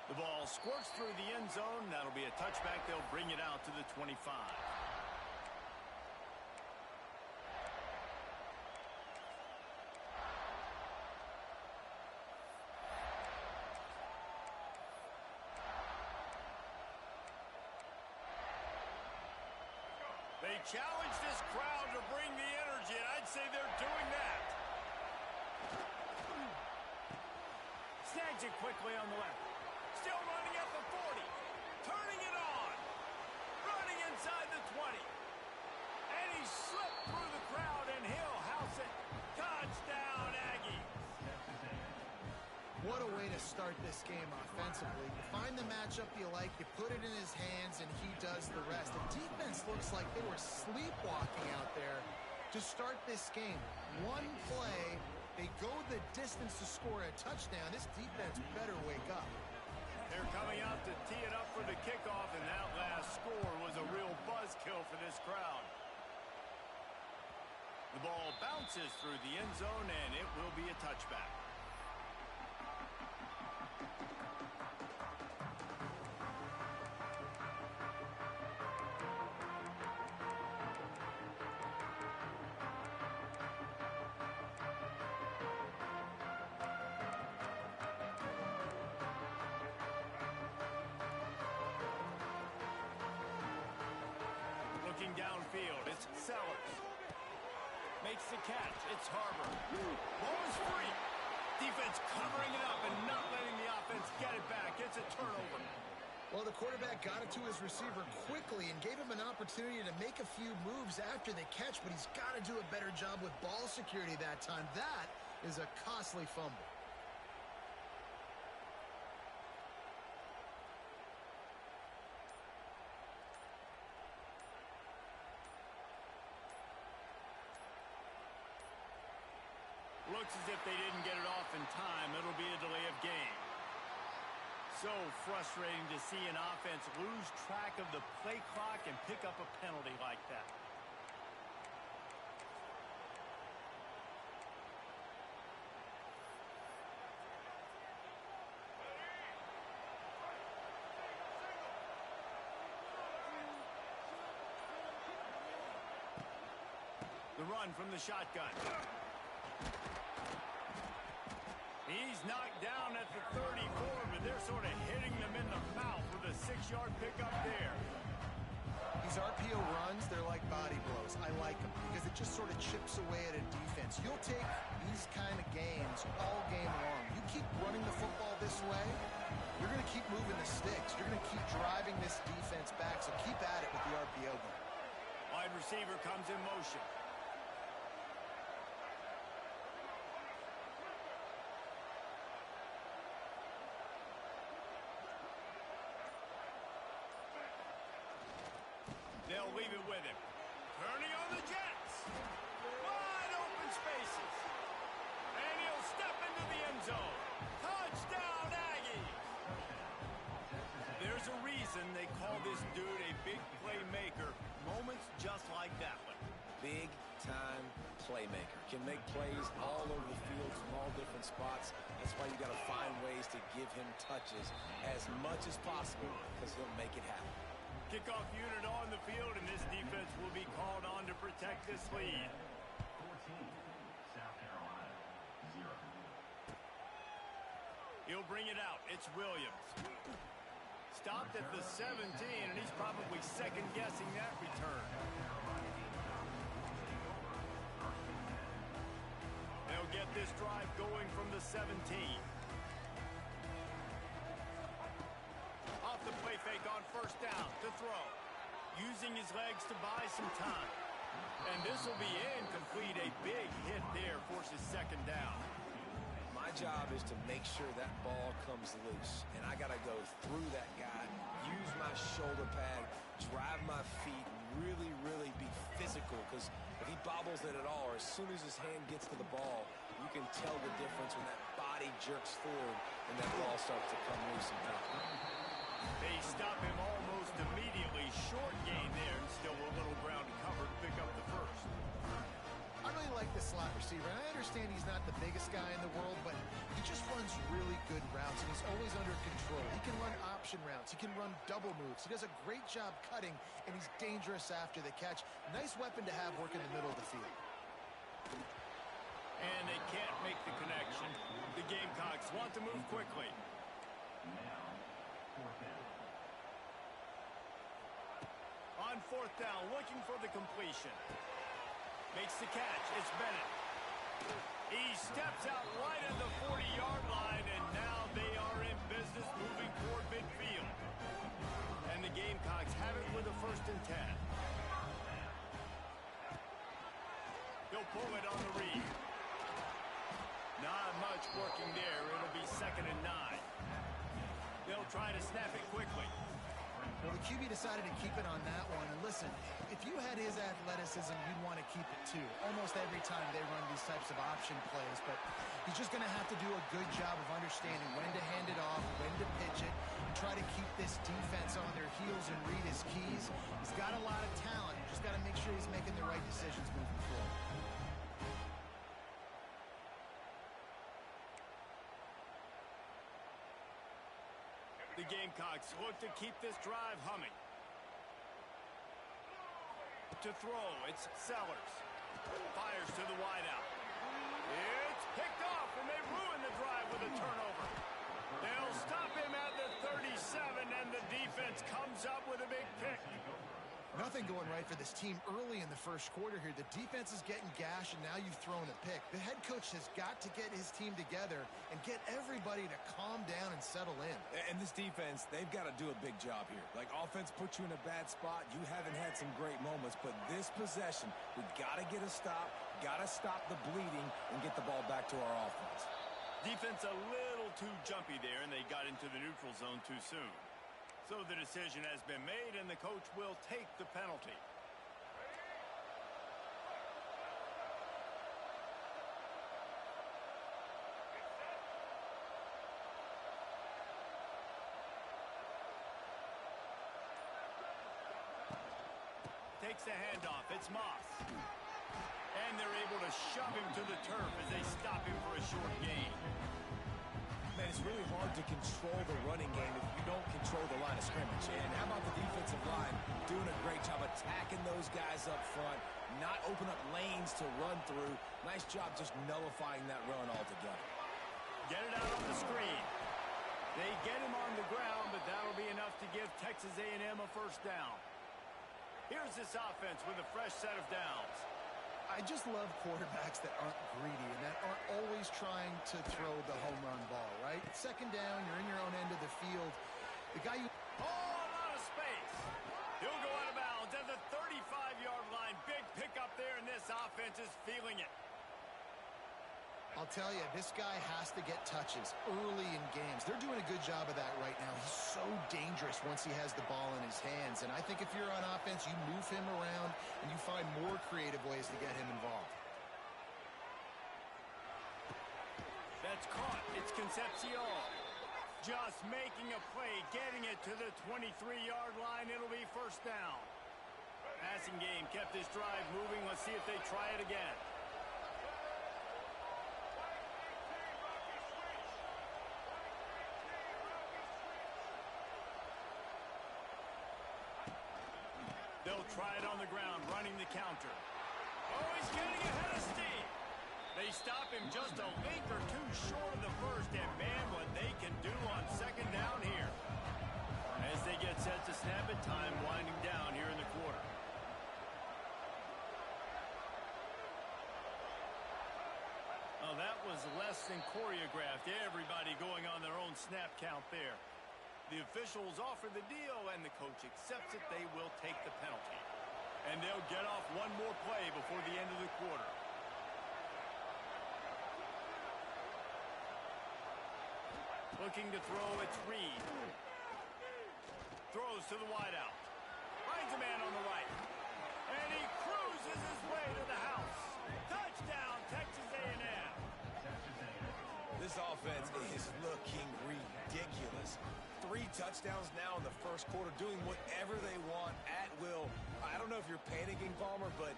The ball squirts through the end zone. That'll be a touchback. They'll bring it out to the 25. They challenge this crowd to bring the energy, and I'd say they're doing that. Snags it quickly on the left. Still running at the 40. Turning it on. Running inside the 20. And he slipped through the crowd, and he'll house it. Touchdown, Aggies. What a way to start this game offensively. You find the matchup you like, you put it in his hands, and he does the rest. The defense looks like they were sleepwalking out there to start this game. One play, they go the distance to score a touchdown. This defense better wake up. They're coming out to tee it up for the kickoff, and that last score was a real buzzkill for this crowd. The ball bounces through the end zone, and it will be a touchback. Looking downfield, it's Sellers. Makes the catch. It's Harbor. Ball is free. Defense covering it up and not letting the offense get it back. It's a turnover. Well, the quarterback got it to his receiver quickly and gave him an opportunity to make a few moves after the catch, but he's got to do a better job with ball security that time. That is a costly fumble. Looks as if they didn't get it off in time. It'll be a delay of game. So frustrating to see an offense lose track of the play clock and pick up a penalty like that. The run from the shotgun. He's knocked down at the 34, but they're sort of hitting them in the mouth with a 6-yard pickup there. These RPO runs, they're like body blows. I like them because it just sort of chips away at a defense. You'll take these kind of games all game long. You keep running the football this way, you're going to keep moving the sticks. You're going to keep driving this defense back, so keep at it with the RPO game. Wide receiver comes in motion. They'll leave it with him. Turning on the Jets. Wide open spaces. And he'll step into the end zone. Touchdown, Aggies. There's a reason they call this dude a big playmaker. Moments just like that one. Big-time playmaker. Can make plays all over the field from all different spots. That's why you got to find ways to give him touches as much as possible because he'll make it happen. Kickoff unit on the field, and this defense will be called on to protect this lead. 14, South Carolina, 0. He'll bring it out. It's Williams. Stopped at the 17, and he's probably second-guessing that return. They'll get this drive going from the 17. Off the play fake on first down to throw. Using his legs to buy some time. And this will be incomplete. A big hit there forces second down. My job is to make sure that ball comes loose. And I got to go through that guy, use my shoulder pad, drive my feet, really, really be physical. Because if he bobbles it at all, or as soon as his hand gets to the ball, you can tell the difference when that body jerks forward and that ball starts to come loose and pop. They stop him almost immediately. Short gain there, and still a little ground to cover to pick up the first. I really like the slot receiver, and I understand he's not the biggest guy in the world, but he just runs really good routes, and he's always under control. He can run option routes. He can run double moves. He does a great job cutting, and he's dangerous after the catch. Nice weapon to have working the middle of the field. And they can't make the connection. The Gamecocks want to move quickly. Now, fourth down. On fourth down, looking for the completion. Makes the catch. It's Bennett. He steps out right at the 40-yard line, and now they are in business moving toward midfield. And the Gamecocks have it with a 1st and 10. He'll pull it on the read. Not much working there. It'll be 2nd and 9. They'll try to snap it quickly. Well, the QB decided to keep it on that one. And listen, if you had his athleticism, you'd want to keep it too. Almost every time they run these types of option plays. But he's just going to have to do a good job of understanding when to hand it off, when to pitch it, and try to keep this defense on their heels and read his keys. He's got a lot of talent. You just got to make sure he's making the right decisions moving forward. The Gamecocks look to keep this drive humming. To throw, it's Sellers. Fires to the wideout. It's picked off, and they ruin the drive with a turnover. They'll stop him at the 37, and the defense comes up with a big pick. Nothing going right for this team early in the first quarter here. The defense is getting gashed, and now you've thrown a pick. The head coach has got to get his team together and get everybody to calm down and settle in. And this defense, they've got to do a big job here. Like, offense puts you in a bad spot. You haven't had some great moments, but this possession, we got to get a stop, got to stop the bleeding, and get the ball back to our offense. Defense a little too jumpy there, and they got into the neutral zone too soon. So the decision has been made, and the coach will take the penalty. Takes the handoff. It's Moss. And they're able to shove him to the turf as they stop him for a short gain. Man, it's really hard to control the running game if you don't control the line of scrimmage. And how about the defensive line doing a great job attacking those guys up front, not open up lanes to run through. Nice job just nullifying that run altogether. Get it out on the screen. They get him on the ground, but that'll be enough to give Texas A&M a 1st down. Here's this offense with a fresh set of downs. I just love quarterbacks that aren't greedy and that aren't always trying to throw the home run ball, right? 2nd down, you're in your own end of the field. The guy you... Oh, a lot of space. He'll go out of bounds at the 35-yard line. Big pickup there, and this offense is feeling it. I'll tell you, this guy has to get touches early in games. They're doing a good job of that right now. He's so dangerous once he has the ball in his hands. And I think if you're on offense, you move him around and you find more creative ways to get him involved. That's caught. It's Concepcion. Just making a play, getting it to the 23-yard line. It'll be 1st down. Passing game kept this drive moving. Let's see if they try it again. They'll try it on the ground, running the counter. Oh, he's getting ahead of steam. They stop him just a link or two short of the 1st, and man, what they can do on 2nd down here. As they get set to snap it, time winding down here in the quarter. Oh, that was less than choreographed. Everybody going on their own snap count there. The officials offer the deal, and the coach accepts it. They will take the penalty. And they'll get off one more play before the end of the quarter. Looking to throw, it's Reed. Throws to the wideout. Finds a man on the right. And he cruises his way to the house. Touchdown, Texas A&M. This offense is looking ridiculous. 3 touchdowns now in the 1st quarter, doing whatever they want at will. I don't know if you're panicking, Palmer, but,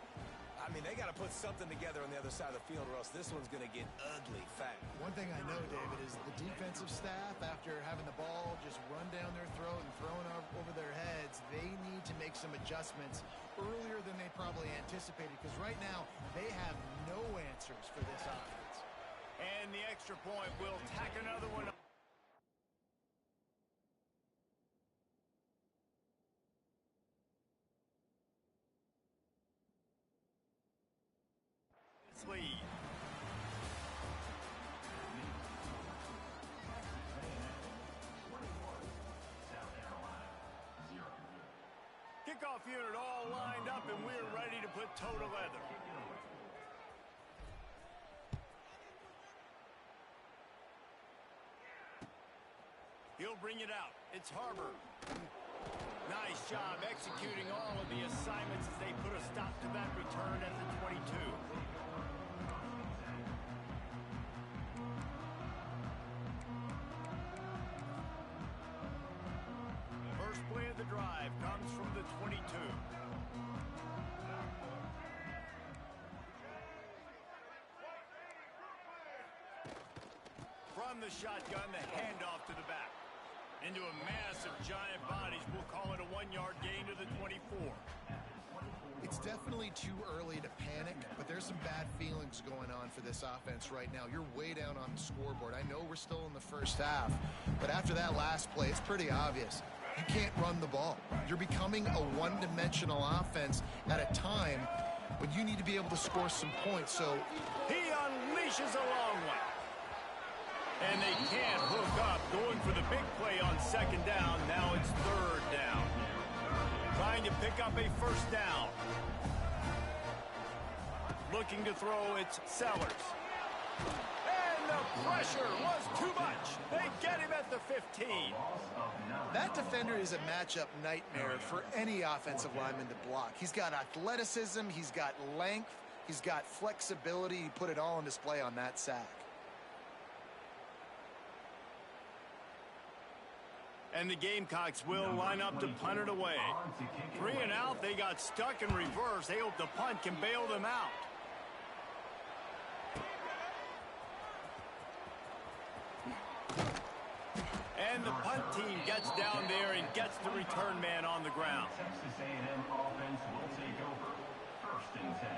I mean, they got to put something together on the other side of the field or else this one's going to get ugly fast. One thing I know, David, is the defensive staff thrown over their heads. They need to make some adjustments earlier than they probably anticipated, because right now they have no answers for this offense. And the extra point will tack another one up. Lead. Kickoff unit all lined up, and we're ready to put toe to leather. He'll bring it out. It's Harbor. Nice job executing all of the assignments as they put a stop to that return at the 22. First play of the drive comes from the 22. From the shotgun, the handoff to the back. Into a mass of giant bodies. We'll call it a 1-yard gain to the 24. It's definitely too early to panic, but there's some bad feelings going on for this offense right now. You're way down on the scoreboard. I know we're still in the first half, but after that last play, it's pretty obvious. You can't run the ball. You're becoming a one-dimensional offense at a time when you need to be able to score some points. So he unleashes a long one. And they can't hook up, going for the big play on second down. Now it's third down. Trying to pick up a first down. Looking to throw, it's Sellers. And the pressure was too much. They get him at the 15. that defender is a matchup nightmare for any offensive lineman to block. He's got athleticism, he's got length, he's got flexibility. He put it all on display on that sack. And the Gamecocks will line up to punt it away. 3 and out, they got stuck in reverse. They hope the punt can bail them out. And the punt team gets down there and gets the return man on the ground. Texas A&M offense will take over. 1st and 10.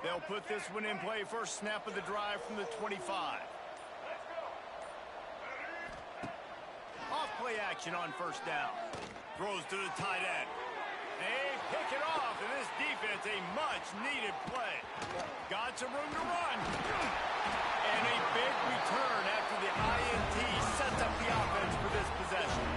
They'll put this one in play. First snap of the drive from the 25. Off play action on first down. Throws to the tight end. They pick it off, and this defense, a much-needed play. Got some room to run. And a big return after the INT sets up the offense for this possession.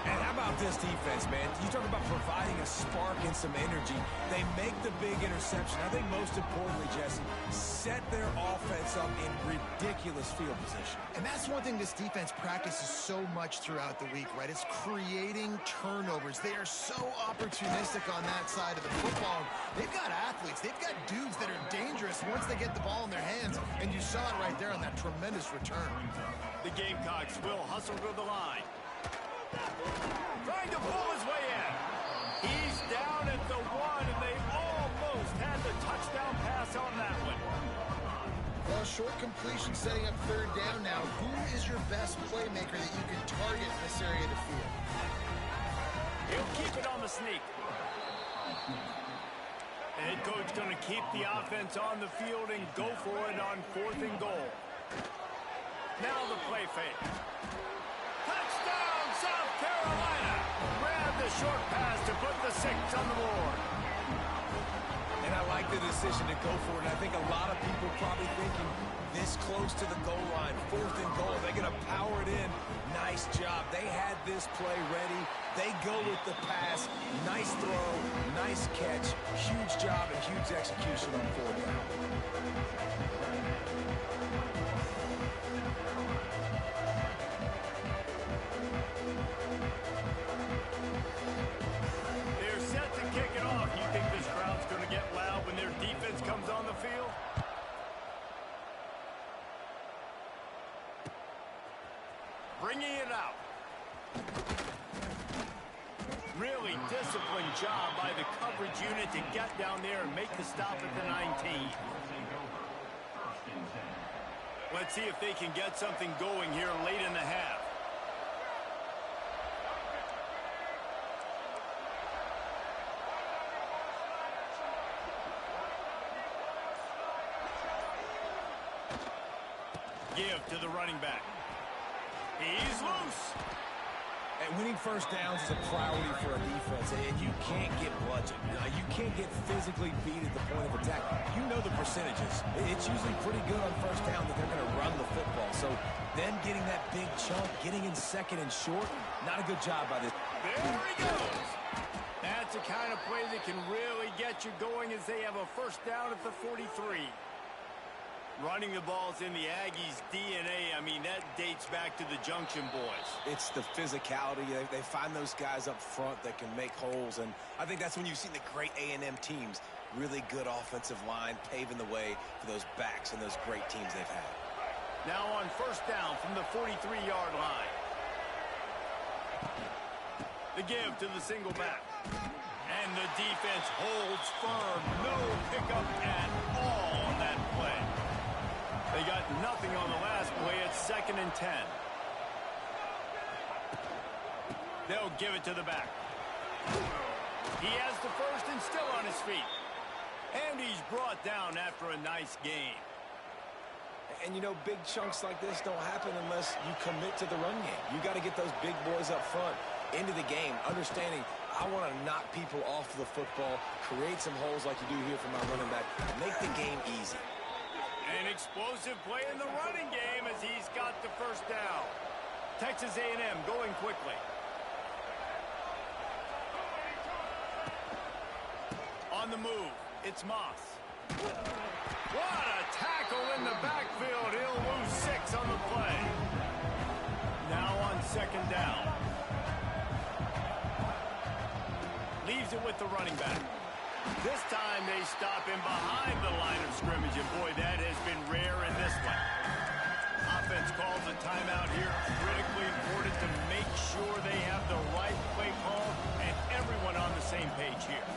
And how about this defense, man? You talk about providing a spark and some energy. They make the big interception. I think most importantly, Jesse, set their offense up in ridiculous field position. And that's one thing this defense practices so much throughout the week, right? It's creating turnovers. They are so opportunistic on that side of the football. They've got athletes. They've got dudes that are dangerous once they get the ball in their hands. And you saw it right there on that tremendous return. The Gamecocks will hustle to the line. Trying to pull his way in. He's down at the 1, and they almost had the touchdown pass on that one. Well, short completion setting up third down now. Who is your best playmaker that you can target in this area of the field? He'll keep it on the sneak. The head coach going to keep the offense on the field and go for it on 4th and goal. Now the play fake. Touchdown, South Carolina! Grab the short pass to put the 6 on the board. And I like the decision to go for it. I think a lot of people probably thinking this close to the goal line, 4th and goal, they're going to power it in. Nice job. They had this play ready. They go with the pass. Nice throw, nice catch. Huge job and huge execution on 4th down. They're set to kick it off. You think this crowd's going to get loud when their defense comes on the field? Bringing it out. Really disciplined job by the coverage unit to get down there and make the stop at the 19. Let's see if they can get something going here late in the half. Give to the running back. He's loose. And winning first downs is a priority for a defense, and you can't get bludgeoned. You can't get physically beat at the point of attack. You know the percentages. It's usually pretty good on first down that they're going to run the football. So them getting that big chunk, getting in second and short, not a good job by this. There he goes. That's the kind of play that can really get you going as they have a first down at the 43. Running the ball's in the Aggies' DNA. I mean, that dates back to the Junction Boys. It's the physicality. They find those guys up front that can make holes, and I think that's when you've seen the great A&M teams. Really good offensive line, paving the way for those backs and those great teams they've had. Now on first down from the 43-yard line. The give to the single back. And the defense holds firm. No pickup at all on that play. They got nothing on the last play. It's 2nd and 10. They'll give it to the back. He has the first and still on his feet. And he's brought down after a nice gain. And, you know, big chunks like this don't happen unless you commit to the run game. You got to get those big boys up front into the game, understanding I want to knock people off the football, create some holes like you do here for my running back, make the game easy. An explosive play in the running game as he's got the first down. Texas A&M going quickly. On the move, it's Moss. What a tackle in the backfield. He'll lose 6 on the play. Now on 2nd down. Leaves it with the running back. This time they stop him behind the line of scrimmage, and boy, that has been rare in this one. Offense calls a timeout here. Critically important to make sure they have the right play call and everyone on the same page here.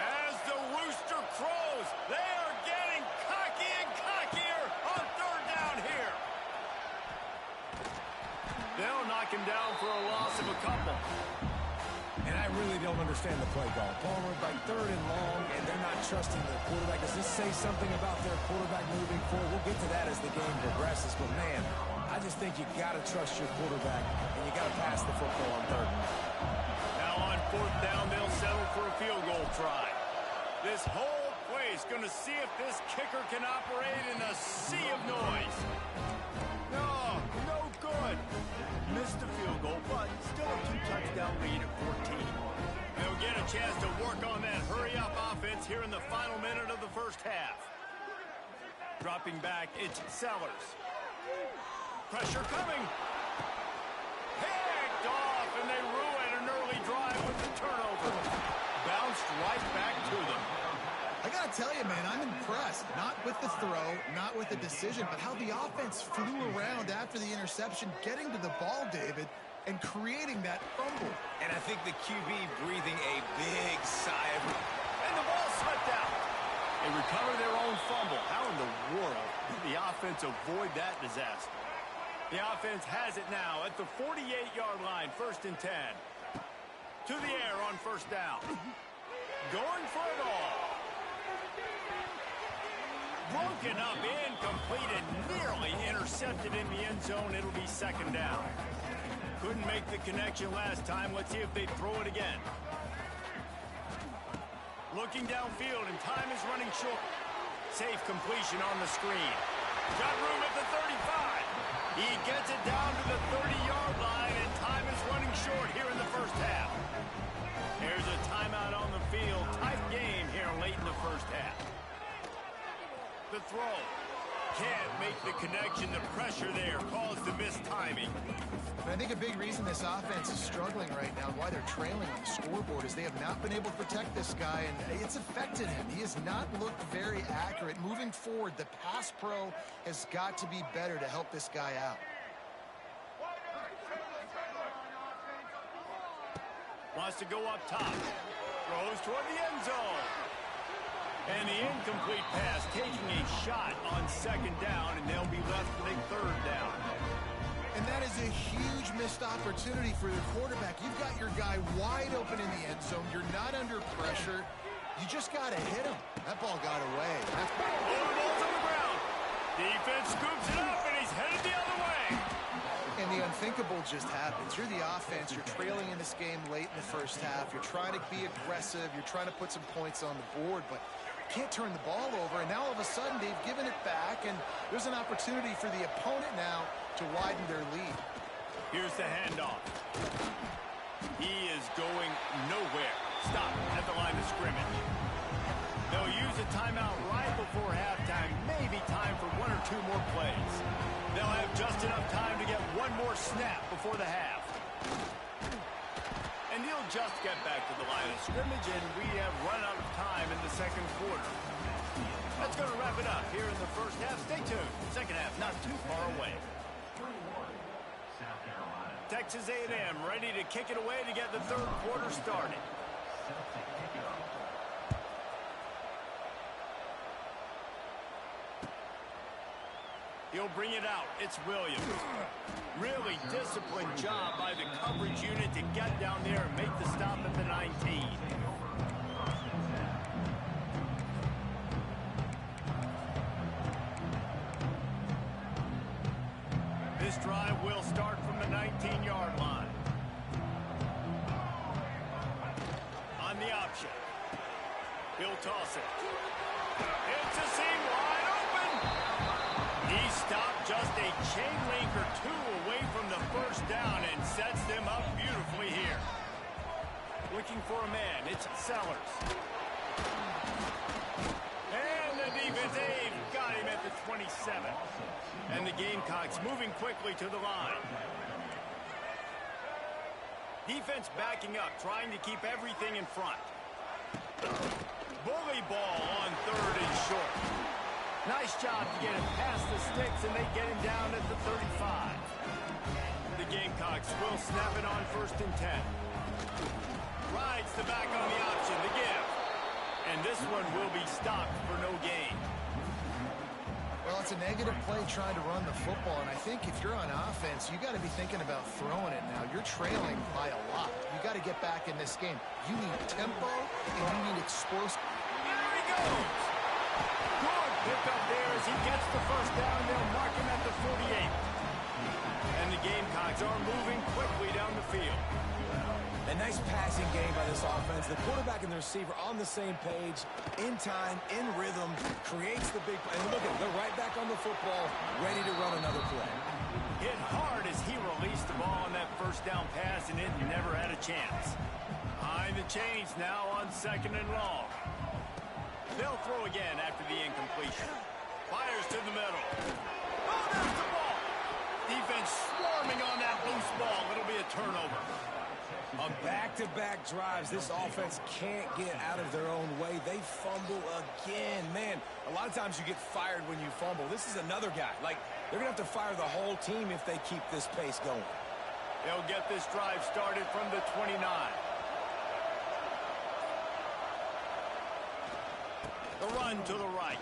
As the rooster crows, they are getting cocky and cockier on 3rd down here. They'll knock him down for a loss of a couple. And I really don't understand the play call. Palmer by 3rd and long, and they're not trusting the quarterback. Does this say something about their quarterback moving forward? We'll get to that as the game progresses. But, man, I just think you got to trust your quarterback, and you got to pass the football on 3rd. Now on 4th down, they'll settle for a field goal try. This whole place going to see if this kicker can operate in a sea of noise. No, no good. Missed the field goal, but still a 2-touchdown lead at 14. They'll get a chance to work on that hurry-up offense here in the final minute of the first half. Dropping back, it's Sellers. Pressure coming. Picked off, and they ruin an early drive with the turnover. Bounced right back to them. I gotta tell you, man, I'm impressed. Not with the throw, not with the decision, but how the offense flew around after the interception, getting to the ball, David, and creating that fumble. And I think the QB breathing a big sigh of relief. And the ball slipped out. They recover their own fumble. How in the world did the offense avoid that disaster? The offense has it now at the 48-yard line, 1st and 10. To the air on 1st down. Going for it all. Broken up, incomplete, and nearly intercepted in the end zone. It'll be 2nd down. Couldn't make the connection last time. Let's see if they throw it again. Looking downfield, and time is running short. Safe completion on the screen. Got room at the 35. He gets it down to the 30-yard line, and time is running short here in the first half. There's a timeout on the field. Tight game here late in the first half. The throw. Can't make the connection. The pressure there caused the missed timing. But I think a big reason this offense is struggling right now, why they're trailing on the scoreboard, is they have not been able to protect this guy, and it's affected him. He has not looked very accurate. Moving forward, the pass pro has got to be better to help this guy out. Wants to go up top. Throws toward the end zone. And the incomplete pass, taking a shot on second down, and they'll be left with a third down. And that is a huge missed opportunity for the quarterback. You've got your guy wide open in the end zone. You're not under pressure. You just got to hit him. That ball got away. Ball's on the ground. Defense scoops it up, and he's headed the other way. And the unthinkable just happens. You're the offense. You're trailing in this game late in the first half. You're trying to be aggressive. You're trying to put some points on the board, but can't turn the ball over. And now all of a sudden they've given it back, and there's an opportunity for the opponent now to widen their lead. Here's the handoff. He is going nowhere. Stop at the line of scrimmage. They'll use a timeout right before halftime. Maybe time for one or two more plays. They'll have just enough time to get one more snap before the half. And he'll just get back to the line of scrimmage, and we have run out of time in the second quarter. That's going to wrap it up here in the first half. Stay tuned. Second half not too far away. Texas A&M ready to kick it away to get the third quarter started. He'll bring it out. It's Williams. Really disciplined job by the coverage unit to get down there and make the stop at the 19. This drive will start from the 19-yard line. On the option. He'll toss it. It's a seam wide open. He stopped just a chain link or two away from the first down and sets them up beautifully here. Looking for a man. It's Sellers. And the defense aid got him at the 27. And the Gamecocks moving quickly to the line. Defense backing up, trying to keep everything in front. Bully ball on third and short. Nice job to get him past the sticks, and they get him down at the 35. The Gamecocks will snap it on 1st and 10. Rides the back on the option, the give. And this one will be stopped for no gain. Well, it's a negative play trying to run the football, and I think if you're on offense, you got to be thinking about throwing it now. You're trailing by a lot. You got to get back in this game. You need tempo, and you need explosive. There he goes! Good pick up there as he gets the first down. They'll mark him at the 48. And the Gamecocks are moving quickly down the field. A nice passing game by this offense. The quarterback and the receiver on the same page, in time, in rhythm, creates the big play. And look at it, they're right back on the football, ready to run another play. Hit hard as he released the ball on that first down pass, and it never had a chance. Behind the chains now on 2nd and long. They'll throw again after the incompletion. Fires to the middle. Oh, there's the ball. Defense swarming on that loose ball. It'll be a turnover. On back-to-back drives, this offense can't get out of their own way. They fumble again. Man, a lot of times you get fired when you fumble. This is another guy. Like, they're going to have to fire the whole team if they keep this pace going. They'll get this drive started from the 29. The run to the right.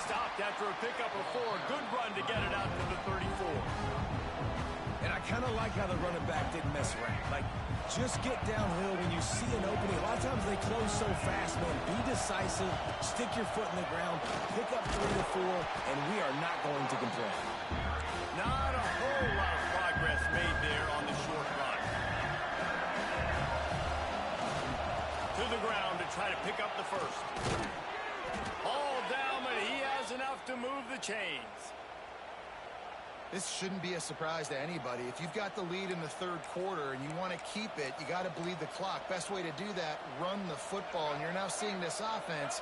Stopped after a pickup of 4. Good run to get it out to the 34. And I kind of like how the running back didn't mess around. Like, just get downhill when you see an opening. A lot of times they close so fast, man. Be decisive, stick your foot in the ground, pick up 3 to 4, and we are not going to complain. Not a whole lot of progress made there on the short run. To the ground to try to pick up the first. All down, but he has enough to move the chains. This shouldn't be a surprise to anybody. If you've got the lead in the third quarter and you want to keep it, you got to bleed the clock. Best way to do that, run the football. And you're now seeing this offense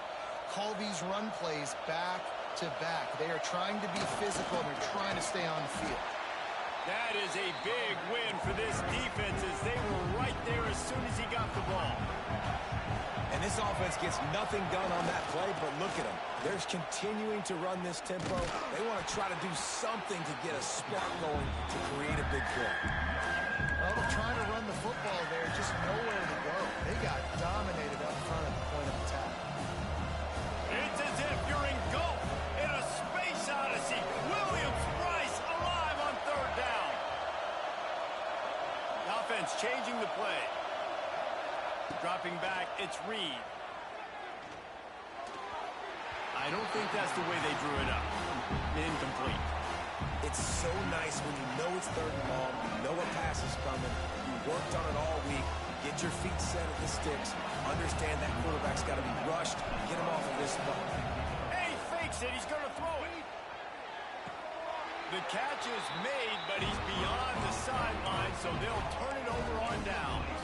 call these run plays back back-to-back. They are trying to be physical. They're trying to stay on the field. That is a big win for this defense as they were right there as soon as he got the ball. And this offense gets nothing done on that play, but look at them. They're continuing to run this tempo. They want to try to do something to get a spark going to create a big play. Well, they're trying to run the football there, just nowhere to go. They got dominated up front at the point of attack. It's as if you're engulfed in a space odyssey. Williams-Brice alive on third down. The offense changing the play. Dropping back, it's Reed. I don't think that's the way they drew it up. Incomplete. It's so nice when you know it's third and long, you know a pass is coming, you worked on it all week, get your feet set at the sticks, understand that quarterback's got to be rushed, get him off of this spot. Hey, he fakes it, he's going to throw it. The catch is made, but he's beyond the sideline, so they'll turn it over on downs.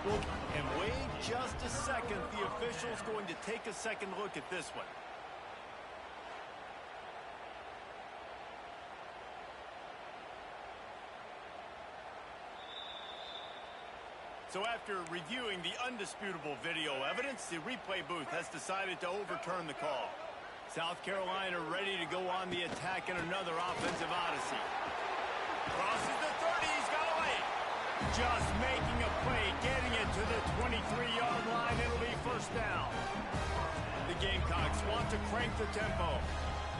And wait just a second, the official's going to take a second look at this one. So after reviewing the undisputable video evidence, the replay booth has decided to overturn the call. South Carolina ready to go on the attack in another offensive odyssey. Crosses the 30, he's got away. Just making a play, getting it to the 23-yard line. It'll be first down. The Gamecocks want to crank the tempo.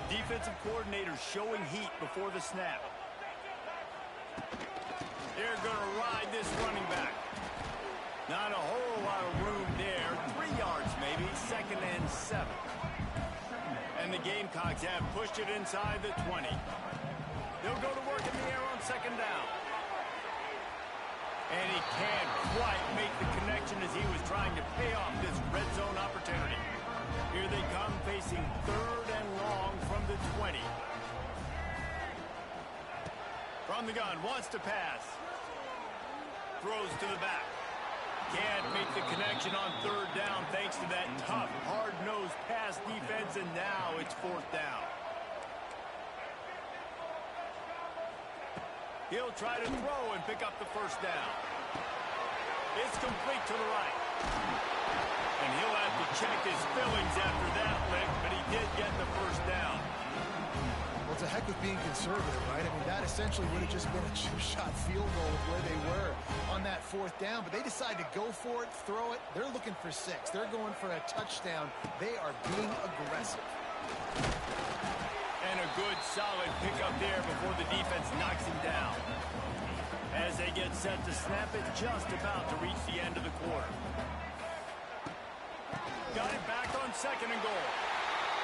Defensive coordinator showing heat before the snap. They're going to ride this running back. Not a whole lot of room there. 3 yards maybe, 2nd and 7. And the Gamecocks have pushed it inside the 20. They'll go to work in the air on 2nd down. And he can't quite make the connection as he was trying to pay off this red zone opportunity. Here they come facing 3rd and long from the 20. From the gun, wants to pass. Throws to the back. Can't make the connection on 3rd down thanks to that tough, hard-nosed pass defense, and now it's 4th down. He'll try to throw and pick up the 1st down. It's complete to the right. And he'll have to check his fillings after that lick, but he did get the 1st down. Well, it's a heck of being conservative, right? I mean, that essentially would have just been a chip-shot field goal with where they were on that 4th down. But they decide to go for it, throw it. They're looking for 6. They're going for a touchdown. They are being aggressive. And a good, solid pickup there before the defense knocks him down. As they get set to snap it, just about to reach the end of the quarter. Got it back on 2nd and goal.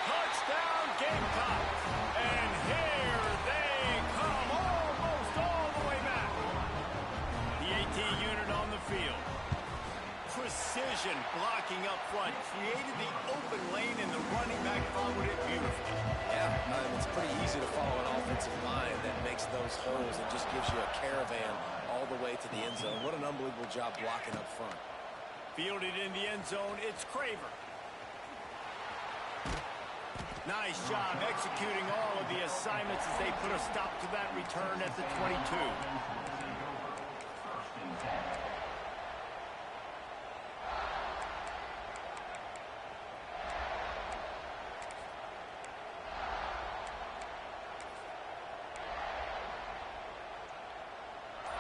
Touchdown, Gamecocks. And here they come, almost all the way back. The AT unit on the field. Precision blocking up front. Created the open lane, and the running back followed it beautifully. Yeah, it's pretty easy to follow an offensive line that makes those holes and just gives you a caravan all the way to the end zone. What an unbelievable job blocking up front. Fielded in the end zone, it's Craver. Nice job executing all of the assignments as they put a stop to that return at the 22.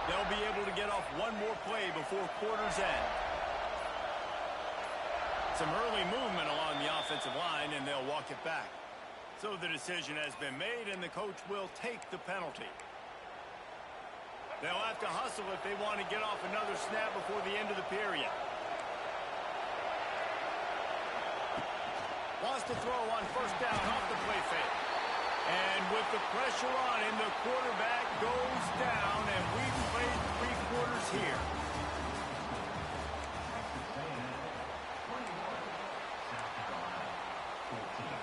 They'll be able to get off one more play before quarter's end. Some early movement along the offensive line, and they'll walk it back. So the decision has been made, and the coach will take the penalty. They'll have to hustle if they want to get off another snap before the end of the period. Wants to throw on 1st down off the play fake. And with the pressure on him, the quarterback goes down, and we've played 3 quarters here.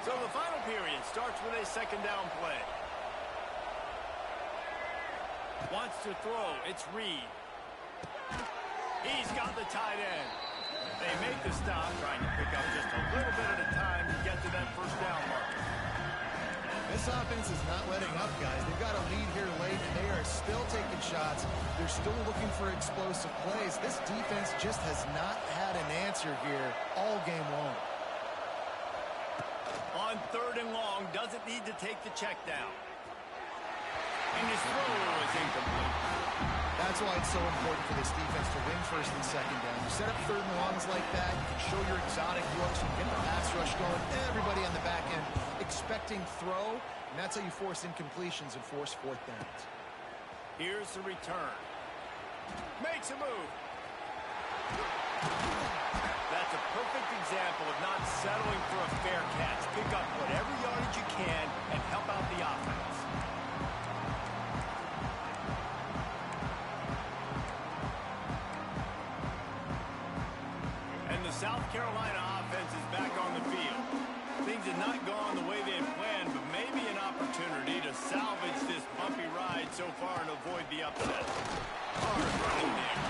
So the final period starts with a 2nd down play. Wants to throw. It's Reed. He's got the tight end. They make the stop, trying to pick up just a little bit at a time to get to that 1st down marker. offense is not letting up, guys. They've got a lead here late, and they are still taking shots. They're still looking for explosive plays. This defense just has not had an answer here all game long. On 3rd and long, doesn't need to take the check down. And his throw is incomplete. That's why it's so important for this defense to win 1st and 2nd down. You set up 3rd and longs like that, you can show your exotic looks, you can get the pass rush going, everybody on the back end expecting throw, and that's how you force incompletions and force 4th downs. Here's the return. Makes a move. That's a perfect example of not settling for a fair catch. Pick up whatever yardage you can and help out the offense. And the South Carolina offense is back on the field. Things have not gone the way they had planned, but maybe an opportunity to salvage this bumpy ride so far and avoid the upset. Hard running there.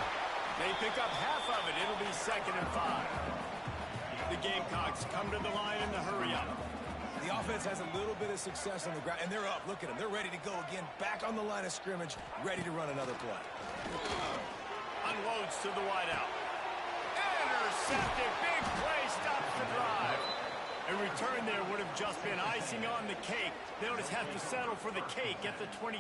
They pick up half of it. It'll be 2nd and 5. The Gamecocks come to the line in the hurry up. The offense has a little bit of success on the ground, and they're up. Look at them. They're ready to go again. Back on the line of scrimmage, ready to run another play. Unloads to the wideout. Intercepted. Big play stops the drive. A return there would have just been icing on the cake. They'll just have to settle for the cake at the 23.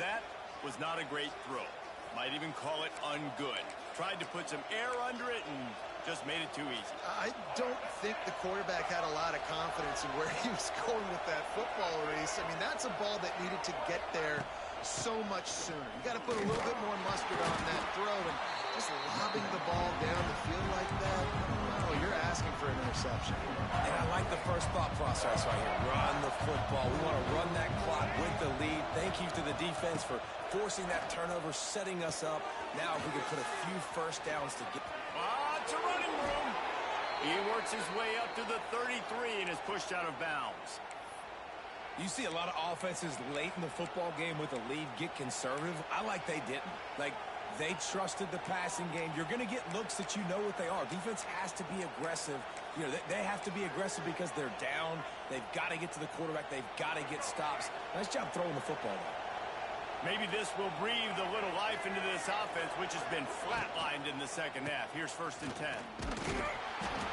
That was not a great throw. Might even call it ungood. Tried to put some air under it and just made it too easy. I don't think the quarterback had a lot of confidence in where he was going with that football, Reese. I mean, that's a ball that needed to get there so much sooner. You got to put a little bit more mustard on that throw, and just lobbing the ball down the field like that, no, you're asking for an interception. And I like the first thought process right here. Run the football. We want to run that clock with the lead. Thank you to the defense for forcing that turnover, setting us up. Now if we can put a few 1st downs to get... Lots of running room. He works his way up to the 33 and is pushed out of bounds. You see a lot of offenses late in the football game with a lead get conservative. I like they didn't. Like, they trusted the passing game. You're going to get looks that you know what they are. Defense has to be aggressive. You know, they have to be aggressive because they're down. They've got to get to the quarterback. They've got to get stops. Nice job throwing the football, though. Maybe this will breathe a little life into this offense, which has been flatlined in the 2nd half. Here's 1st and 10.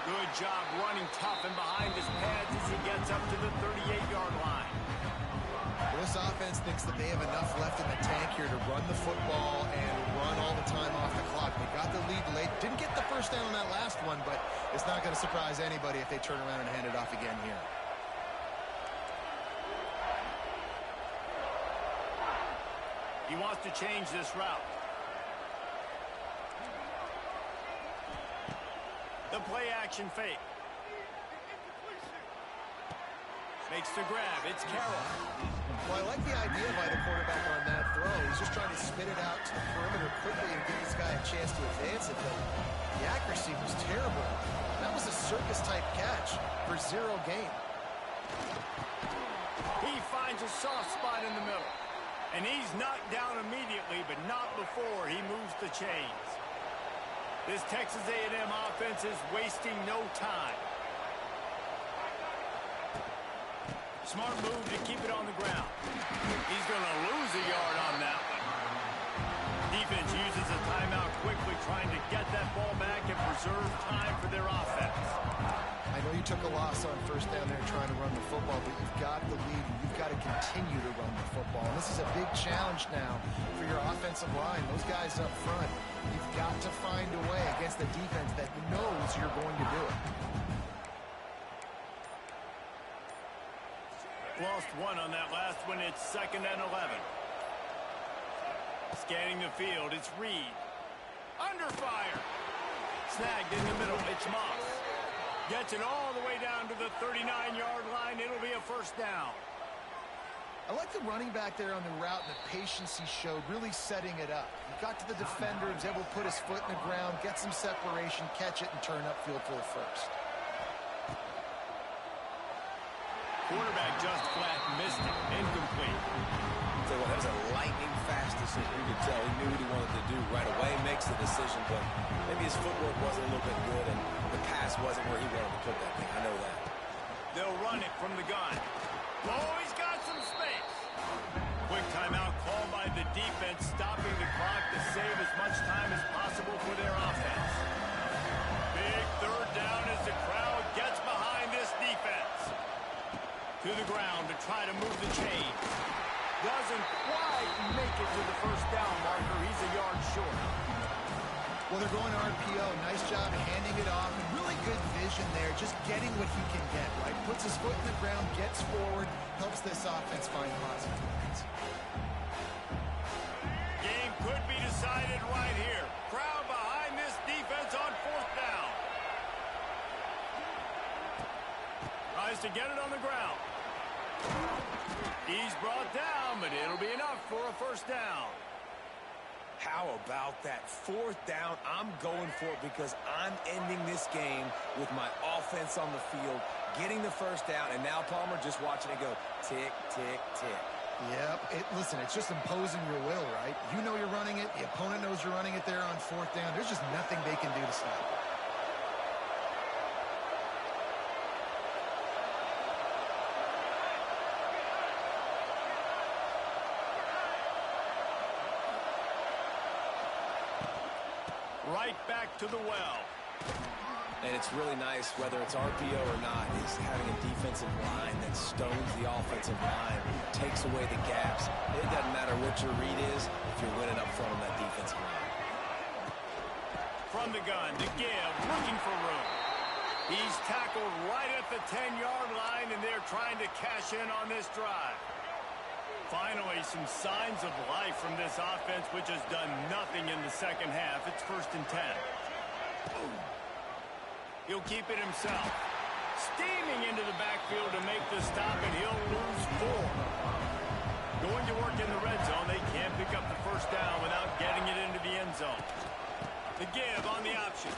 Good job running tough and behind his pads as he gets up to the 38-yard line. Well, this offense thinks that they have enough left in the tank here to run the football and run all the time off the clock. They got the lead late. Didn't get the 1st down on that last one, but it's not going to surprise anybody if they turn around and hand it off again here. He wants to change this route. The play action fake. Makes the grab. It's Carroll. Well, I like the idea by the quarterback on that throw. He's just trying to spin it out to the perimeter quickly and give this guy a chance to advance it, but the accuracy was terrible. That was a circus-type catch for 0 gain. He finds a soft spot in the middle. And he's knocked down immediately, but not before he moves the chains. This Texas A&M offense is wasting no time. Smart move to keep it on the ground. He's going to lose a yard on that one. Defense uses a timeout quickly, trying to get that ball back and preserve time for their offense. I know you took a loss on 1st down there trying to run the football, but you've got the lead, and you've got to continue to run the football. And this is a big challenge now for your offensive line. Those guys up front, you've got to find a way against the defense that knows you're going to do it. Lost one on that last one. It's 2nd and 11. Scanning the field, it's Reed. Under fire. Snagged in the middle, it's Moss. Gets it all the way down to the 39-yard line. It'll be a 1st down. I like the running back there on the route and the patience he showed, really setting it up. He got to the defender, was able to put his foot in the ground, get some separation, catch it, and turn upfield for the 1st. Quarterback just flat missed it. Incomplete. So that was a lightning-fast decision. You could tell he knew what he wanted to do right away, makes the decision, but maybe his footwork wasn't a little bit good, and the pass wasn't where he wanted to put that thing. I know that. They'll run it from the gun. Oh, he's got some space. Quick timeout called by the defense, stopping the clock to save as much time as possible for their offense. Big third down as the crowd gets behind this defense. To the ground to try to move the chains. Doesn't quite make it to the first down marker. He's a yard short. Well, they're going RPO. Nice job handing it off. And really good vision there. Just getting what he can get, right? Puts his foot in the ground, gets forward, helps this offense find positive points. Game could be decided right here. Crowd behind this defense on fourth down. Tries to get it on the ground. He's brought down, but it'll be enough for a first down. How about that fourth down? I'm going for it because I'm ending this game with my offense on the field, getting the first down, and now Palmer just watching it go tick, tick, tick. Yep. Listen, it's just imposing your will, right? You know you're running it. The opponent knows you're running it there on fourth down. There's just nothing they can do to stop it. Right back to the well. And it's really nice, whether it's RPO or not, is having a defensive line that stones the offensive line, takes away the gaps. It doesn't matter what your read is if you're winning up front on that defensive line. From the gun to give, looking for room. He's tackled right at the 10-yard line, and they're trying to cash in on this drive. Finally, some signs of life from this offense, which has done nothing in the second half. It's 1st and 10. He'll keep it himself. Steaming into the backfield to make the stop, and he'll lose 4. Going to work in the red zone. They can't pick up the first down without getting it into the end zone. The give on the option.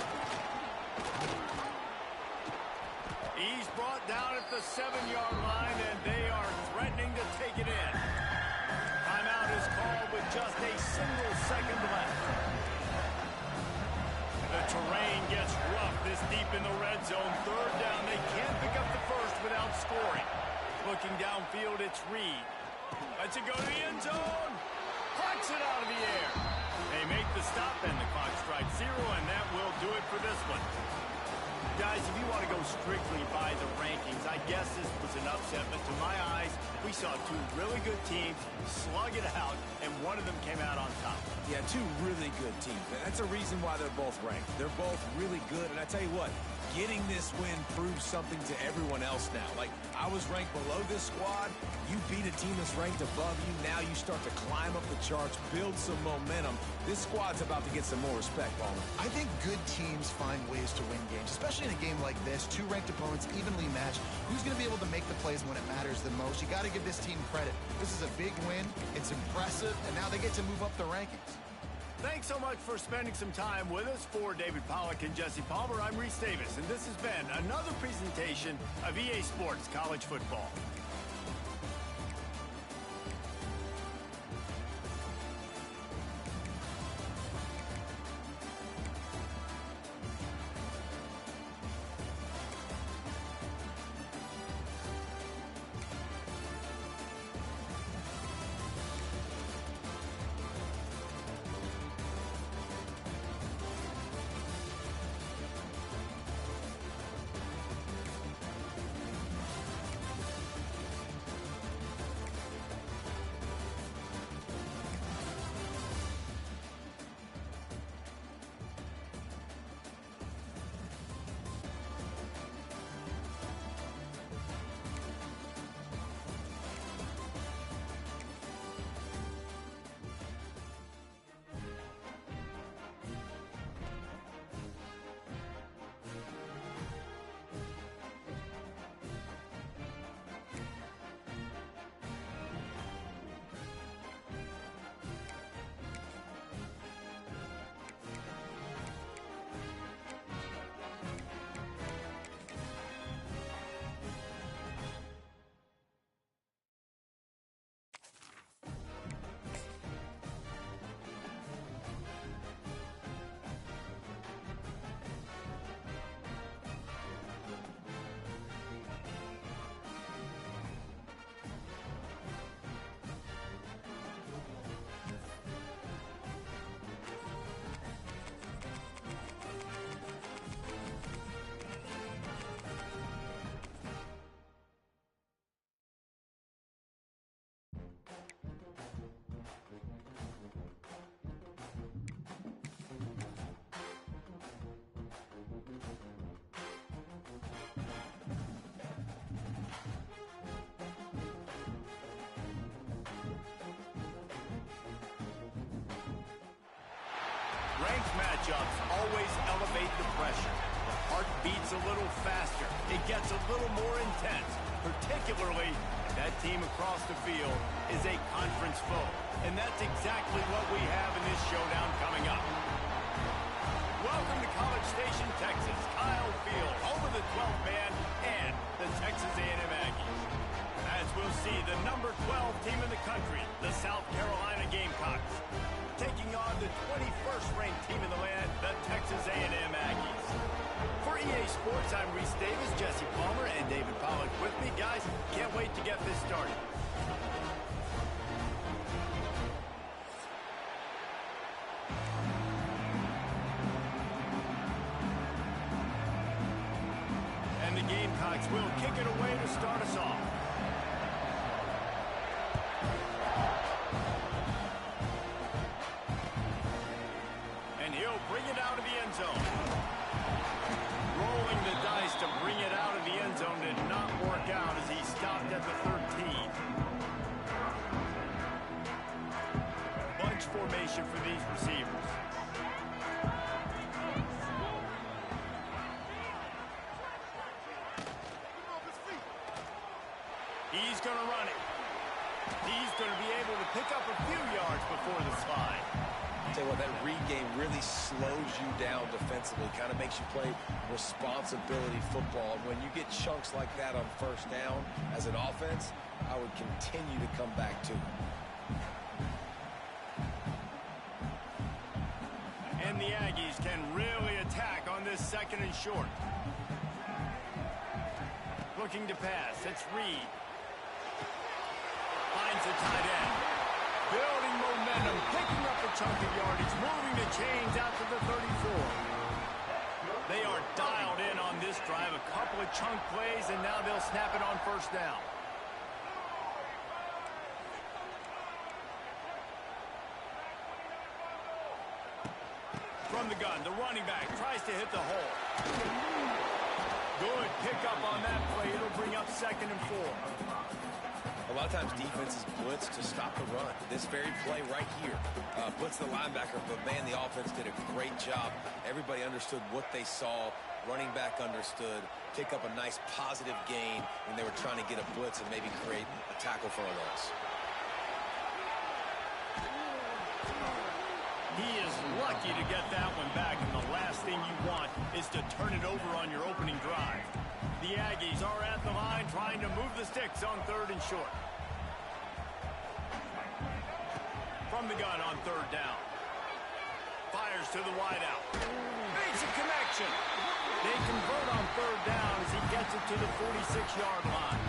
He's brought down at the 7-yard line, and they are threatening to take it in. Timeout is called with just a single second left. The terrain gets rough this deep in the red zone. Third down. They can't pick up the first without scoring. Looking downfield, it's Reed. Lets it go to the end zone. Plucks it out of the air. They make the stop, and the clock strikes 0, and that will do it for this one. Guys, if you want to go strictly by the rankings, I guess this was an upset, but to my eyes, we saw two really good teams slug it out, and one of them came out on top. Yeah, two really good teams. That's a reason why they're both ranked. They're both really good, and I tell you what, getting this win proves something to everyone else now. Like, I was ranked below this squad. You beat a team that's ranked above you. Now you start to climb up the charts, build some momentum. This squad's about to get some more respect, Palmer. I think good teams find ways to win games, especially in a game like this. Two ranked opponents evenly matched. Who's going to be able to make the plays when it matters the most? You got to give this team credit. This is a big win. It's impressive, and now they get to move up the rankings. Thanks so much for spending some time with us. For David Pollack and Jesse Palmer, I'm Reese Davis, and this has been another presentation of EA Sports College Football. Ranked matchups always elevate the pressure. The heart beats a little faster. It gets a little more intense, particularly if that team across the field is a conference foe. And that's exactly what we have in this showdown coming up. Welcome to College Station, Texas. Kyle Field, home of the 12th man and the Texas A&M Aggies. As we'll see, the number 12 team in the country, the South Carolina Gamecocks, taking on the 21st ranked team in the land, the Texas A&M Aggies. For EA Sports, I'm Reese Davis, Jesse Palmer, and David Pollack with me. Guys, can't wait to get this started. And the Gamecocks will kick it away to start us off. And he'll bring it out of the end zone. Rolling the dice to bring it out of the end zone did not work out as he stopped at the 13. Bunch formation for these receivers. He's going to run it. He's going to be able to pick up a few yards before the slide. Tell you what, that read game really slows you down defensively, kind of makes you play responsibility football. When you get chunks like that on first down as an offense, I would continue to come back to it. And the Aggies can really attack on this second and short. Looking to pass, it's Reed. Finds the tight end. Building momentum, picking up a chunk of yardage, moving the chains out to the 34. They are dialed in on this drive. A couple of chunk plays, and now they'll snap it on first down. From the gun, the running back tries to hit the hole. Good pickup on that play. It'll bring up 2nd and 4. A lot of times defenses blitz to stop the run. This very play right here, blitz the linebacker, but man, the offense did a great job. Everybody understood what they saw. Running back understood. Pick up a nice positive gain when they were trying to get a blitz and maybe create a tackle for a loss. He is lucky to get that one back, and the last thing you want is to turn it over on your opening drive. The Aggies are at the line trying to move the sticks on 3rd and short. From the gun on 3rd down. Fires to the wideout. Makes a connection. They convert on 3rd down as he gets it to the 46-yard line.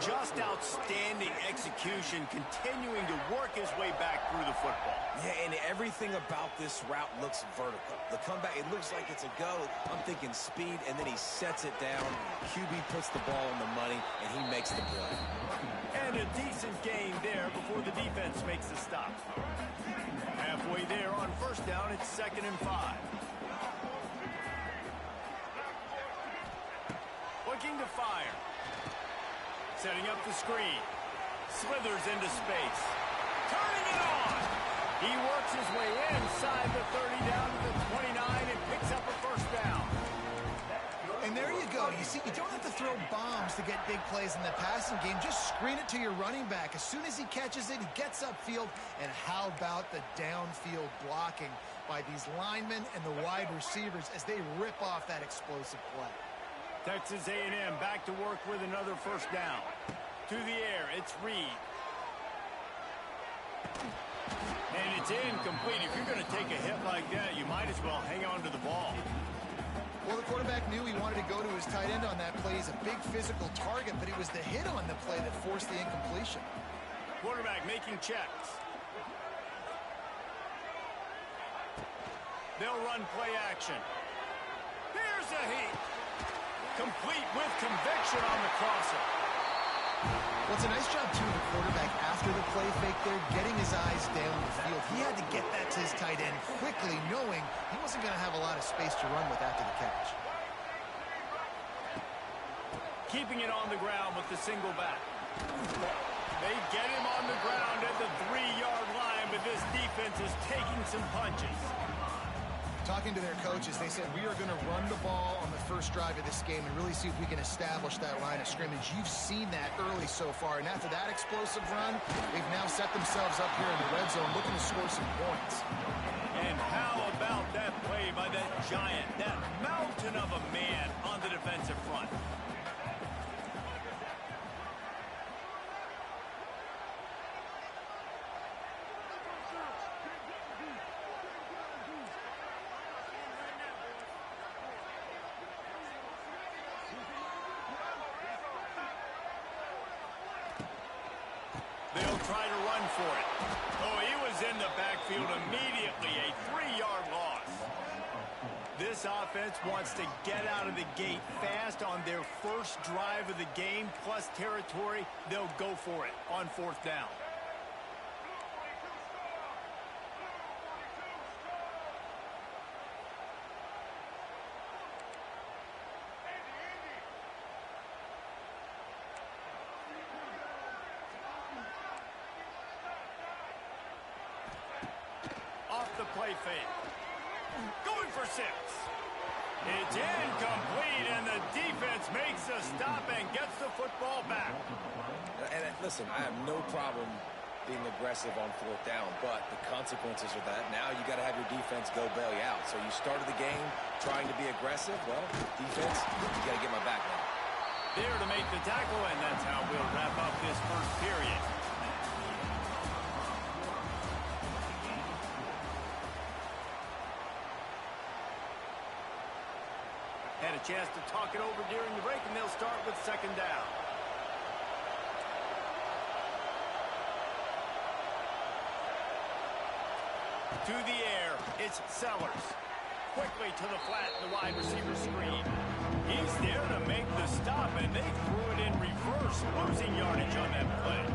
Just outstanding execution, continuing to work his way back through the football. Yeah, and everything about this route looks vertical. The comeback, it looks like it's a go. I'm thinking speed, and then he sets it down. QB puts the ball on the money, and he makes the play. And a decent gain there before the defense makes the stop. Halfway there on first down, it's 2nd and 5. Looking to fire. Setting up the screen. Slithers into space. Turning it on. He works his way inside the 30 down to the 29 and picks up a first down. And there you go. You see, you don't have to throw bombs to get big plays in the passing game. Just screen it to your running back. As soon as he catches it, he gets upfield. And how about the downfield blocking by these linemen and the wide receivers as they rip off that explosive play. Texas A&M back to work with another first down. To the air, it's Reed. And it's incomplete. If you're going to take a hit like that, you might as well hang on to the ball. Well, the quarterback knew he wanted to go to his tight end on that play. He's a big physical target, but it was the hit on the play that forced the incompletion. Quarterback making checks. They'll run play action. Here's a heat. Complete with conviction on the crosser. Well, it's a nice job, too, the quarterback after the play fake there, getting his eyes down the field. He had to get that to his tight end quickly, knowing he wasn't going to have a lot of space to run with after the catch. Keeping it on the ground with the single back. They get him on the ground at the 3-yard line, but but this defense is taking some punches. Talking to their coaches, they said, we are going to run the ball on the first drive of this game and really see if we can establish that line of scrimmage. You've seen that early so far, and after that explosive run, they've now set themselves up here in the red zone looking to score some points. And how about that play by that giant, that mountain of a man on the defensive front? They'll try to run for it. Oh, he was in the backfield immediately. A 3-yard loss. This offense wants to get out of the gate fast on their first drive of the game, plus territory. They'll go for it on 4th down. The play fake. Going for 6. It's incomplete, and the defense makes a stop and gets the football back. And listen, I have no problem being aggressive on 4th down, but the consequences of that, now you got to have your defense go bail you out. So you started the game trying to be aggressive. Well, defense, you got to get my back now. There to make the tackle, and that's how we'll wrap up this first period. Had a chance to talk it over during the break, and they'll start with 2nd down. To the air, it's Sellers. Quickly to the flat, the wide receiver screen. He's there to make the stop, and they threw it in reverse, losing yardage on that play.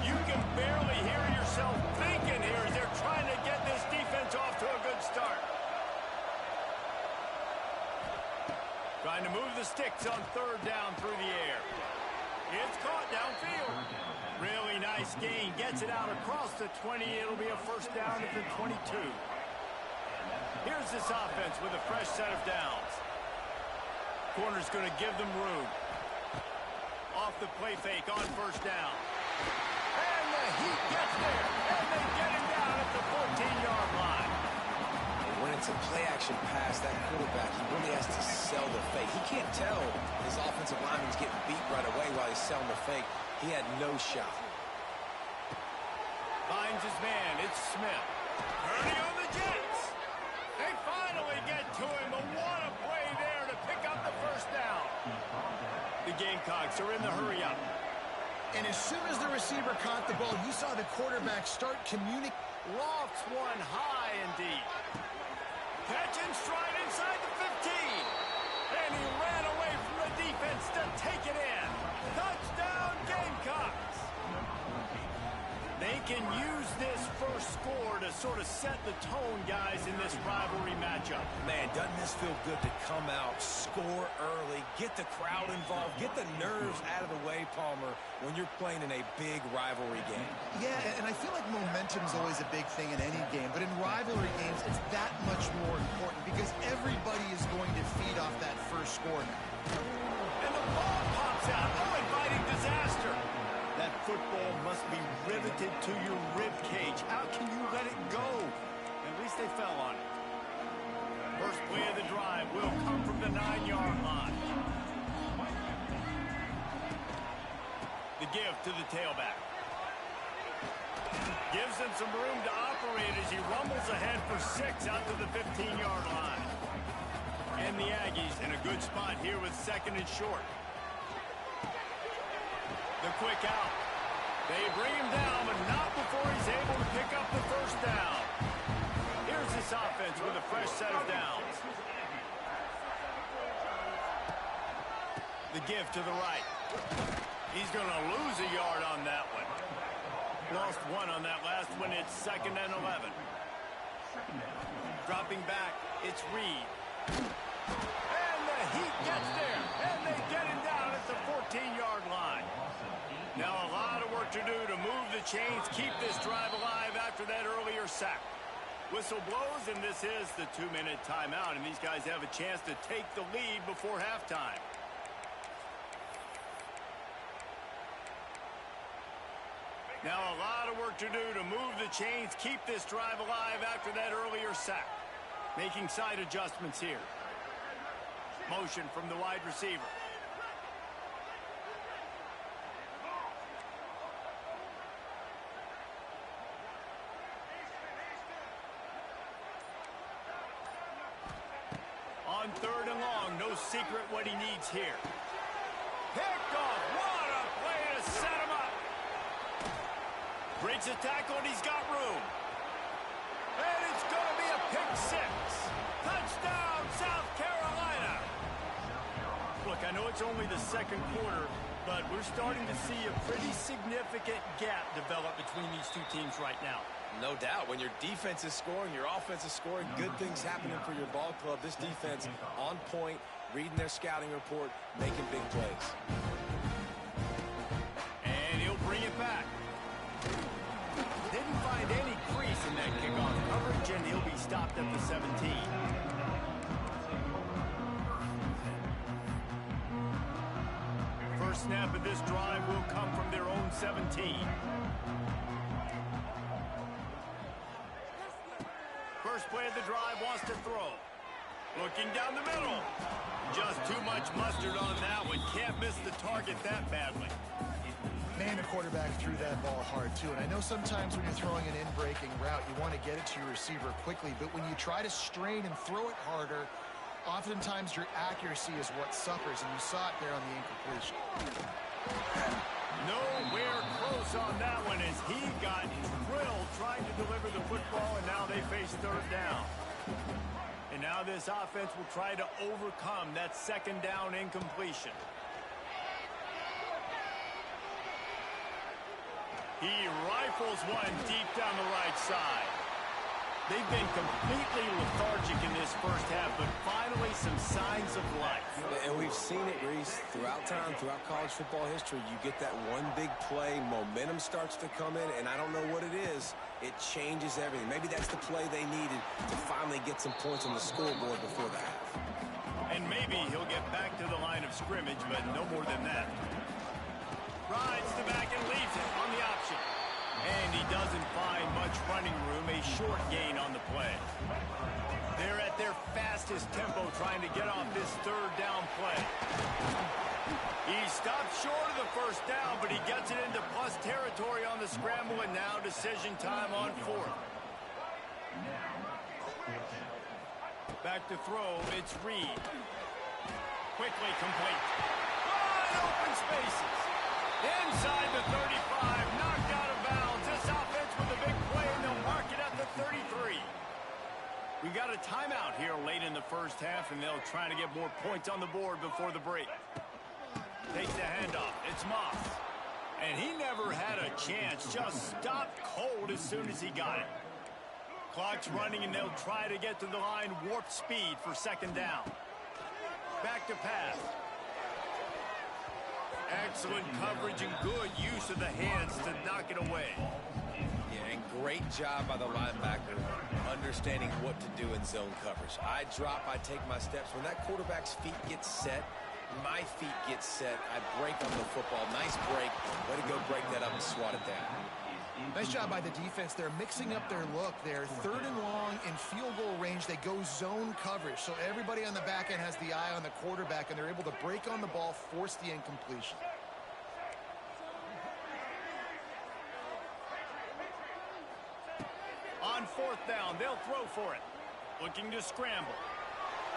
You can barely hear yourself thinking here as they're trying to get this defense off to a good start. Trying to move the sticks on 3rd down through the air. It's caught downfield. Really nice gain. Gets it out across the 20. It'll be a 1st down at the 22. Here's this offense with a fresh set of downs. Corner's going to give them room. Off the play fake on 1st down. And the Heat gets there. And they get him down at the 14-yard line. When it's a play-action pass, that quarterback, he really has to sell the fake. He can't tell his offensive lineman's getting beat right away while he's selling the fake. He had no shot. Finds his man. It's Smith. Turning on the Jets. They finally get to him, but what a play there to pick up the 1st down. The Gamecocks are in the hurry-up. And as soon as the receiver caught the ball, you saw the quarterback start communicating. Lofts one high indeed. Catch and stride inside the 15. And he ran away from the defense to take it in. Touchdown, Gamecocks. They can use this first score to sort of set the tone, guys, in this rivalry matchup. Man, doesn't this feel good to come out, score early, get the crowd involved, get the nerves out of the way, Palmer, when you're playing in a big rivalry game. Yeah, and I feel like momentum is always a big thing in any game, but in rivalry games, it's that much more important because everybody is going to feed off that first score now. And the ball pops out. Oh, inviting disaster. That football must be riveted to your rib cage. How can you let it go? At least they fell on it. First play of the drive will come from the 9-yard line. The give to the tailback. Gives him some room to operate as he rumbles ahead for 6 out to the 15-yard line. And the Aggies in a good spot here with 2nd and short. The quick out. They bring him down, but not before he's able to pick up the 1st down. Here's this offense with a fresh set of downs. The give to the right. He's going to lose a yard on that one. Lost 1 on that last one. It's 2nd and 11. Dropping back, it's Reed. And the Heat gets there, and they get him down at the 14-yard line. Now a lot of work to do to move the chains, keep this drive alive. whistle blows, and this is the 2-minute timeout, and these guys have a chance to take the lead before halftime. Now a lot of work to do to move the chains, keep this drive alive after that earlier sack. Making side adjustments here. Motion from the wide receiver. On 3rd and long, no secret what he needs here. Picked off. What a play to set him up. Breaks a tackle, and he's got room. And it's going to be a pick 6. Touchdown, South Carolina. Look, I know it's only the second quarter, but we're starting to see a pretty significant gap develop between these two teams right now. No doubt. When your defense is scoring, your offense is scoring, good things happening for your ball club. This defense on point, reading their scouting report, making big plays. And he'll bring it back. Didn't find any crease in that kickoff coverage, and he'll be stopped at the 17. First snap of this drive will come from their own 17. First play of the drive, wants to throw. Looking down the middle. Just too much mustard on that one. Can't miss the target that badly. Man, the quarterback threw that ball hard, too. And I know sometimes when you're throwing an in-breaking route, you want to get it to your receiver quickly. But when you try to strain and throw it harder, oftentimes your accuracy is what suffers. And you saw it there on the incompletion. Nowhere close on that one as he got drilled trying to deliver the football, and now they face 3rd down. And now this offense will try to overcome that 2nd down incompletion. He rifles one deep down the right side. They've been completely lethargic in this first half, but finally some signs of life. And we've seen it, Reese, throughout time, throughout college football history. You get that one big play, momentum starts to come in, and I don't know what it is. It changes everything. Maybe that's the play they needed to finally get some points on the scoreboard before the half. And maybe he'll get back to the line of scrimmage, but no more than that. Rides the back and leaves it on the option. And he doesn't find much running room, a short gain on the play. They're at their fastest tempo trying to get off this 3rd down play. He stopped short of the first down, but he gets it into plus territory on the scramble, and now decision time on 4th. Back to throw, it's Reed. Quickly complete. Wide open spaces. Inside the 35, knocked out of bounds. This offense with a big play, and they'll mark it at the 33. We got a timeout here late in the first half, and they'll try to get more points on the board before the break. Takes the handoff. It's Moss. And he never had a chance. Just stopped cold as soon as he got it. Clock's running, and they'll try to get to the line warp speed for 2nd down. Back to pass. Excellent coverage and good use of the hands to knock it away. Yeah, and great job by the linebacker understanding what to do in zone coverage. I drop, I take my steps. When that quarterback's feet get set, my feet get set, I break on the football. Nice break. Way to go break that up and swat it down. Nice job by the defense. They're mixing up their look. They're 3rd and long in field goal range. They go zone coverage. So everybody on the back end has the eye on the quarterback, and they're able to break on the ball, force the incompletion. On 4th down, they'll throw for it. Looking to scramble.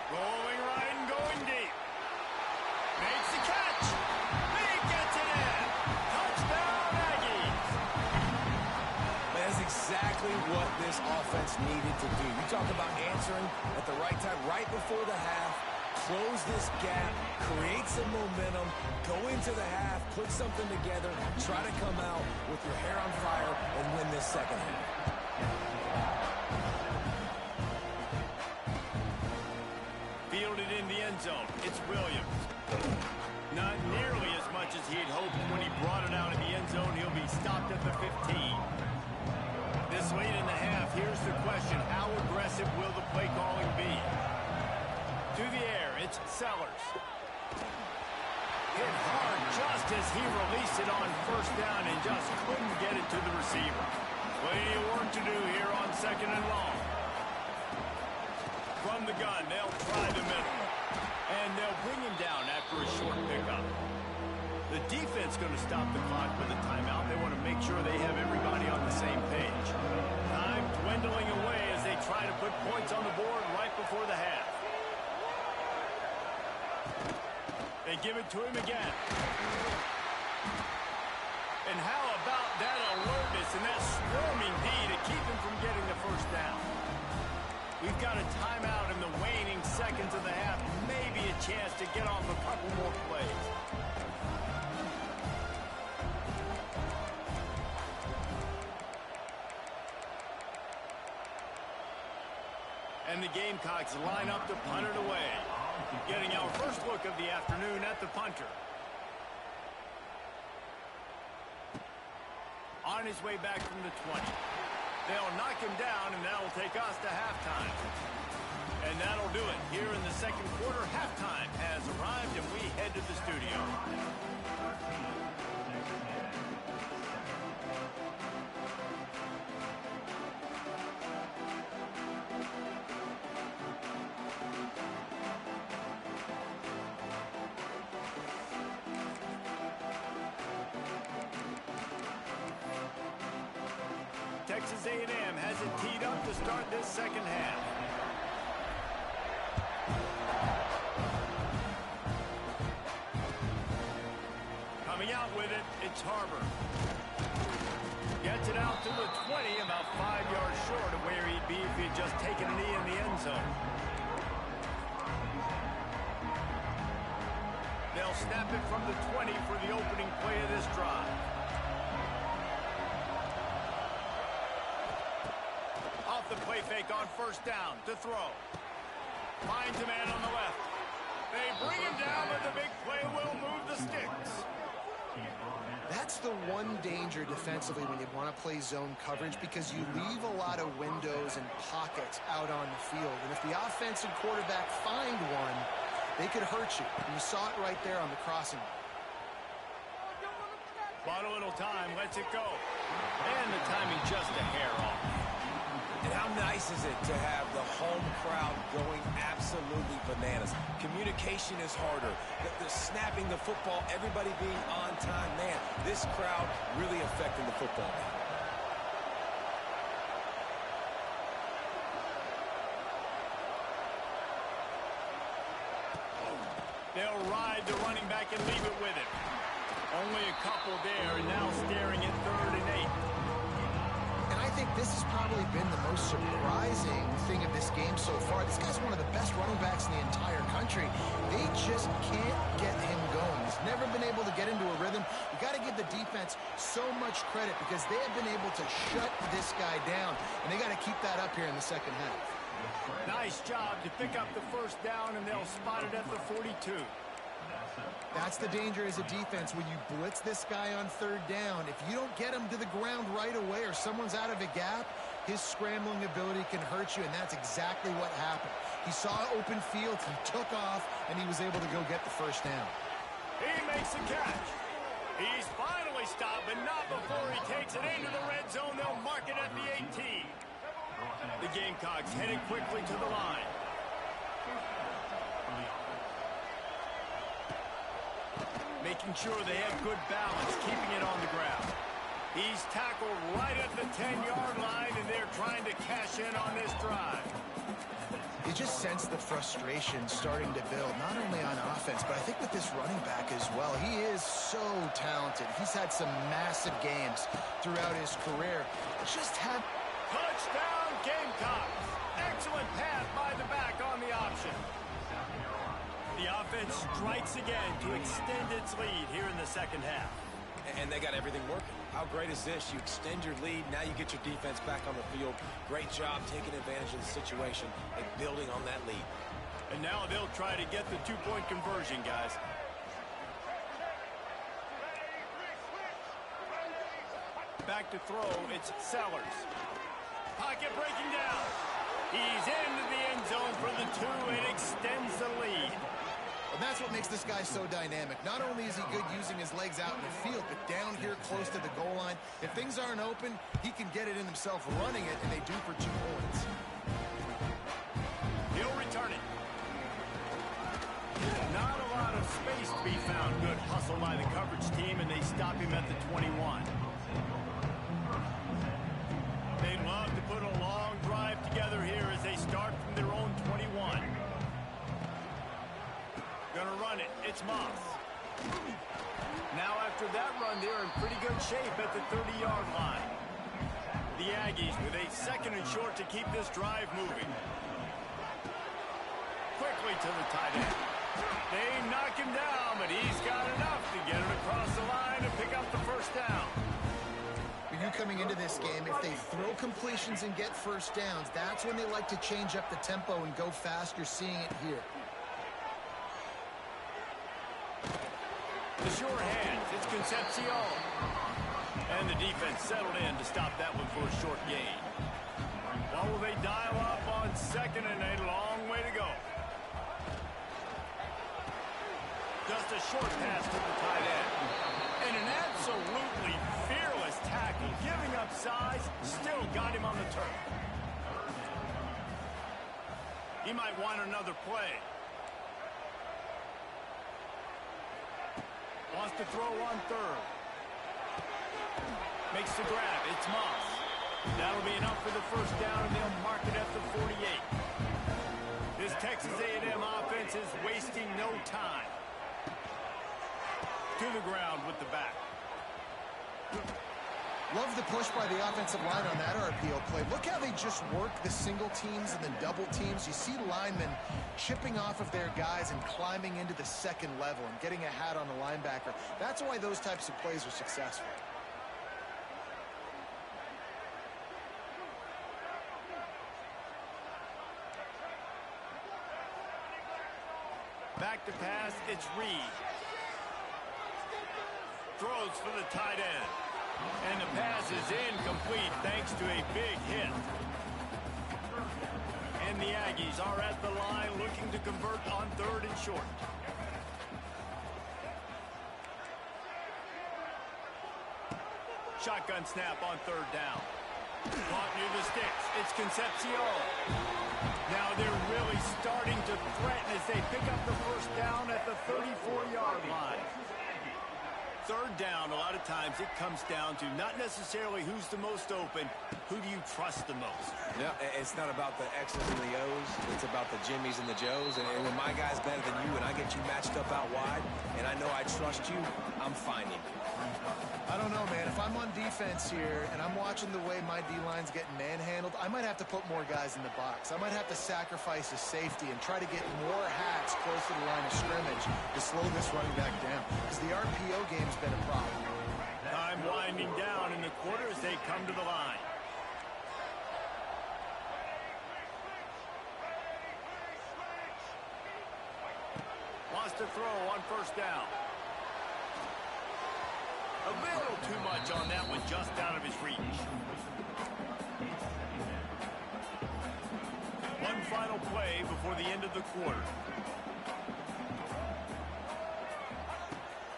Rolling right and going deep. Makes the catch. He gets it in. Touchdown, Aggies. That's exactly what this offense needed to do. You talk about answering at the right time, right before the half, close this gap, create some momentum, go into the half, put something together, try to come out with your hair on fire and win this 2nd half. Fielded in the end zone. It's Williams. Not nearly as much as he had hoped when he brought it out in the end zone. He'll be stopped at the 15. This late in the half, here's the question. How aggressive will the play calling be? To the air, it's Sellers. Hit hard just as he released it on first down and just couldn't get it to the receiver. Plenty of work to do here on 2nd and long. From the gun, they'll try the middle. And they'll bring him down after a short pickup. The defense going to stop the clock with a timeout. They want to make sure they have everybody on the same page. Time dwindling away as they try to put points on the board right before the half. They give it to him again. And how about that alertness and that swarming D to keep him from getting the first down? We've got a timeout in the waning seconds of the half. Maybe a chance to get off a couple more plays. And the Gamecocks line up to punt it away. Getting our first look of the afternoon at the punter. On his way back from the 20. They'll knock him down, and that'll take us to halftime. And that'll do it. Here in the second quarter, halftime has arrived, and we head to the studio. Texas A&M has it teed up to start this second half. Coming out with it, it's Harbor. Gets it out to the 20, about 5 yards short of where he'd be if he had just taken a knee in the end zone. They'll snap it from the 20 for the opening play of this drive. The play fake on first down to throw. Finds a man on the left. They bring him down, but the big play will move the sticks. That's the one danger defensively when you want to play zone coverage, because you leave a lot of windows and pockets out on the field. And if the offensive quarterback find one, they could hurt you. And you saw it right there on the crossing. Bought a little time, lets it go. And the timing just a hair off. And how nice is it to have the home crowd going absolutely bananas? Communication is harder. The snapping the football, everybody being on time. Man, this crowd really affecting the football game. They'll ride the running back and leave it with him. Only a couple there, and now staring at 3rd and 8. I think this has probably been the most surprising thing of this game so far. This guy's one of the best running backs in the entire country. They just can't get him going. He's never been able to get into a rhythm. You got to give the defense so much credit because they have been able to shut this guy down, and they got to keep that up here in the second half. Nice job to pick up the first down, and they'll spot it at the 42. That's the danger as a defense when you blitz this guy on 3rd down. If you don't get him to the ground right away or someone's out of a gap, his scrambling ability can hurt you, and that's exactly what happened. He saw open field, he took off, and he was able to go get the first down. He makes the catch. He's finally stopped, but not before he takes it into the red zone. They'll mark it at the 18. The Gamecocks headed quickly to the line. Making sure they have good balance, keeping it on the ground. He's tackled right at the 10-yard line, and they're trying to cash in on this drive. You just sense the frustration starting to build, not only on offense, but I think with this running back as well. He is so talented. He's had some massive games throughout his career. Touchdown, Gamecocks. Excellent pass by the back on the option. The offense strikes again to extend its lead here in the second half. And they got everything working. How great is this? You extend your lead, now you get your defense back on the field. Great job taking advantage of the situation and building on that lead. And now they'll try to get the two-point conversion, guys. Back to throw, it's Sellers. Pocket breaking down. He's into the end zone for the 2 and extends the lead. And that's what makes this guy so dynamic. Not only is he good using his legs out in the field, but down here close to the goal line, if things aren't open, he can get it in himself running it, and they do for 2 points. He'll return it. Not a lot of space to be found. Good hustle by the coverage team, and they stop him at the 21. They'd love to put a long drive together here as they start from their own 21. Gonna run it. It's Moss. Now after that run, they're in pretty good shape at the 30-yard line. The Aggies with a 2nd and short to keep this drive moving. Quickly to the tight end. They knock him down, but he's got enough to get it across the line and pick up the 1st down. For you coming into this game, if they throw completions and get 1st downs, that's when they like to change up the tempo and go fast. You're seeing it here. The sure hands, it's Concepcion. And the defense settled in to stop that one for a short gain. Well, will they dial up on 2nd and a long way to go? Just a short pass to the tight end. And an absolutely fearless tackle, giving up size, still got him on the turf. He might want another play. Wants to throw on 3rd. Makes the grab. It's Moss. That'll be enough for the 1st down, and they'll mark it at the 48. This Texas A&M offense is wasting no time. To the ground with the back. Love the push by the offensive line on that RPO play. Look how they just work the single teams and the double teams. You see linemen chipping off of their guys and climbing into the 2nd level and getting a hat on the linebacker. That's why those types of plays are successful. Back to pass, it's Reed. Throws for the tight end. And the pass is incomplete thanks to a big hit. And the Aggies are at the line looking to convert on 3rd and short. Shotgun snap on 3rd down. Caught near the sticks. It's Concepcion. Now they're really starting to threaten as they pick up the 1st down at the 34-yard line. 3rd down, a lot of times it comes down to not necessarily who's the most open, who do you trust the most? Yeah, it's not about the X's and the O's. It's about the Jimmies and the Joes. And when my guy's better than you and I get you matched up out wide and I know I trust you, I'm finding you. I don't know, man. If I'm on defense here and I'm watching the way my D-line's getting manhandled, I might have to put more guys in the box. I might have to sacrifice a safety and try to get more hats close to the line of scrimmage to slow this running back down, because the RPO game's been a problem. Time winding down in the quarter as they come to the line. Wants to throw on 1st down. A little too much on that one, just out of his reach. One final play before the end of the quarter.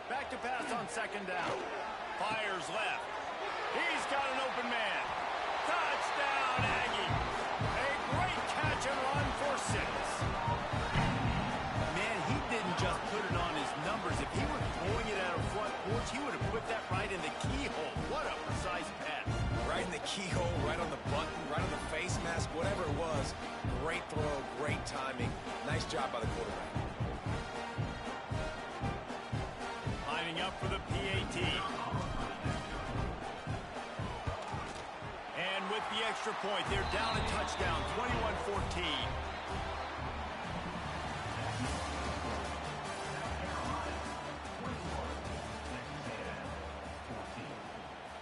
Back to pass on 2nd down. Fires left. He's got an open man. Touchdown, Aggie. A great catch and run for 6. Man, he didn't just put it on his numbers. If he were throwing it at a front porch, he would have put that right in the keyhole. What a precise pass. Right in the keyhole, right on the button, right on the face mask, whatever it was. Great throw, great timing. Nice job by the quarterback. Lining up for the PAT. And with the extra point, they're down a touchdown, 21-14.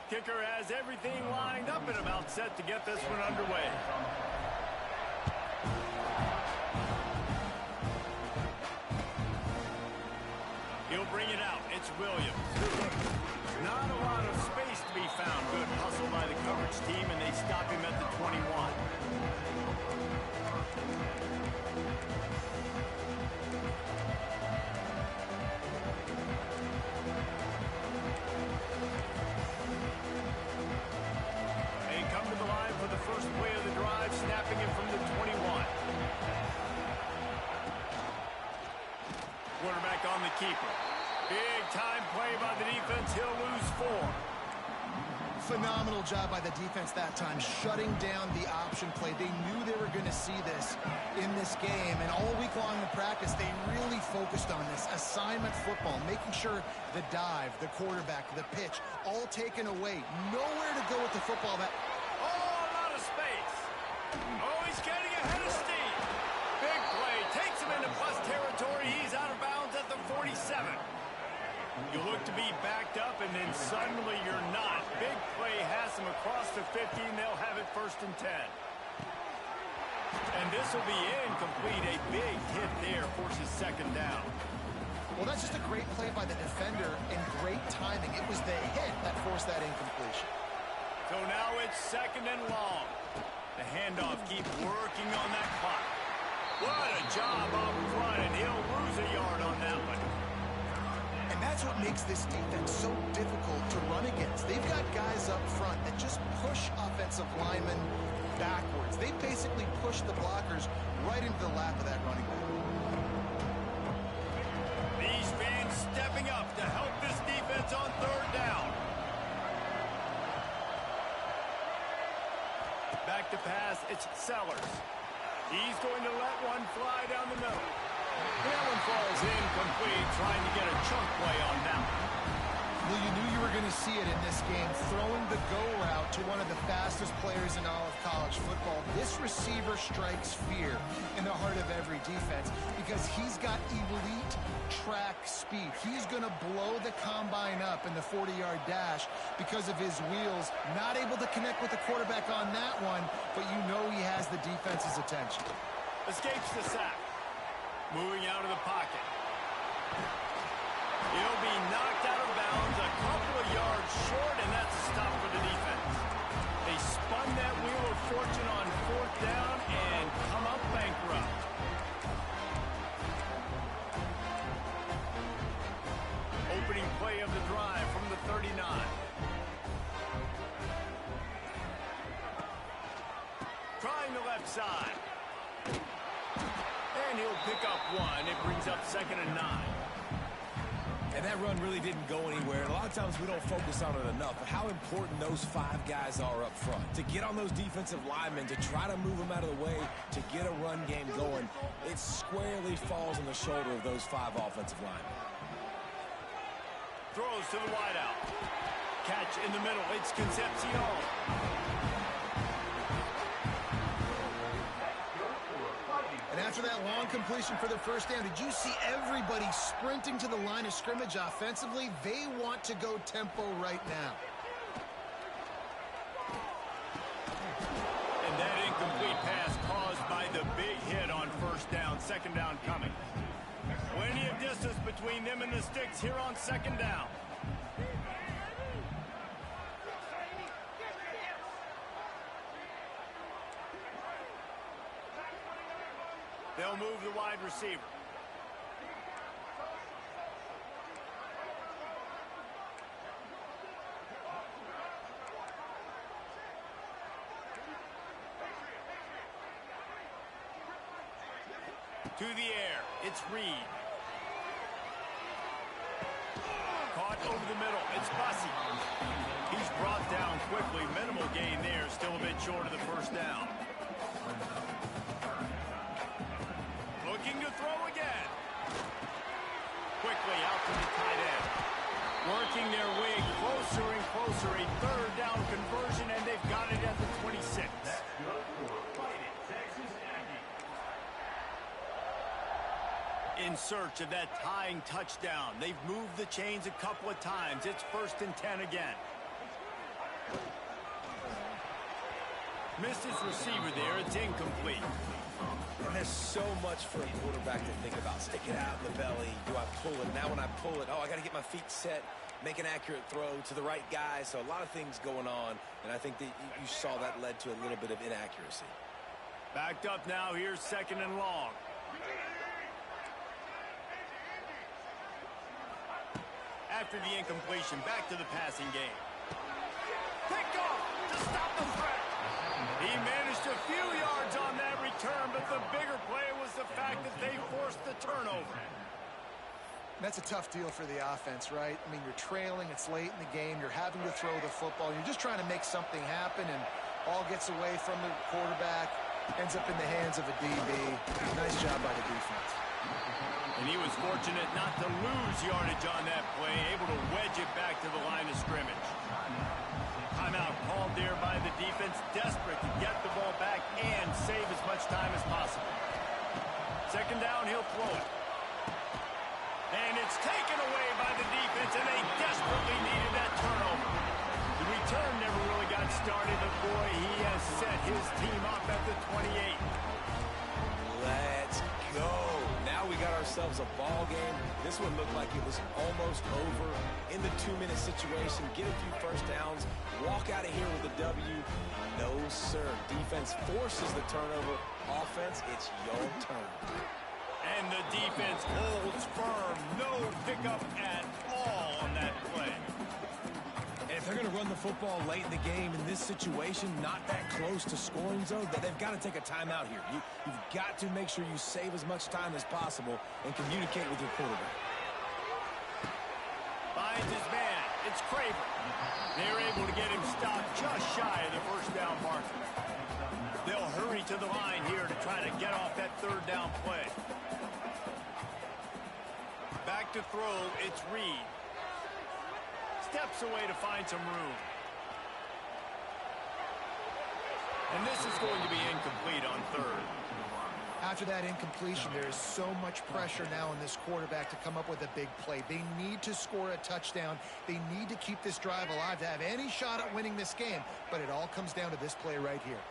Kicker has everything lined up and about set to get this one underway. He'll They'll bring it out. It's Williams. Not a lot of space to be found. Good hustle by the coverage team, and they stop him at the 21. They come to the line for the first play of the drive, snapping it from the 21. Quarterback on the keeper. Big time play by the defense. He'll lose 4. Phenomenal job by the defense that time, shutting down the option play. They knew they were going to see this in this game, and all week long in practice, they really focused on this assignment football, making sure the dive, the quarterback, the pitch, all taken away. Nowhere to go with the football. That Oh, a lot of space. Oh, he's getting ahead of steam. Big play. Takes him into plus territory. He's out of bounds at the 47. You look to be backed up, and then suddenly you're not. Big play has him across the 50, and they'll have it 1st and 10. And this will be incomplete. A big hit there forces 2nd down. Well, that's just a great play by the defender and great timing. It was the hit that forced that incompletion. So now it's 2nd and long. The handoff keeps working on that clock. What a job up front, and he'll lose a yard on that one. And that's what makes this defense so difficult to run against. They've got guys up front that just push offensive linemen backwards. They basically push the blockers right into the lap of that running back. These fans stepping up to help this defense on 3rd down. Back to pass, it's Sellers. He's going to let one fly down the middle. That one falls incomplete, trying to get a chunk play on that one. Well, you knew you were going to see it in this game, throwing the go route to one of the fastest players in all of college football. This receiver strikes fear in the heart of every defense because he's got elite track speed. He's going to blow the combine up in the 40-yard dash because of his wheels. Not able to connect with the quarterback on that one, but you know he has the defense's attention. Escapes the sack. Moving out of the pocket. He'll be knocked out of bounds a couple of yards short, and that's a stop for the defense. They spun that wheel of fortune on 4th down and come up bankrupt. Opening play of the drive from the 39. Trying the left side. And he'll pick up 1. It brings up 2nd and 9. And that run really didn't go anywhere. And a lot of times we don't focus on it enough, but how important those 5 guys are up front. To get on those defensive linemen, to try to move them out of the way, to get a run game going, it squarely falls on the shoulder of those 5 offensive linemen. Throws to the wideout. Catch in the middle. It's Concepcion. And after that long completion for the 1st down, did you see everybody sprinting to the line of scrimmage offensively? They want to go tempo right now. And that incomplete pass caused by the big hit on 1st down. 2nd down coming. Plenty of distance between them and the sticks here on 2nd down. They'll move the wide receiver. To the air, it's Reed. Caught over the middle, it's Bussey. He's brought down quickly, minimal gain there, still a bit short of the 1st down. Looking to throw again. Quickly out to the tight end. Working their way closer and closer. A 3rd down conversion, and they've got it at the 26. In search of that tying touchdown. They've moved the chains a couple of times. It's 1st and 10 again. Missed his receiver there. It's incomplete. And there's so much for a quarterback to think about. Stick it out in the belly. Do I pull it. Now when I pull it, I got to get my feet set, make an accurate throw to the right guy. So a lot of things going on, and I think that you saw that led to a little bit of inaccuracy. Backed up now. Here's 2nd and long. After the incompletion, back to the passing game. Pick off to stop the threat. He managed a few yards on that return, but the bigger play was the fact that they forced the turnover. That's a tough deal for the offense, right? I mean, you're trailing, it's late in the game, you're having to throw the football, you're just trying to make something happen, and ball gets away from the quarterback, ends up in the hands of a DB. Nice job by the defense. And he was fortunate not to lose yardage on that play, able to wedge it back to the line of scrimmage. Timeout called there by the defense, desperate to get the ball back and save as much time as possible. 2nd down, he'll throw it. And it's taken away by the defense, and they desperately needed that turnover. The return never really got started, but boy, he has set his team up at the 28. Let's go. Now we got ourselves a ball game. This one looked like it was almost over. In the 2-minute situation, get a few first downs, walk out of here with a W. No, sir. Defense forces the turnover. Offense, it's your turn. And the defense holds firm. No pickup at all on that play. And if they're going to run the football late in the game in this situation, not that close to scoring zone, they've got to take a timeout here. You've got to make sure you save as much time as possible and communicate with your quarterback. Finds his man. It's Craver. They're able to get him stopped just shy of the 1st down marker. They'll hurry to the line here to try to get off that 3rd down play. Back to throw, it's Reed. Steps away to find some room. And this is going to be incomplete on 3rd. After that incompletion, there is so much pressure now on this quarterback to come up with a big play. They need to score a touchdown. They need to keep this drive alive to have any shot at winning this game. But it all comes down to this play right here.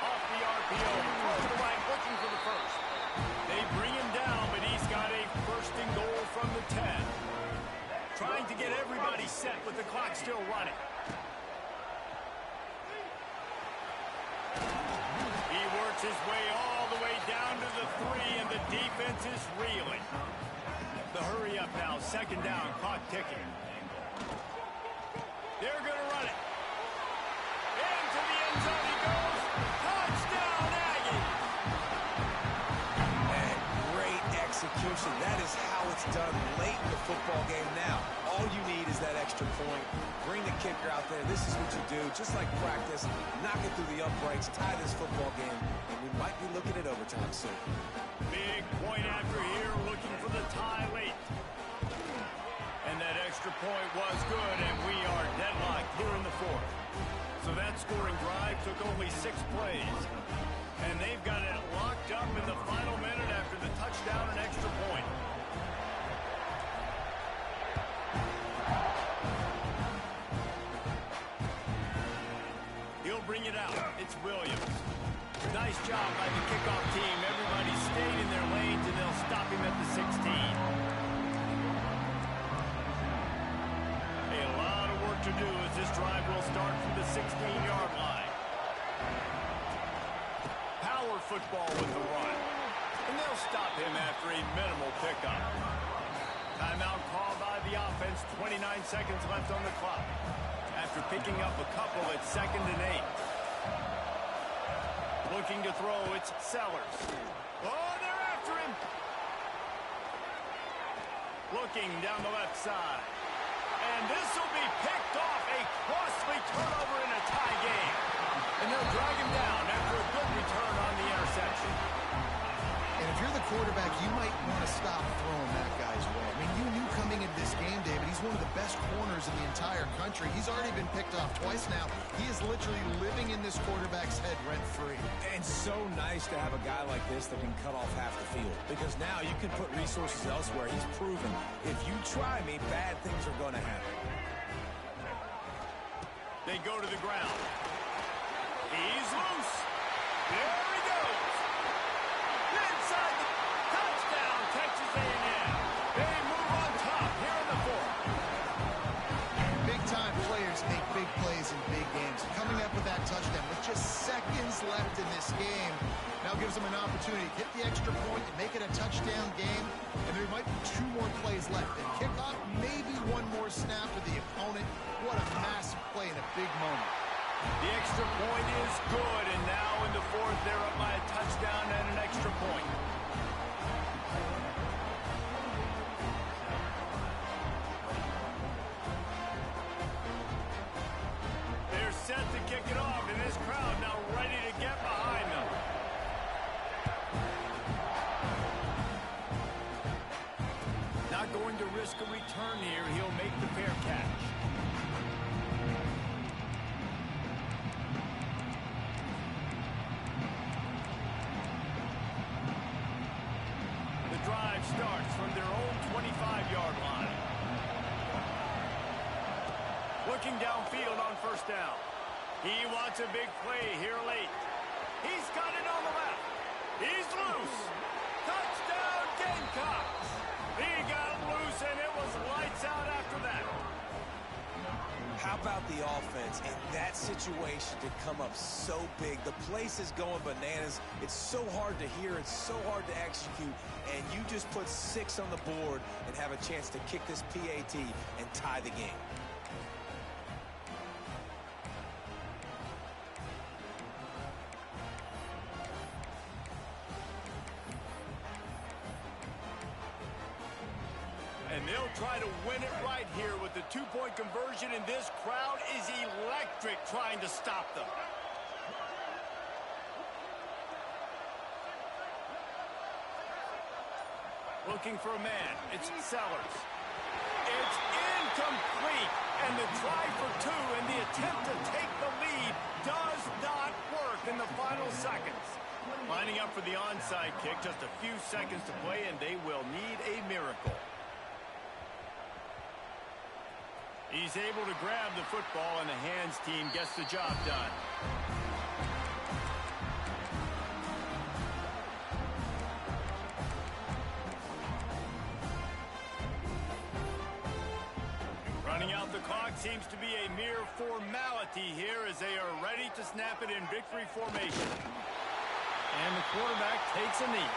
Off the RPO, across the right, looking for the first. They bring him down, but he's got a 1st and goal from the 10. Trying to get everybody set with the clock still running. He works his way all the way down to the 3, and the defense is reeling. The hurry up now, 2nd down, clock ticking. They're going to run it. Into the end zone he goes. Touchdown, Aggies! And great execution. That is how it's done late in the football game now. All you need is that extra point. Bring the kicker out there. This is what you do. Just like practice, knock it through the uprights, tie this football game, and we might be looking at overtime soon. Big point after here, looking for the tie late. And that extra point was good, and we are deadlocked here in the 4th. So that scoring drive took only 6 plays. And they've got it locked up in the final minute after the touchdown and extra point. He'll bring it out. It's Williams. Nice job by the kickoff team. Everybody stayed in their lanes, and they'll stop him at the 16. A lot of work to do as this drive will start from the 16-yard line. Power football with the run. And they'll stop him after a minimal pickup. Timeout called by the offense. 29 seconds left on the clock. After picking up a couple at 2nd and 8. Looking to throw, it's Sellers. Oh, they're after him. Looking down the left side. And this will be picked off. A costly turnover in a tie game. And they'll drag him down after a good return on the interception. And if you're the quarterback, you might want to stop throwing that guy's way. I mean, you knew coming into this game, David, he's one of the best corners in the entire country. He's already been picked off twice now. He is literally living in this quarterback's head rent-free. And so nice to have a guy like this that can cut off half the field. Because now you can put resources elsewhere. He's proven if you try me, bad things are going to happen. They go to the ground. He's loose. There he goes. plays left in this game. Now gives them an opportunity to hit the extra point and make it a touchdown game. And there might be 2 more plays left. And kickoff, maybe 1 more snap to the opponent. What a massive play in a big moment. The extra point is good, and now in the 4th, they're up by a touchdown and an extra point. They're set to kick it off, and this crowd now ready to get behind them. Not going to risk a return here. He'll make the fair catch. Drive starts from their own 25-yard line. Looking downfield on 1st down. He wants a big play here late. He's got it on the left. He's loose. Touchdown, Gamecocks. He got loose, and it was lights out after that. How about the offense in that situation to come up so big? The place is going bananas. It's so hard to hear. It's so hard to execute. And you just put 6 on the board and have a chance to kick this PAT and tie the game. And they'll try to win it right here with the 2-point conversion, and this crowd is electric trying to stop them. Looking for a man. It's Sellers. It's incomplete, and the try for 2 and the attempt to take the lead does not work in the final seconds. Lining up for the onside kick, just a few seconds to play, and they will need a miracle. He's able to grab the football, and the hands team gets the job done. Running out the clock seems to be a mere formality here as they are ready to snap it in victory formation. And the quarterback takes a knee.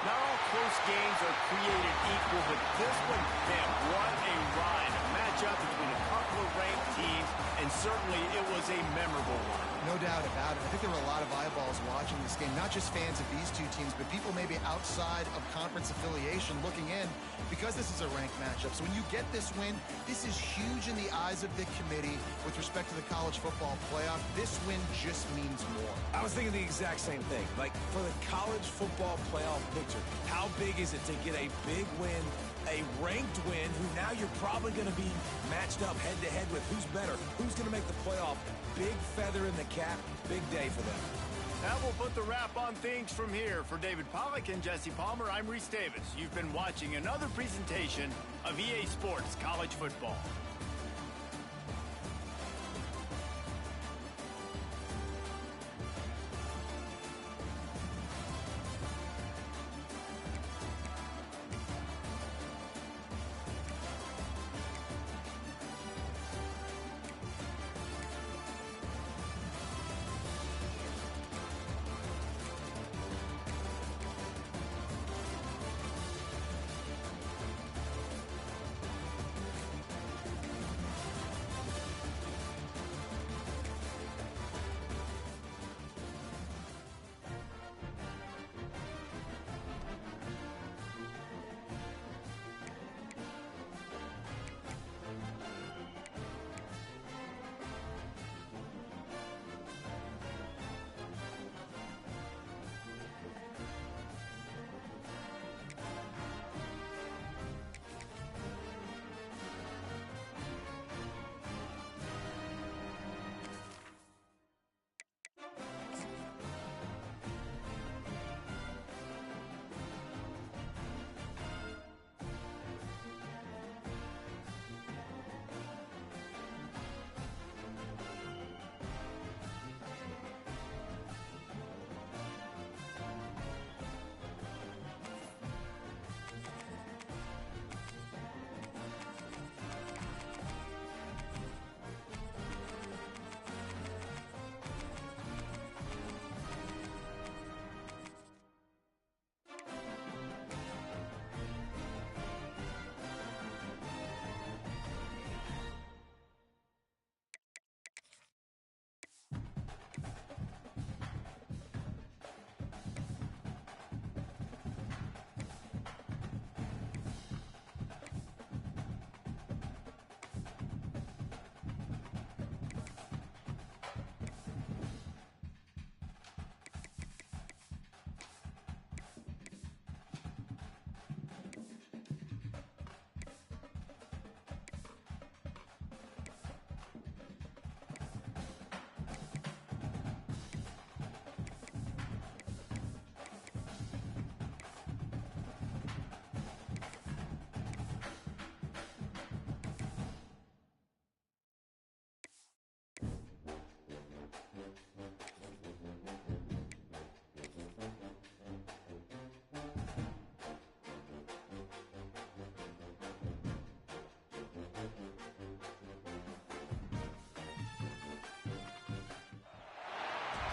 Not all close games are created equal, but this one, man, what a ride. A matchup between a couple of ranked teams, and certainly it was a memorable one. No doubt about it. I think there were a lot of eyeballs watching this game, not just fans of these 2 teams, but people maybe outside of conference affiliation looking in because this is a ranked matchup. So when you get this win, this is huge in the eyes of the committee with respect to the college football playoff. This win just means more. I was thinking the exact same thing. Like, for the college football playoff picture, how big is it to get a big win, a ranked win, who now you're probably going to be matched up head-to-head with who's better, who's going to make the playoff. Big feather in the cap, big day for them. That will put the wrap on things from here. For David Pollack and Jesse Palmer, I'm Reese Davis. You've been watching another presentation of EA Sports College Football.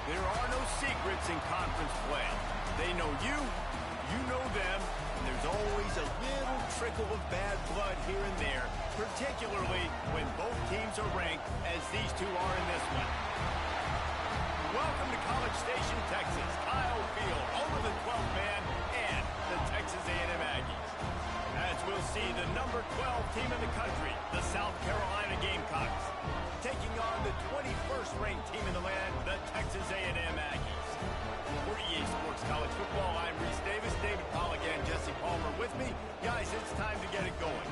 There are no secrets in conference play. They know you, you know them, and there's always a little trickle of bad blood here and there, particularly when both teams are ranked as these two are in this one. Welcome to College Station, Texas. Kyle Field, over the 12th man, and the Texas A&M Aggies. As we'll see, the number 12 team in the country, the South Carolina Gamecocks, taking on the 21st ranked team in the land, the Texas A&M Aggies. For EA Sports College Football, I'm Reese Davis, David Pollack, and Jesse Palmer with me. Guys, it's time to get it going.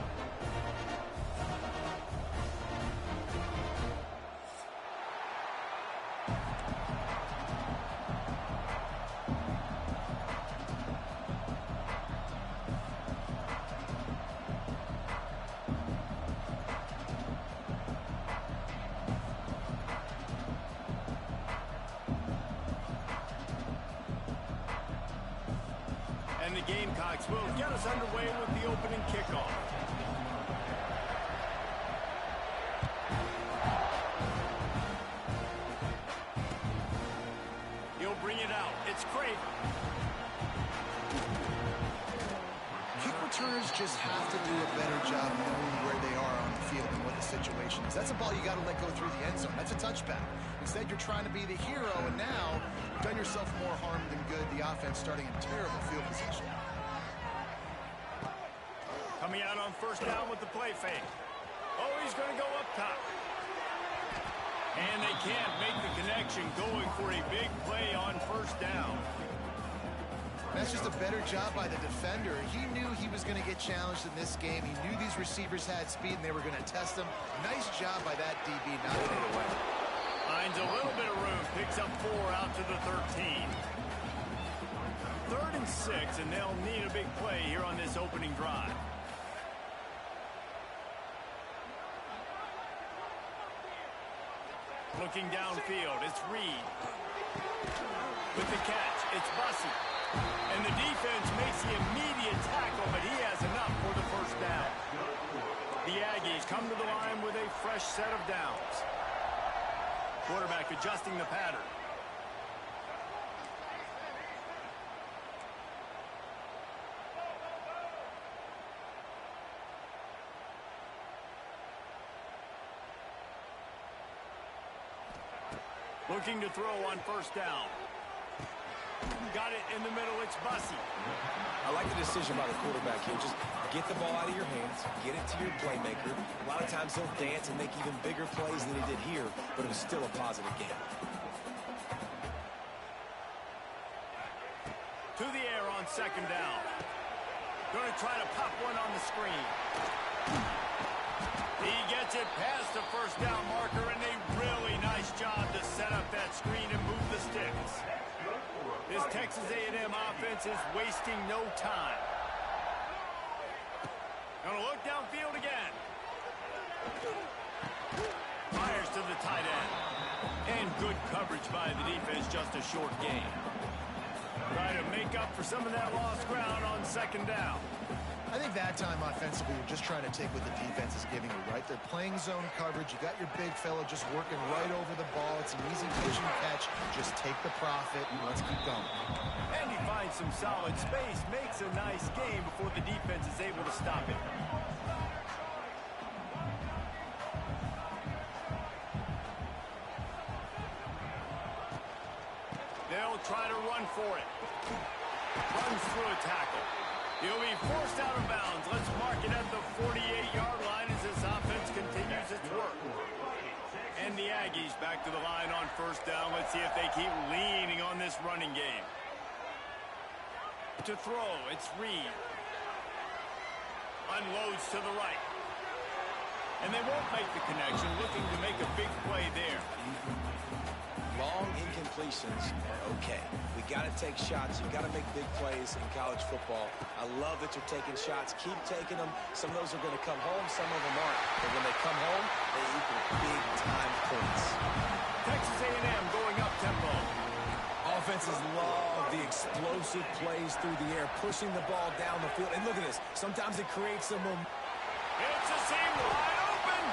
And the Gamecocks will get us underway with the opening kickoff. He'll bring it out. It's Craven. Kick returners just have to do a better job knowing where they are on the field and what the situation is. That's a ball you got to let go through the end zone. That's a touchback. Instead, you're trying to be the hero, and now you've done yourself more harm than good. The offense starting in terrible field position. Coming out on first down with the play fake. Oh, he's going to go up top. And they can't make the connection, going for a big play on first down. That's just a better job by the defender. He knew he was going to get challenged in this game. He knew these receivers had speed and they were going to test him. Nice job by that DB knocking it away. Finds a little bit of room, picks up 4 out to the 13. 3rd and 6, and they'll need a big play here on this opening drive. Looking downfield, it's Reed. With the catch, it's Bussey. And the defense makes the immediate tackle, but he has enough for the first down. The Aggies come to the line with a fresh set of downs. Quarterback adjusting the pattern. Looking to throw on first down. Got it in the middle, it's Bussey. I like the decision by the quarterback here. Just get the ball out of your hands, get it to your playmaker. A lot of times he'll dance and make even bigger plays than he did here, but it was still a positive game. To the air on second down. Going to try to pop one on the screen. He gets it past the first down marker, and a really nice job to set up that screen and move the sticks. This Texas A&M offense is wasting no time. Gonna look downfield again. Fires to the tight end. And good coverage by the defense, just a short gain. Try to make up for some of that lost ground on second down. I think that time offensively, you're just trying to take what the defense is giving you, right? They're playing zone coverage. You got your big fella just working right over the ball. It's an easy vision catch. Just take the profit and let's keep going. And he finds some solid space, makes a nice game before the defense is able to stop it. They'll try to run for it. Runs through a tackle. He'll be forced out of bounds. Let's mark it at the 48-yard line as this offense continues its work. And the Aggies back to the line on first down. Let's see if they keep leaning on this running game. To throw, it's Reed. Unloads to the right. And they won't make the connection, looking to make a big play there. Long incompletions are okay. We got to take shots. You got to make big plays in college football. I love that you're taking shots. Keep taking them. Some of those are going to come home. Some of them aren't. But when they come home, they equal big-time points. Texas A&M going up tempo. Offenses love the explosive plays through the air, pushing the ball down the field. And look at this. Sometimes it creates some momentum. It's a seam wide open.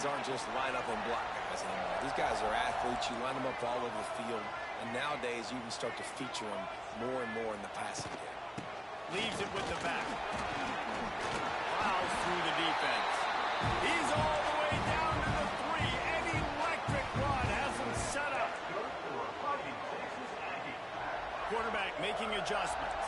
aren't just line up and block guys anymore. These guys are athletes. You line them up all over the field. And nowadays, you can start to feature them more and more in the passing game. Leaves it with the back. Plows through the defense. He's all the way down to the 3. An electric run has him set up. Quarterback making adjustments.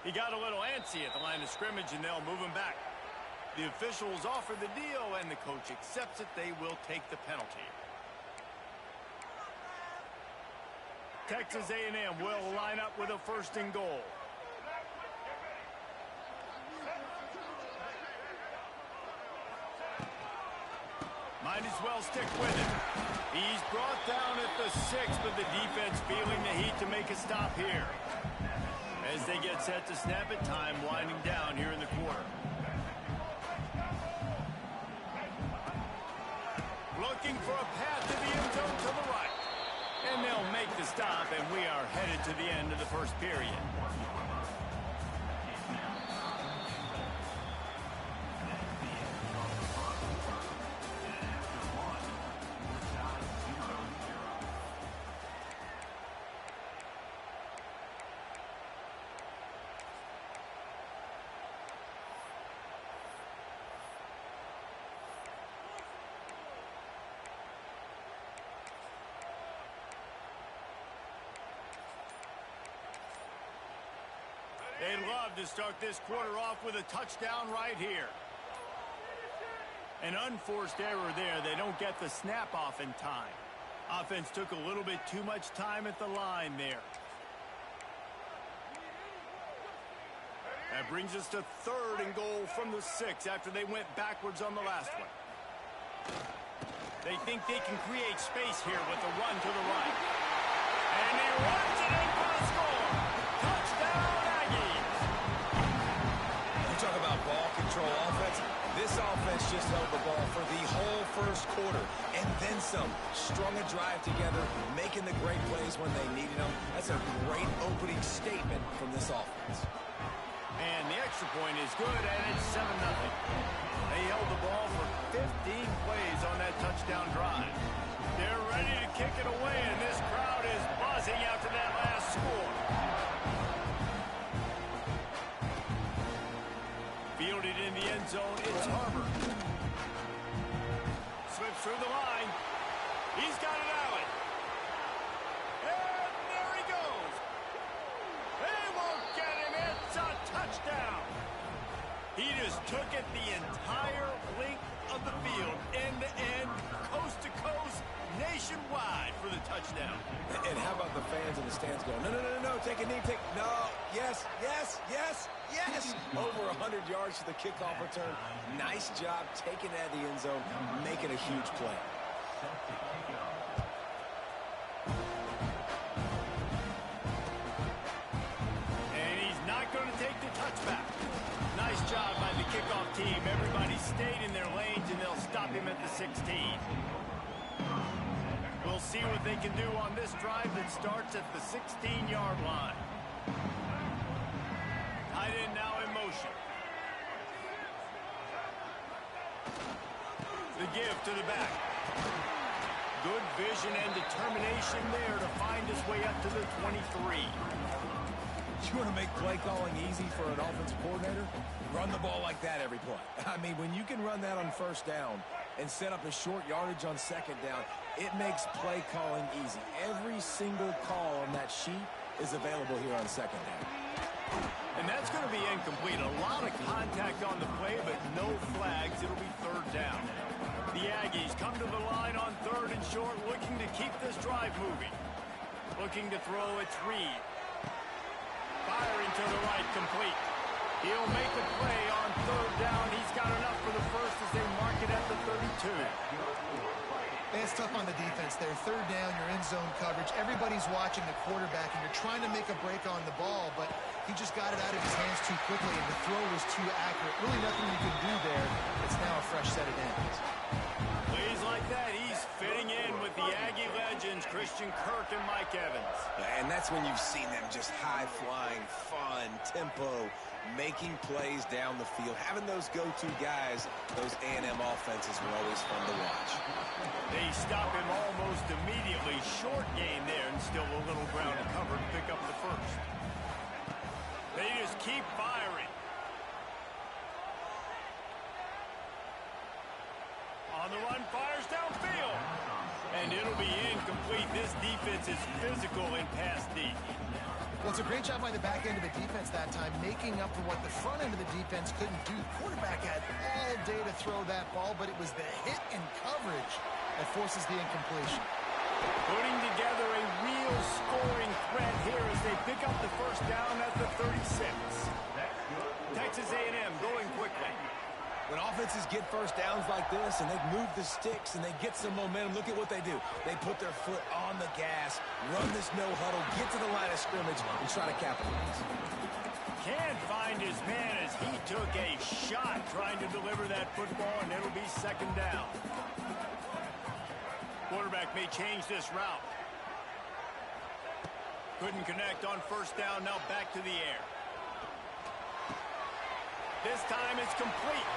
He got a little antsy at the line of scrimmage, and they'll move him back. The officials offer the deal, and the coach accepts it. They will take the penalty. Texas A&M will line up with a 1st and goal. Might as well stick with it. He's brought down at the 6, but the defense feeling the heat to make a stop here. As they get set to snap it, time winding down here in the quarter. Looking for a path to the end zone to the right. And they'll make the stop, and we are headed to the end of the 1st period. They'd love to start this quarter off with a touchdown right here. An unforced error there. They don't get the snap off in time. Offense took a little bit too much time at the line there. That brings us to 3rd and goal from the 6 after they went backwards on the last one. They think they can create space here with the run to the right. And he runs it in for the score. Touchdown, Aggies. You talk about ball control offense. This offense just held the ball for the whole 1st quarter and then some. Strung a drive together, making the great plays when they needed them. That's a great opening statement from this offense. And the extra point is good, and it's 7-0. They held the ball for 15 plays on that touchdown drive. They're ready to kick it away, and this crowd is buzzing after that last score. Fielded in the end zone, it's Harvard. Slips through the line. He's got it out. And there he goes. They won't get him. It's a touchdown. He just took it the entire length of the field, end to end, coast to coast, nationwide for the touchdown. And how about the fans in the stands going, no, no, no, no, take a knee, no, yes, yes, yes, yes. Over 100 yards to the kickoff return. Nice job taking it out of the end zone, making a huge play. And he's not going to take the touchback. Nice job by the kickoff team. Everybody stayed in their lanes, and they'll stop him at the 16. We'll see what they can do on this drive that starts at the 16-yard line. Tight end now in motion. The give to the back. Good vision and determination there to find his way up to the 23. You want to make play calling easy for an offensive coordinator? Run the ball like that every play. I mean, when you can run that on 1st down and set up a short yardage on 2nd down, it makes play calling easy. Every single call on that sheet is available here on 2nd down. And that's going to be incomplete. A lot of contact on the play, but no flags. It'll be 3rd down. The Aggies come to the line on 3rd and short, looking to keep this drive moving. Looking to throw, it's Reed. Firing to the right, complete. He'll make a play on 3rd down. He's got enough for the 1st as they mark it at the 32. It's tough on the defense there. Third down, you're in zone coverage. Everybody's watching the quarterback, and you're trying to make a break on the ball, but he just got it out of his hands too quickly, and the throw was too accurate. Really nothing you can do there. It's now a fresh set of downs. Plays like that, he's fitting in with the Aggie legends, Christian Kirk and Mike Evans. And that's when you've seen them just high-flying, fun, tempo, making plays down the field. Having those go-to guys, those A&M offenses were always fun to watch. They stop him almost immediately. Short gain there, and still a little ground to cover to pick up the first. They just keep firing. On the run, fires downfield. And it'll be incomplete. This defense is physical in pass D. Well, it's a great job by the back end of the defense that time, making up for what the front end of the defense couldn't do. The quarterback had all day to throw that ball, but it was the hit and coverage that forces the incompletion. Putting together a real scoring threat here as they pick up the first down at the 36. Texas A&M going quickly. When offenses get first downs like this and they move the sticks and they get some momentum, look at what they do. They put their foot on the gas, run this no huddle, get to the line of scrimmage, and try to capitalize. Can't find his man as he took a shot trying to deliver that football, and it'll be second down. Quarterback may change this route. Couldn't connect on first down, now back to the air. This time it's complete.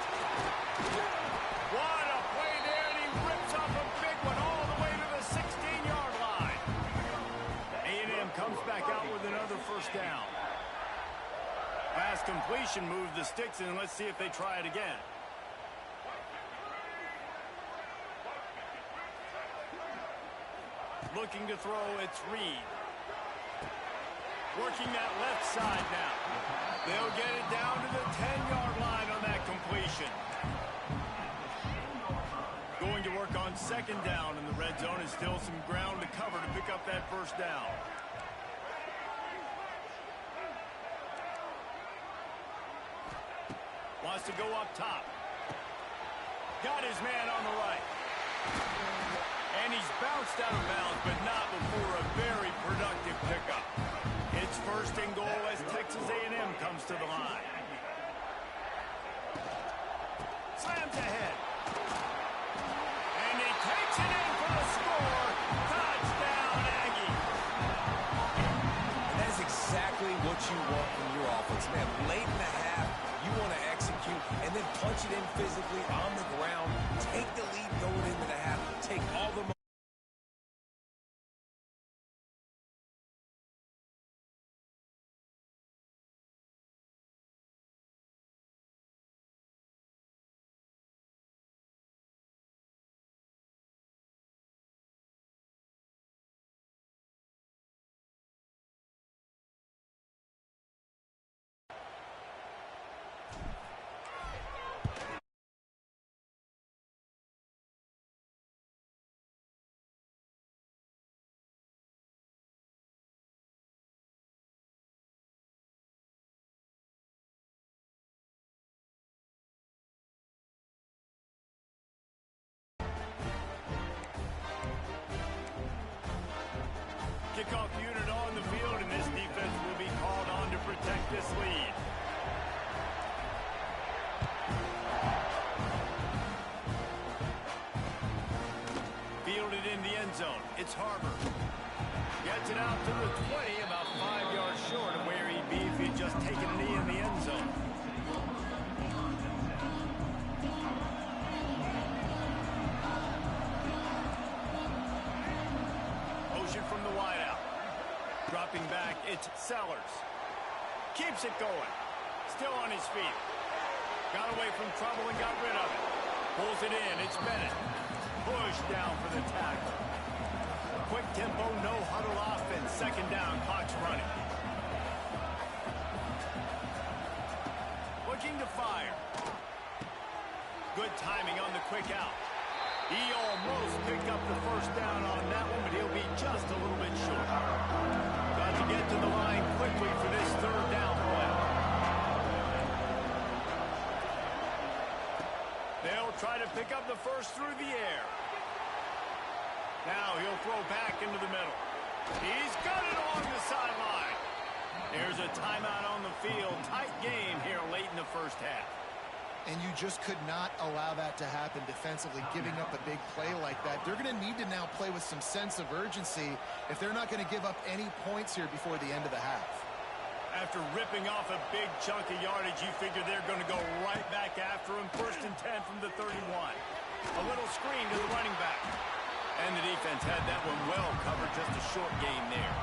What a play there, and he rips off a big one all the way to the 16-yard line. A&M comes back out with another first down. Pass completion moves the sticks, and let's see if they try it again. Looking to throw, it's Reed. Working that left side now. They'll get it down to the 10-yard line on that completion. Going to work on second down in the red zone, and still some ground to cover to pick up that first down. Wants to go up top. Got his man on the right. And he's bounced out of bounds, but not before a very productive pickup. It's first and goal as Texas A&M comes to the line. Slams ahead. And he takes it in for the score. Touchdown, Aggie. That is exactly what you want from your offense, man. Late in the half, you want to execute and then punch it in physically on the ground. Take the lead going into the half. Take all the kickoff unit on the field, and this defense will be called on to protect this lead. Fielded in the end zone. It's Harbor. Gets it out to the 20, about 5 yards short of where he'd be if he'd just taken a knee in the end zone. From the wideout. Dropping back, it's Sellers. Keeps it going. Still on his feet. Got away from trouble and got rid of it. Pulls it in, it's Bennett. Push down for the tackle. Quick tempo, no huddle offense. Second down, clock's running. Looking to fire. Good timing on the quick out. He almost picked up the first down on that one, but he'll be just a little bit short. Got to get to the line quickly for this third down play. They'll try to pick up the first through the air. Now he'll throw back into the middle. He's got it along the sideline. There's a timeout on the field. Tight game here late in the first half. And you just could not allow that to happen defensively, giving up a big play like that. They're going to need to now play with some sense of urgency if they're not going to give up any points here before the end of the half. After ripping off a big chunk of yardage, you figure they're going to go right back after him. 1st and 10 from the 31. A little screen to the running back. And the defense had that one well covered, just a short gain there.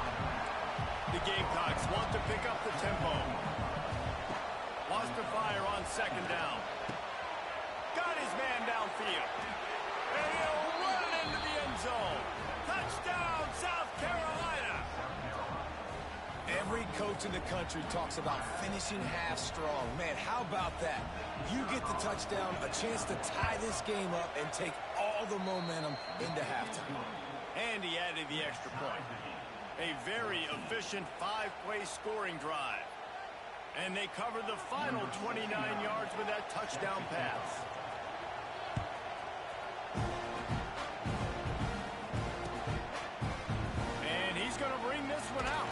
The Gamecocks want to pick up the tempo. Wants to fire on 2nd down. Got his man downfield. And he'll run it into the end zone. Touchdown, South Carolina. Every coach in the country talks about finishing half strong. Man, how about that? You get the touchdown, a chance to tie this game up and take all the momentum into halftime. And he added the extra point. A very efficient 5-play scoring drive. And they covered the final 29 yards with that touchdown pass. And he's going to bring this one out.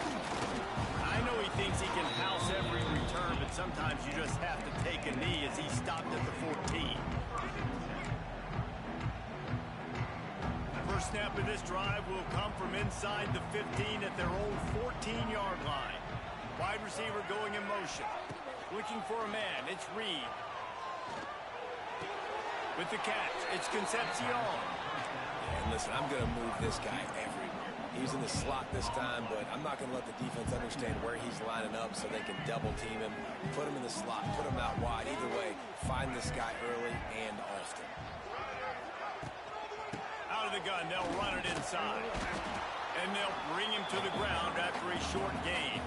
I know he thinks he can house every return, but sometimes you just have to take a knee as he stopped at the 14. First snap of this drive will come from inside the 15 at their own 14-yard line. Wide receiver going in motion. Looking for a man. It's Reed. With the catch, it's Concepcion. And listen, I'm going to move this guy everywhere. He's in the slot this time, but I'm not going to let the defense understand where he's lining up so they can double team him. Put him in the slot, put him out wide. Either way, find this guy early and often. Out of the gun, they'll run it inside. And they'll bring him to the ground after a short gain.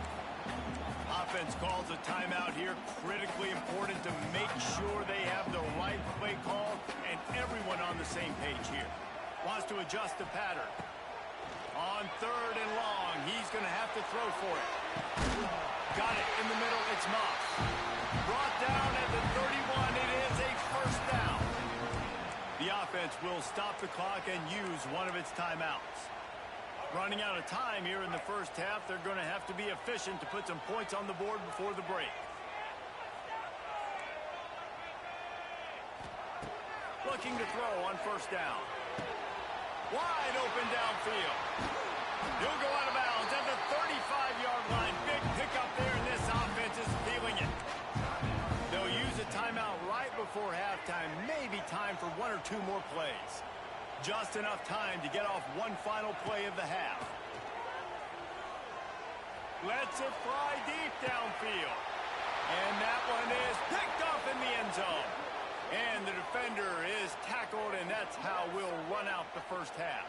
Offense calls a timeout here. Critically important to make sure they have the right play call and everyone on the same page here. Wants to adjust the pattern. On 3rd and long, he's going to have to throw for it. Got it in the middle. It's Moss. Brought down at the 31. It is a 1st down. The offense will stop the clock and use one of its timeouts. Running out of time here in the first half, they're going to have to be efficient to put some points on the board before the break. Looking to throw on 1st down. Wide open downfield. He'll go out of bounds at the 35-yard line. Big pickup there, and this offense is feeling it. They'll use a timeout right before halftime. Maybe time for 1 or 2 more plays. Just enough time to get off one final play of the half. Lets it fly deep downfield. And that one is picked up in the end zone. And the defender is tackled, and that's how we'll run out the first half.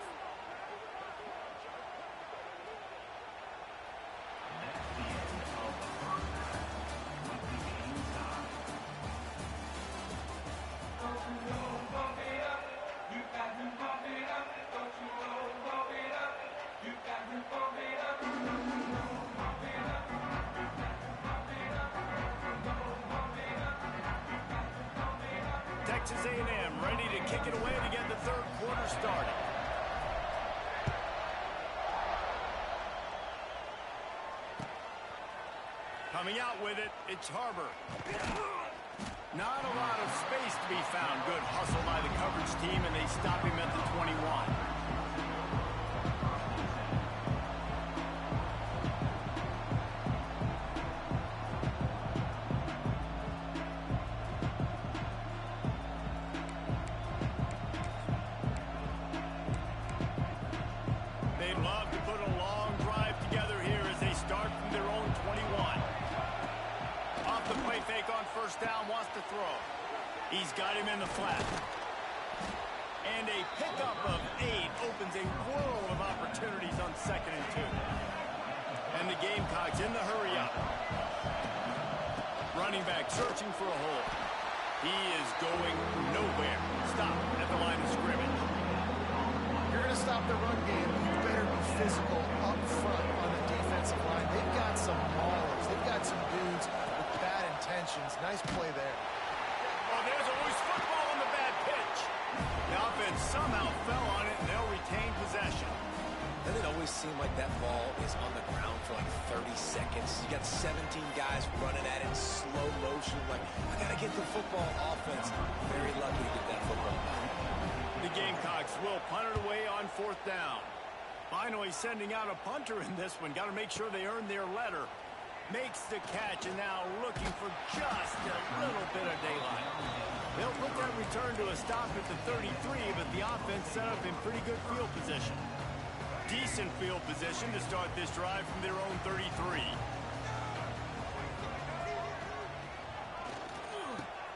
Texas A&M ready to kick it away to get the 3rd quarter started. Coming out with it, it's Harbor. Not a lot of space to be found. Good hustle by the coverage team, and they stop him at the 21. He's got him in the flat. And a pickup of 8 opens a world of opportunities on 2nd and 2. And the Gamecocks in the hurry up. Running back searching for a hole. He is going nowhere. Stop at the line of scrimmage. You're going to stop the run game. You better be physical up front on the defensive line. They've got some maulers. They've got some dudes with bad intentions. Nice play there. Oh, there's a loose football on the bad pitch. The offense somehow fell on it, and they'll retain possession. always seem like that ball is on the ground for like 30 seconds. You got 17 guys running at it in slow motion. Like, I got to get the football. Offense, very lucky to get that football. The Gamecocks will punt it away on 4th down. Finally sending out a punter in this one. Got to make sure they earn their letter. Makes the catch, and now looking for just a little bit of daylight. They'll put that return to a stop at the 33, but the offense set up in pretty good field position. Decent field position to start this drive from their own 33.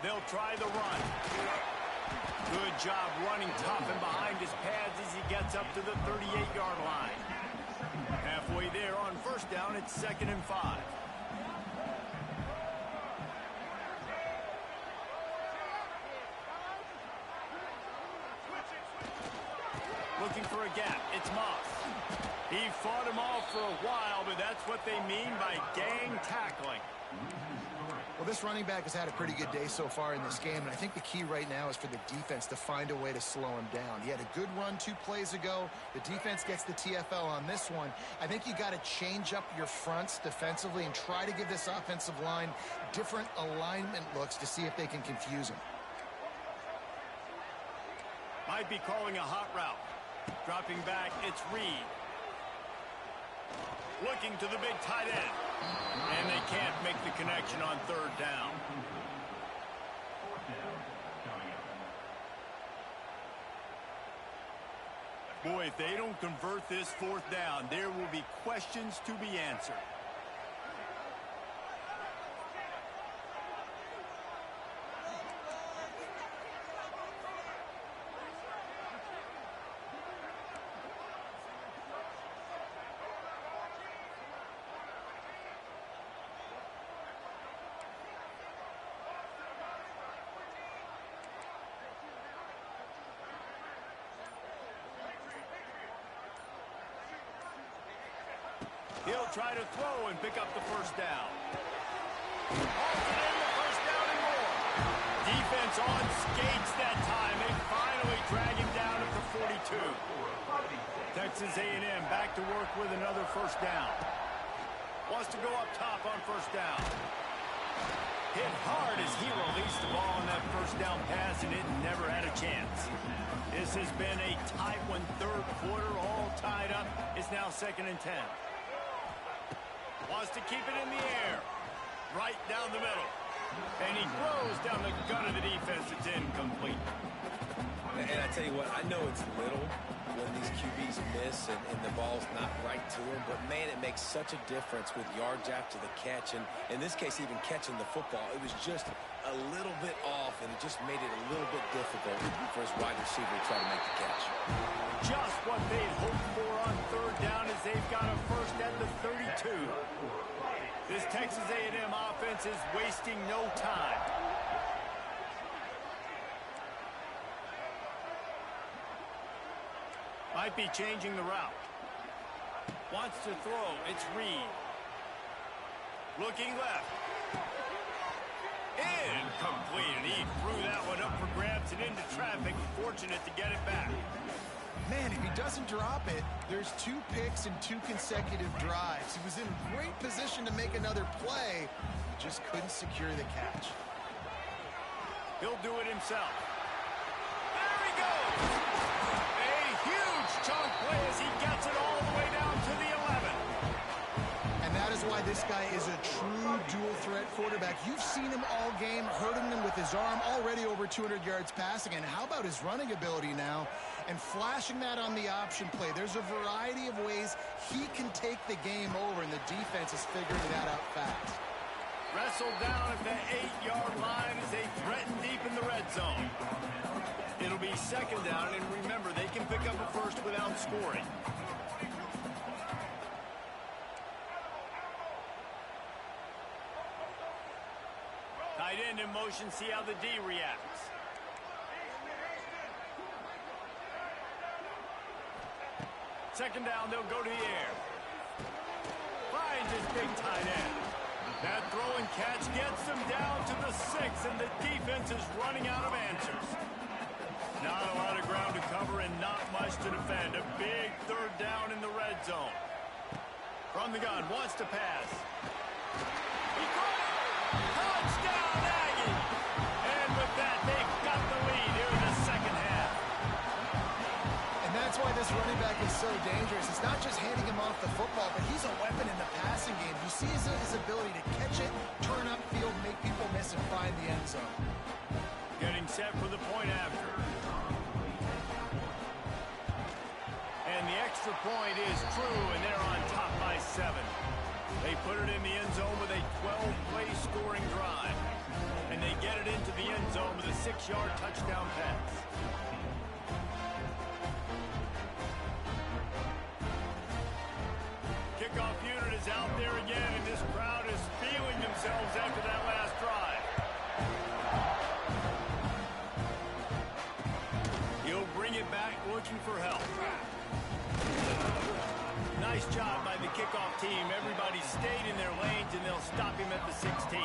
They'll try the run. Good job running tough and behind his pads as he gets up to the 38-yard line. Halfway there on 1st down, it's 2nd and 5. Looking for a gap. It's Moss. He fought him off for a while, but that's what they mean by gang tackling. Well, this running back has had a pretty good day so far in this game, and I think the key right now is for the defense to find a way to slow him down. He had a good run 2 plays ago. The defense gets the TFL on this one. I think you got to change up your fronts defensively and try to give this offensive line different alignment looks to see if they can confuse him. Might be calling a hot route. Dropping back, it's Reed. Looking to the big tight end. And they can't make the connection on 3rd down. Boy, if they don't convert this 4th down, there will be questions to be answered. He'll try to throw and pick up the 1st down. Halted in the 1st down and more. Defense on skates that time. They finally drag him down at the 42. Texas A&M back to work with another 1st down. Wants to go up top on 1st down. Hit hard as he released the ball on that 1st down pass, and it never had a chance. This has been a tight one, 3rd quarter, all tied up. It's now 2nd and 10. Wants to keep it in the air. Right down the middle. And he throws down the gun of the defense. It's incomplete. And I tell you what, I know it's little when these QBs miss and the ball's not right to them, but man, it makes such a difference with yards after the catch, and in this case, even catching the football. It was just a little bit off, and it just made it a little bit difficult for his wide receiver to try to make the catch. Just what they'd hoped for on 3rd down as they've got a 1st at the 32. This Texas A&M offense is wasting no time. Might be changing the route. Wants to throw. It's Reed. Looking left. Incomplete. And he threw that one up for grabs and into traffic. Fortunate to get it back. Man, if he doesn't drop it, there's 2 picks and 2 consecutive drives. He was in great position to make another play. He just couldn't secure the catch. He'll do it himself. There he goes. A huge chunk play as he gets it all the way down to the 11. And that is why this guy is a true dual-threat quarterback. You've seen him all game, hurting them with his arm, already over 200 yards passing. And how about his running ability now? And flashing that on the option play. There's a variety of ways he can take the game over, and the defense is figuring that out fast. Wrestled down at the 8-yard line as they threaten deep in the red zone. It'll be 2nd down, and remember, they can pick up a 1st without scoring. Tight end in motion, see how the D reacts. Second down, they'll go to the air. Finds his big tight end. That throw and catch gets them down to the 6, and the defense is running out of answers. Not a lot of ground to cover and not much to defend. A big 3rd down in the red zone. From the gun, wants to pass. He caught it! Touchdown, Aggie! And with that, they've got the lead here in the second half. And that's why this running back is so dangerous. It's not just handing him off the football, but he's a weapon in the passing game. You see his ability to catch it, turn upfield, make people miss, and find the end zone. Getting set for the point after. And the extra point is true, and they're on top by 7. They put it in the end zone with a 12-play scoring drive. And they get it into the end zone with a 6-yard touchdown pass. Kickoff unit is out there again, and this crowd is feeling themselves after that last drive. He'll bring it back looking for help. Nice job by the kickoff team. Everybody stayed in their lanes, and they'll stop him at the 16.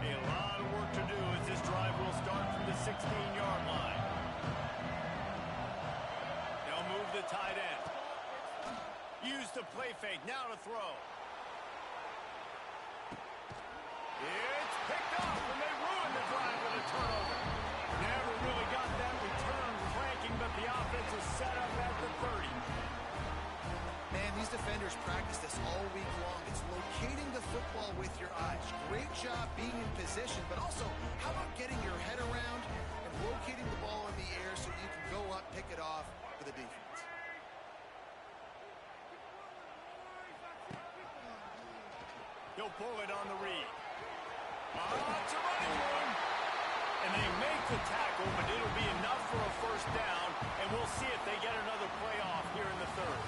A lot of work to do as this drive will start from the 16-yard line. They'll move the tight end. Use the play fake. Now to throw. It's picked off, and they ruined the drive with a turnover. Never really got that return cranking, but the offense is set up at the 30. Man, these defenders practice this all week long. It's locating the football with your eyes. Great job being in position, but also how about getting your head around and locating the ball in the air so you can go up, pick it off for the defense. He'll pull it on the read. It's a running one. And they make the tackle, but it'll be enough for a first down, and we'll see if they get another play off here in the third.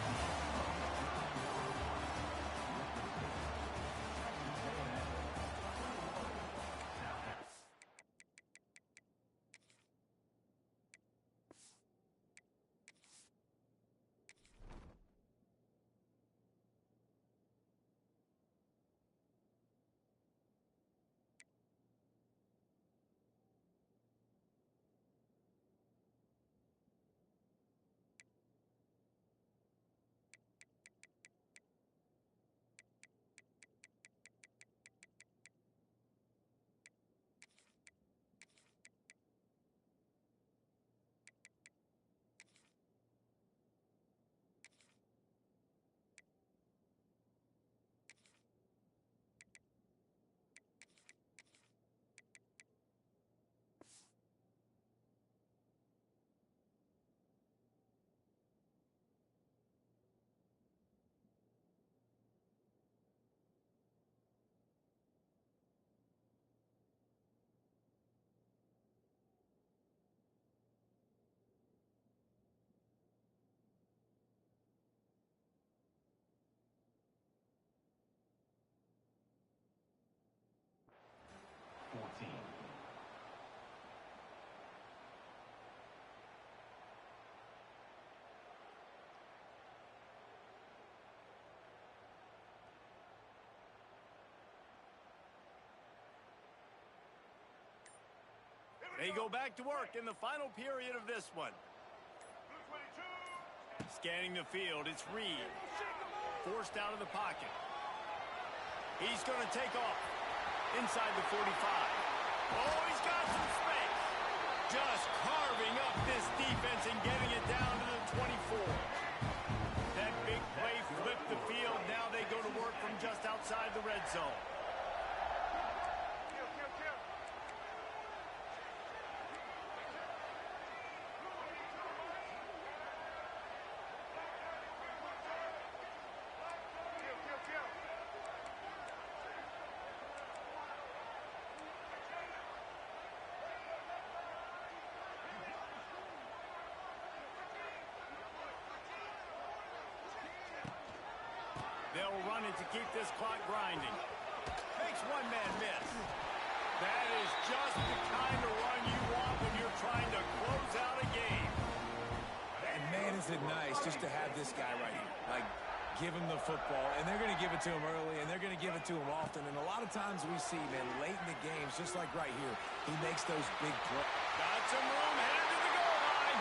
They go back to work in the final period of this one. Scanning the field, it's Reed. Forced out of the pocket. He's going to take off inside the 45. Oh, he's got some space. Just carving up this defense and getting it down to the 24. That big play flipped the field. Now they go to work from just outside the red zone. They'll run it to keep this clock grinding. Makes one man miss. That is just the kind of run you want when you're trying to close out a game. And man, is it nice just to have this guy right here. Like, give him the football, and they're going to give it to him early, and they're going to give it to him often. And a lot of times we see, man, late in the games, just like right here, he makes those big plays. Got some room, headed to the goal line,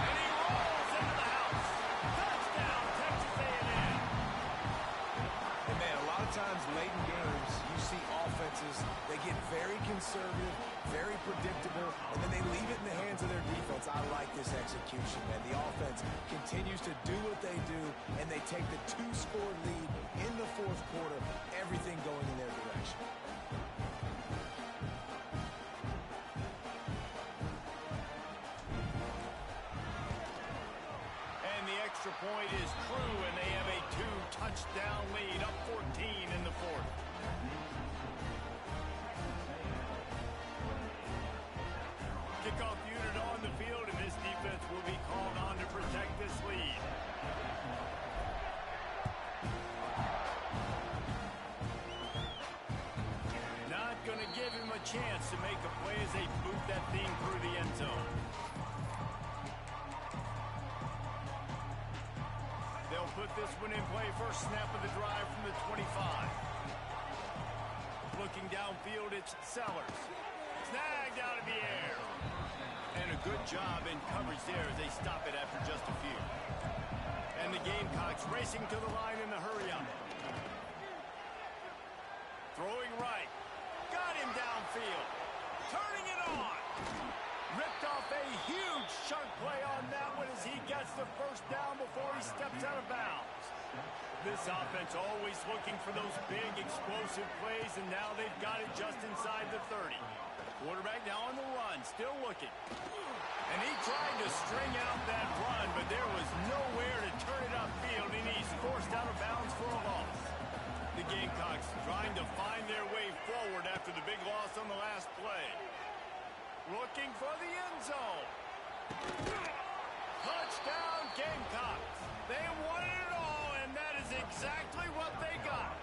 and he rolls into the house. Touchdown, Texas A&M. And, man, a lot of times late in games, you see offenses, they get very conservative, very predictable, and then they leave it in the hands of their defense. I like this execution, man. The offense continues to do what they do, and they take the 2-score lead in the fourth quarter, everything going in their direction. And the extra point is true, and they have a 2-touchdown lead, up 14 in the fourth. Kickoff unit on the field, and this defense will be called on to protect this lead. Not going to give him a chance to make a play as they boot that thing through the end zone. They'll put this one in play. First snap of the drive from the 25. Looking downfield, it's Sellers. Snagged out of the air. And a good job in coverage there as they stop it after just a few. And the Gamecocks racing to the line in the hurry-up. Throwing right. Got him downfield. Turning it on. Ripped off a huge chunk play on that one as he gets the first down before he steps out of bounds. This offense always looking for those big explosive plays, and now they've got it just inside the 30. Quarterback now on the run, still looking. And he tried to string out that run, but there was nowhere to turn it upfield, and he's forced out of bounds for a loss. The Gamecocks trying to find their way forward after the big loss on the last play. Looking for the end zone. Touchdown, Gamecocks. They wanted it all, and that is exactly what they got.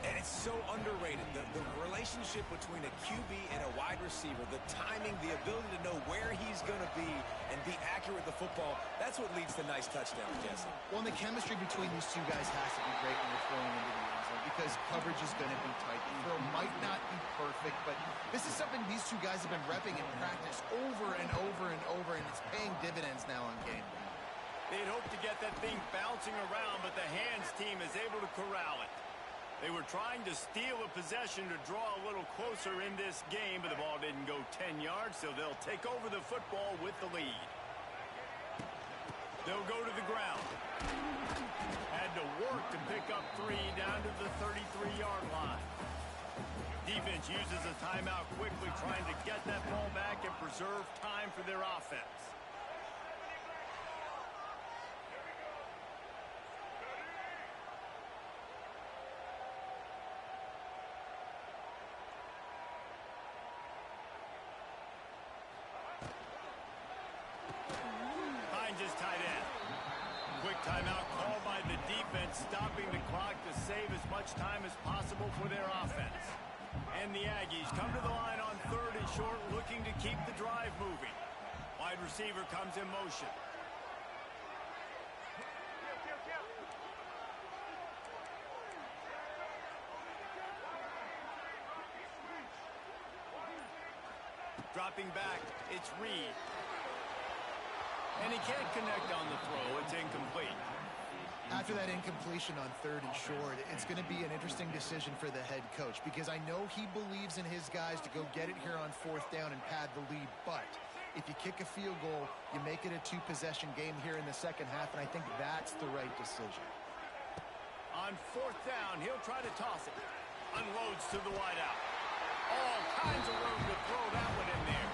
And it's so underrated. The relationship between a QB and a wide receiver, the timing, the ability to know where he's going to be and be accurate with the football, that's what leads to nice touchdowns, Jesse. Well, and the chemistry between these two guys has to be great when you're throwing into the end zone because coverage is going to be tight. The throw might not be perfect, but this is something these two guys have been repping in practice over and over and over, and it's paying dividends now on game day. They'd hoped to get that thing bouncing around, but the hands team is able to corral it. They were trying to steal a possession to draw a little closer in this game, but the ball didn't go 10 yards, so they'll take over the football with the lead. They'll go to the ground. Had to work to pick up 3 down to the 33-yard line. Defense uses a timeout quickly, trying to get that ball back and preserve time for their offense. Hines is tight end. Quick timeout called by the defense, stopping the clock to save as much time as possible for their offense. And the Aggies come to the line on 3rd and short, looking to keep the drive moving. Wide receiver comes in motion. Dropping back, it's Reed. And he can't connect on the throw. It's incomplete. After that incompletion on 3rd and short, it's going to be an interesting decision for the head coach because I know he believes in his guys to go get it here on 4th down and pad the lead, but if you kick a field goal, you make it a 2-possession game here in the second half, and I think that's the right decision. On 4th down, he'll try to toss it. Unloads to the wideout. All kinds of room to throw that one in there.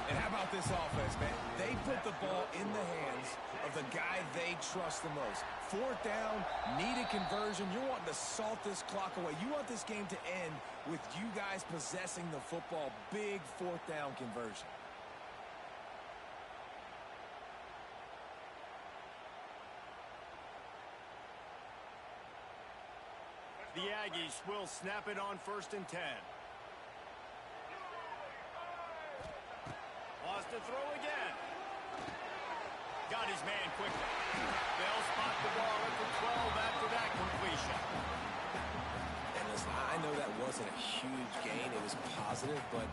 And how about this offense, man? They put the ball in the hands of the guy they trust the most. 4th down, needed conversion. You're wanting to salt this clock away. You want this game to end with you guys possessing the football. Big 4th down conversion. The Aggies will snap it on 1st and 10. Lost to throw again. Got his man quickly. They'll spot the ball at the 12 after that completion. And listen, I know that wasn't a huge gain. It was positive, but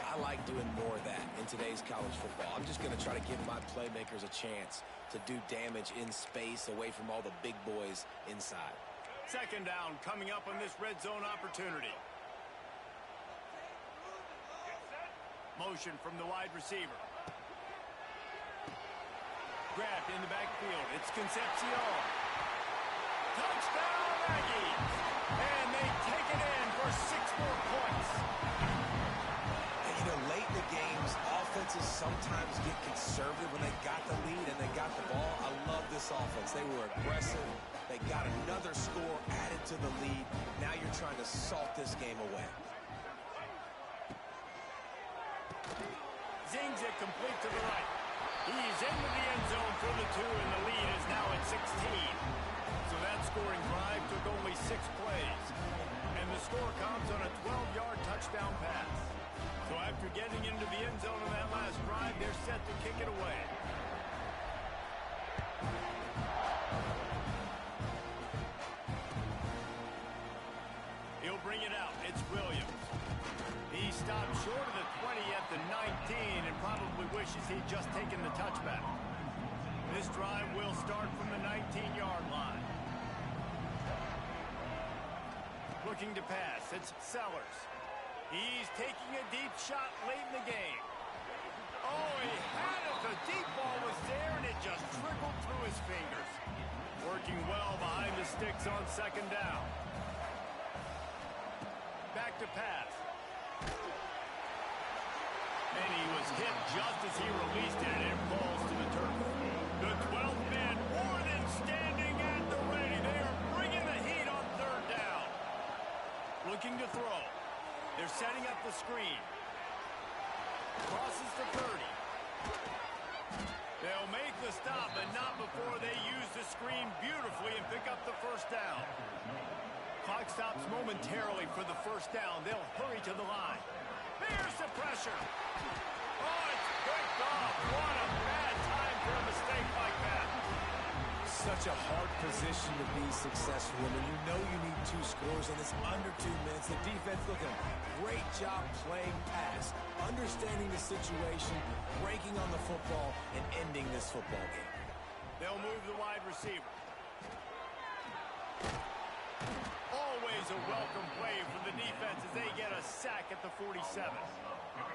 I like doing more of that in today's college football. I'm just going to try to give my playmakers a chance to do damage in space away from all the big boys inside. Second down coming up on this red zone opportunity. Motion from the wide receiver. Grabbed in the backfield. It's Concepcion. Touchdown, Aggies! And they take it in for 6 more points. And, you know, late in the games, offenses sometimes get conservative when they got the lead and they got the ball. I love this offense. They were aggressive. They got another score added to the lead. Now you're trying to salt this game away. Zings it complete to the right. He's into the end zone for the 2, and the lead is now at 16. So that scoring drive took only 6 plays. And the score comes on a 12-yard touchdown pass. So after getting into the end zone on that last drive, they're set to kick it away. He'll bring it out. It's Williams. He stopped short of the 20 at the 19 and probably wishes he'd just taken the touchback. This drive will start from the 19-yard line. Looking to pass. It's Sellers. He's taking a deep shot late in the game. Oh, he had it. The deep ball was there, and it just trickled through his fingers. Working well behind the sticks on second down. Back to pass. And he was hit just as he released it, and it falls to the turf. The 12th man more than standing at the ready. They are bringing the heat on third down. Looking to throw. They're setting up the screen. Crosses to 30. They'll make the stop, but not before they use the screen beautifully and pick up the first down. Clock stops momentarily for the first down. They'll hurry to the line. There's the pressure. Oh, it's picked off. What a bad time for a mistake like that. Such a hard position to be successful in, and you know you need 2 scores, and it's under 2 minutes. The defense looking great job playing pass, understanding the situation, breaking on the football, and ending this football game. They'll move the wide receiver. Always a welcome play for the defense as they get a sack at the 47.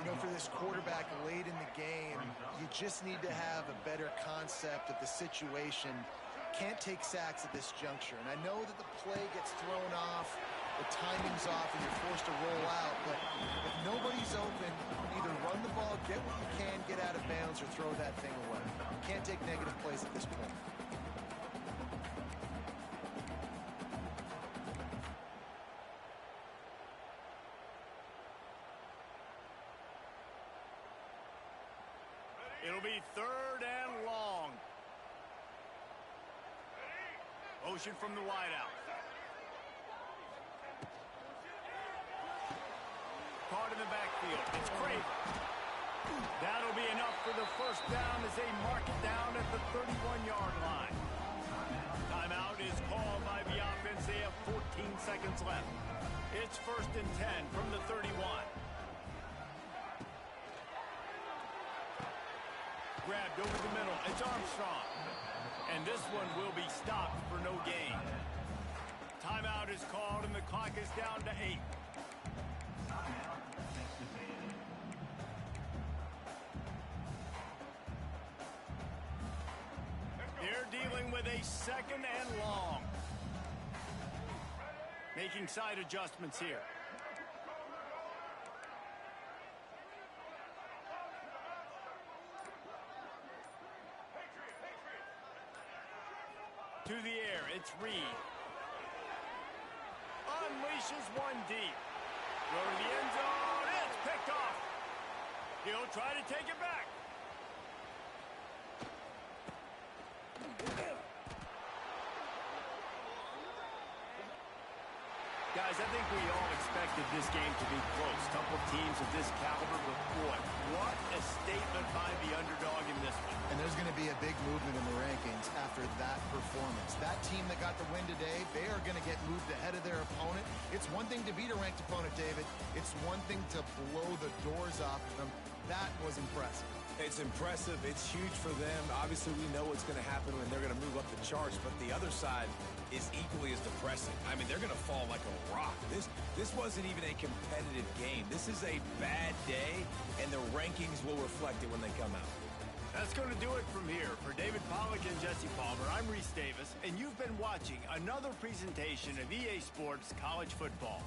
You know, for this quarterback late in the game, you just need to have a better concept of the situation. Can't take sacks at this juncture. And I know that the play gets thrown off, the timing's off, and you're forced to roll out. But if nobody's open, either run the ball, get what you can, get out of bounds, or throw that thing away. You can't take negative plays at this point. It'll be third and long. Motion from the wideout. Caught in the backfield. It's Craver. That'll be enough for the first down as they mark it down at the 31-yard line. Timeout is called by the offense. They have 14 seconds left. It's first and 10 from the 31. Grabbed over the middle. It's Armstrong. And this one will be stopped for no gain. Timeout is called, and the clock is down to 8. They're dealing with a second and long. Making side adjustments here. To the air, it's Reed. Unleashes one deep. Go to the end zone, it's picked off. He'll try to take it back. Guys, I think we all expected this game to be close. Couple of teams of this caliber, but boy, what a statement by the underdog in this one. And there's going to be a big movement in the rankings after that performance. That team that got the win today, they are going to get moved ahead of their opponent. It's one thing to beat a ranked opponent, David. It's one thing to blow the doors off of them. That was impressive. It's impressive. It's huge for them. Obviously, we know what's going to happen when they're going to move up the charts, but the other side is equally as depressing. I mean, they're going to fall like a rock. This wasn't even a competitive game. This is a bad day, and the rankings will reflect it when they come out. That's going to do it from here. For David Pollack and Jesse Palmer, I'm Reese Davis, and you've been watching another presentation of EA Sports College Football.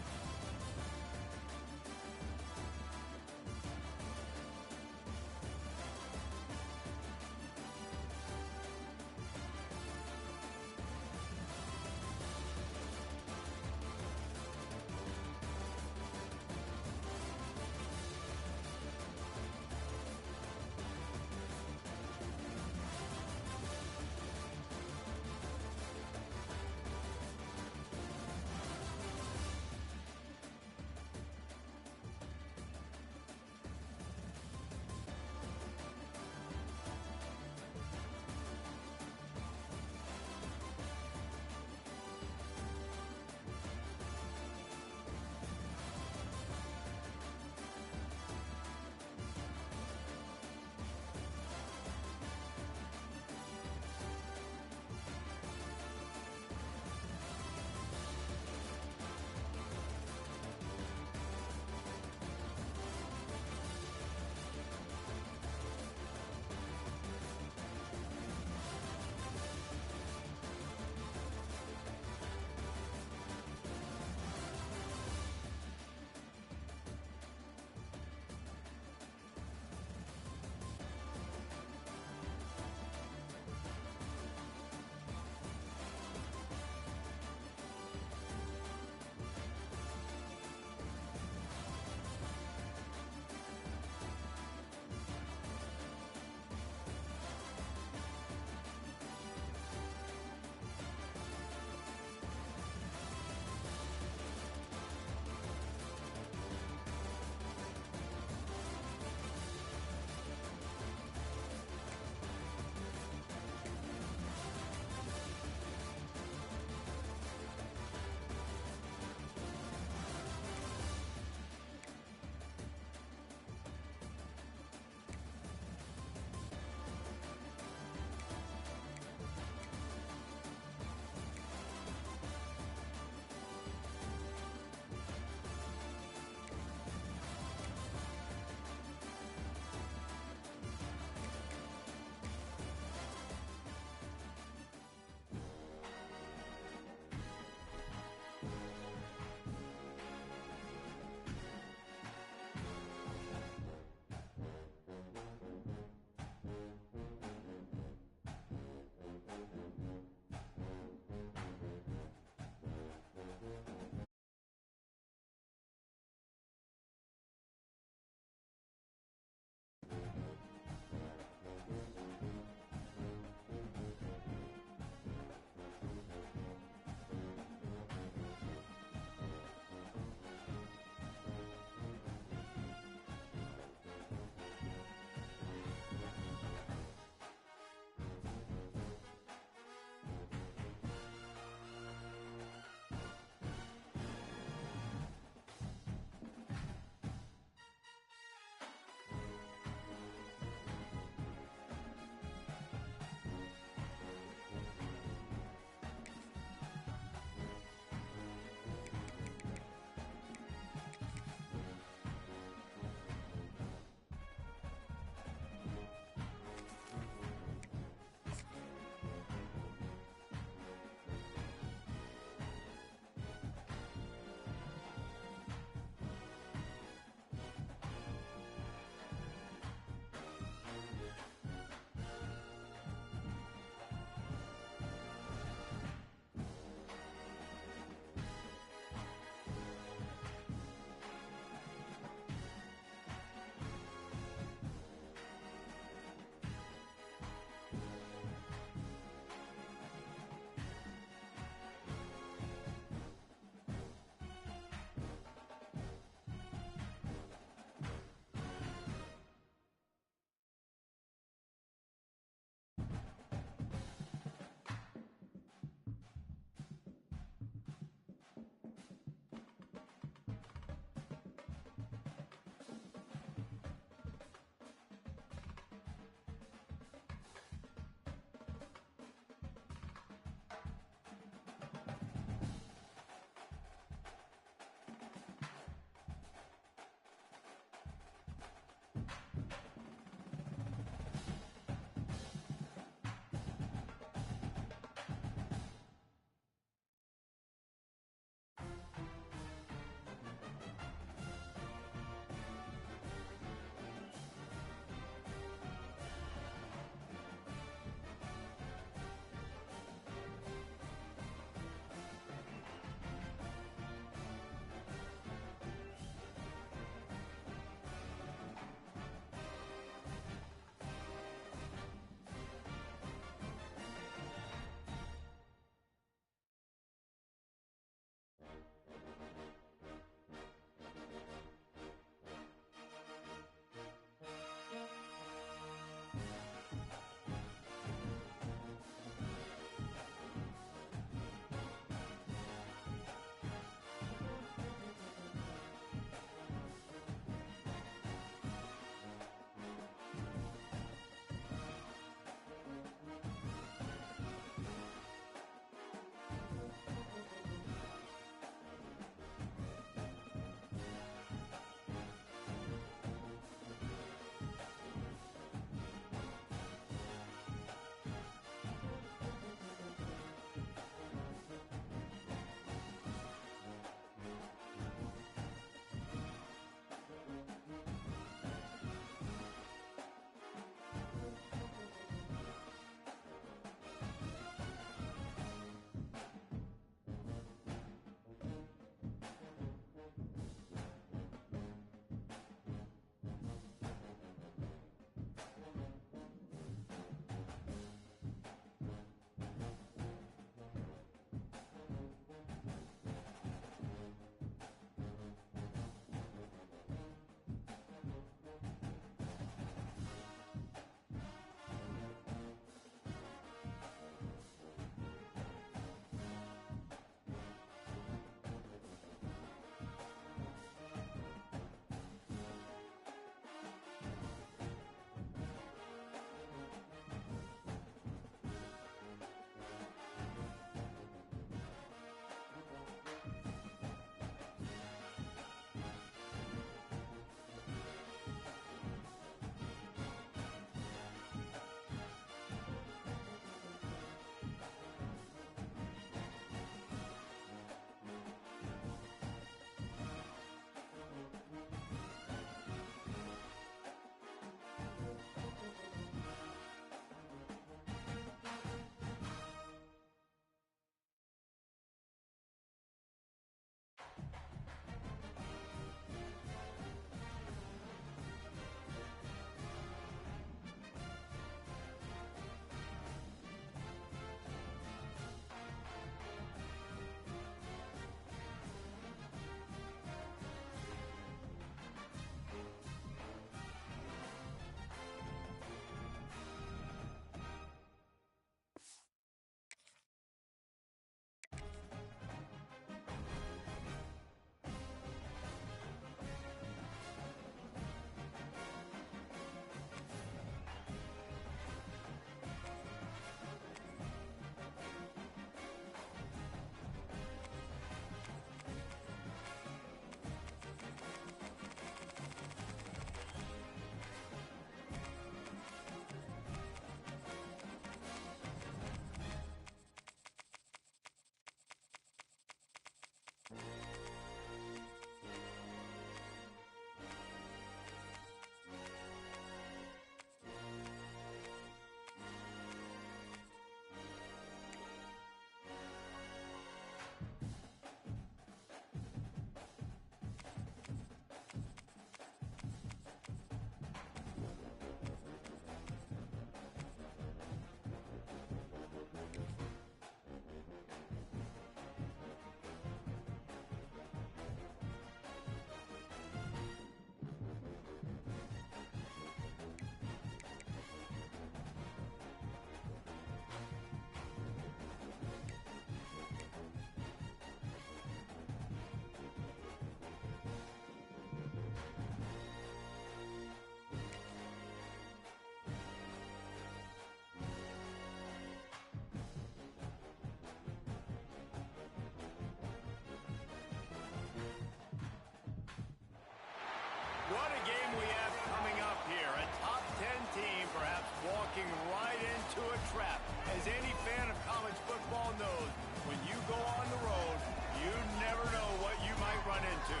What a game we have coming up here. A top 10 team perhaps walking right into a trap. As any fan of college football knows, when you go on the road, you never know what you might run into.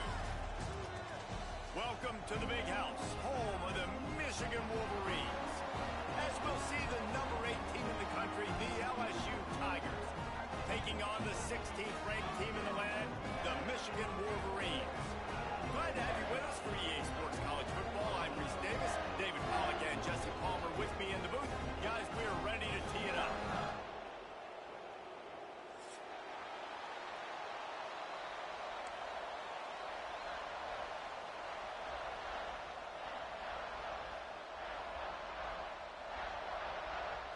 Welcome to the Big House, home of the Michigan Wolverines. As we'll see the number 8 team in the country, the LSU Tigers, taking on the 16th ranked team in the land, the Michigan Wolverines. Glad to have you with us for EA Sports College Football. I'm Reese Davis, David Pollack, and Jesse Palmer with me in the booth. Guys, we're ready to tee it up.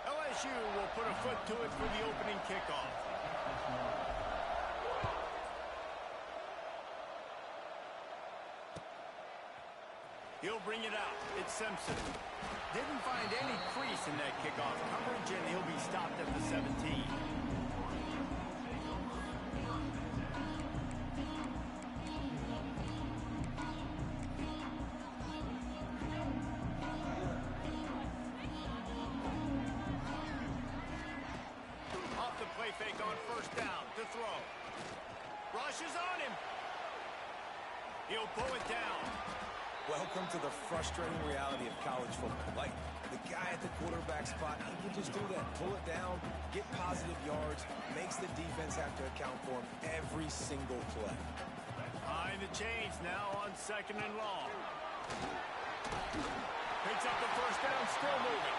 LSU will put a foot to it for the opening kickoff. He'll bring it out. It's Simpson. Didn't find any crease in that kickoff coverage, and he'll be stopped at the 17. Off the play fake on first down to throw. Rushes on him. He'll pull it down. Welcome to the frustrating reality of college football. Like, the guy at the quarterback spot, he can just do that. Pull it down, get positive yards, makes the defense have to account for him every single play. Behind the chains now on 2nd and long. Picks up the first down, still moving.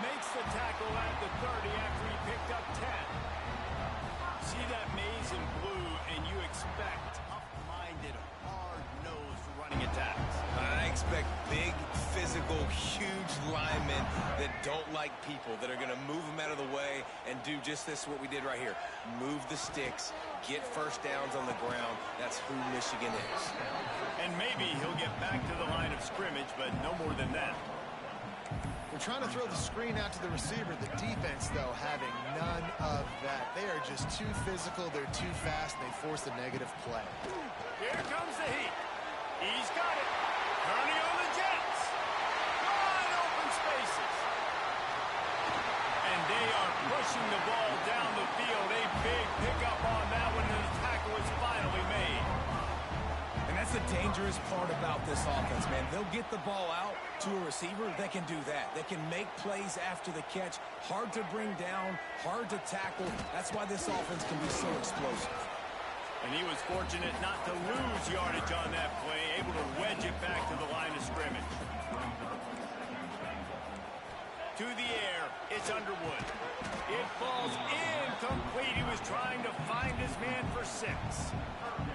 Makes the tackle at the 30 after he picked up 10. See that maize in blue, and you expect tough-minded, hard-nosed running attacks. I expect big, physical, huge linemen that don't like people, that are going to move them out of the way and do just this, what we did right here. Move the sticks, get first downs on the ground. That's who Michigan is. And maybe he'll get back to the line of scrimmage, but no more than that. They're trying to throw the screen out to the receiver. The defense, though, having none of that. They are just too physical. They're too fast. And they force a negative play. Here comes the heat. He's got it. Turning on the Jets. Wide open spaces. And they are pushing the ball down the field. A big pickup on that one, and the tackle is finally made. And that's the dangerous part about this offense, man. They'll get the ball out to a receiver. They can do that. They can make plays after the catch. Hard to bring down, hard to tackle. That's why this offense can be so explosive. And he was fortunate not to lose yardage on that play, able to wedge it back to the line of scrimmage. To the air, it's Underwood. It falls incomplete. He was trying to find his man for 6.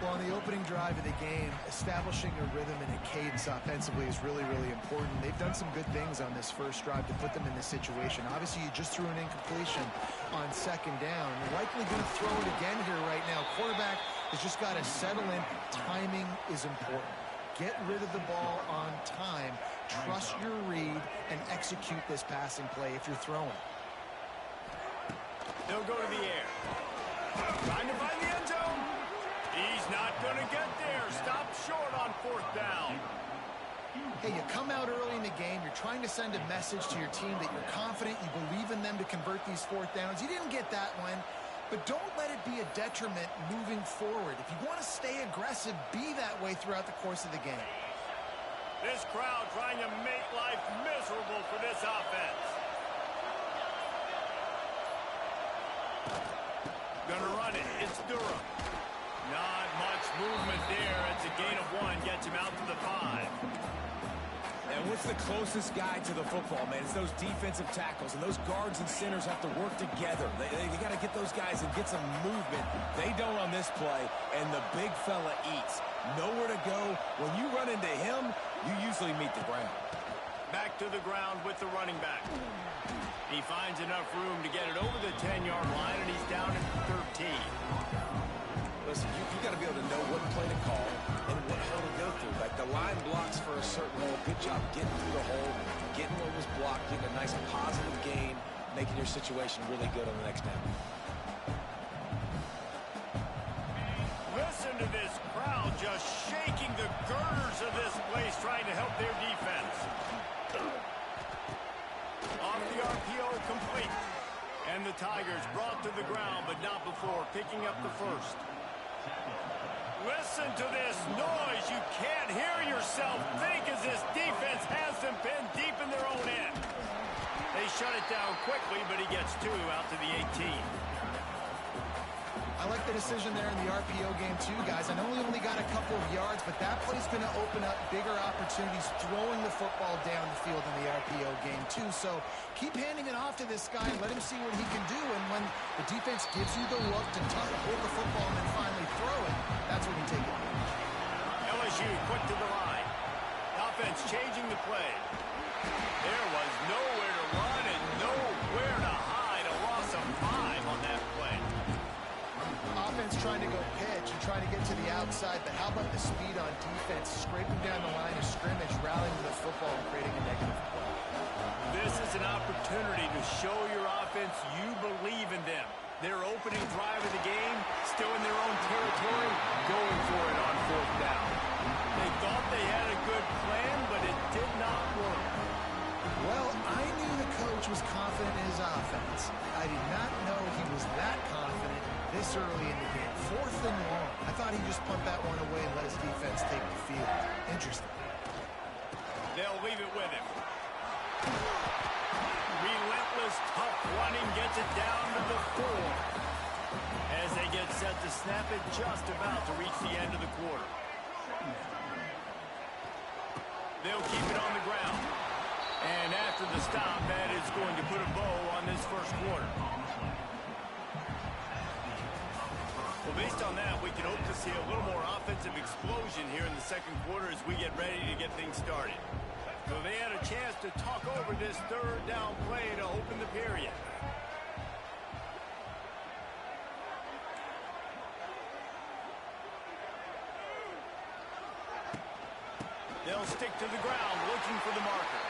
Well, on the opening drive of the game, establishing a rhythm and a cadence offensively is really, really important. They've done some good things on this first drive to put them in this situation. Obviously, you just threw an incompletion on 2nd down. You're likely going to throw it again here right now. Quarterback has just got to settle in. Timing is important. Get rid of the ball on time. Trust your read and execute this passing play if you're throwing. They'll go to the air. Trying to find the end zone. He's not going to get there. Stop short on 4th down. Hey, you come out early in the game. You're trying to send a message to your team that you're confident, you believe in them to convert these 4th downs. You didn't get that one, but don't let it be a detriment moving forward. If you want to stay aggressive, be that way throughout the course of the game. This crowd trying to make life miserable for this offense. Gonna run it. It's Durham. Not much movement there. It's a gain of 1. Gets him out to the 5. And what's the closest guy to the football, man? It's those defensive tackles, and those guards and centers have to work together. They got to get those guys and get some movement. They don't on this play, and the big fella eats. Nowhere to go. When you run into him, you usually meet the ground. Back to the ground with the running back. He finds enough room to get it over the 10-yard line, and he's down at 13. Listen, you got to be able to know what play to call and what hole to go through. Like, the line blocks for a certain hole. Good job getting through the hole, getting what was blocked, getting a nice positive gain, making your situation really good on the next down. Listen to this crowd just shaking the girders of this place, trying to help the RPO complete. And the Tigers brought to the ground, but not before picking up the first. Listen to this noise. You can't hear yourself think as this defense has them pinned deep in their own end. They shut it down quickly, but he gets two out to the 18. I like the decision there in the RPO game too, guys. I know he only got a couple of yards, but that play's going to open up bigger opportunities throwing the football down the field in the RPO game too. So keep handing it off to this guy. Let him see what he can do. And when the defense gives you the look to hold the football and then finally throw it, that's when you take it. LSU quick to the line. Offense changing the play. There was nowhere to run and nowhere to hide. A loss of 5 on that play. Offense trying to go pitch and trying to get to the outside, but how about the speed on defense, scraping down the line of scrimmage, rallying to the football and creating a negative play. This is an opportunity to show your offense you believe in them. Their opening drive of the game, still in their own territory, going for it on 4th down. They thought they had a good plan, but it did not work. Well, I knew the coach was confident in his offense. I did not know he was that confident this early in the game. 4th and long. I thought he'd just punt that one away and let his defense take the field. Interesting. They'll leave it with him. Relentless, tough running gets it down to the 4. As they get set to snap it, just about to reach the end of the quarter. They'll keep it on the ground. And after the stop, that is going to put a bow on this first quarter. Well, based on that, we can hope to see a little more offensive explosion here in the second quarter as we get ready to get things started. So they had a chance to talk over this 3rd down play to open the period. They'll stick to the ground looking for the marker.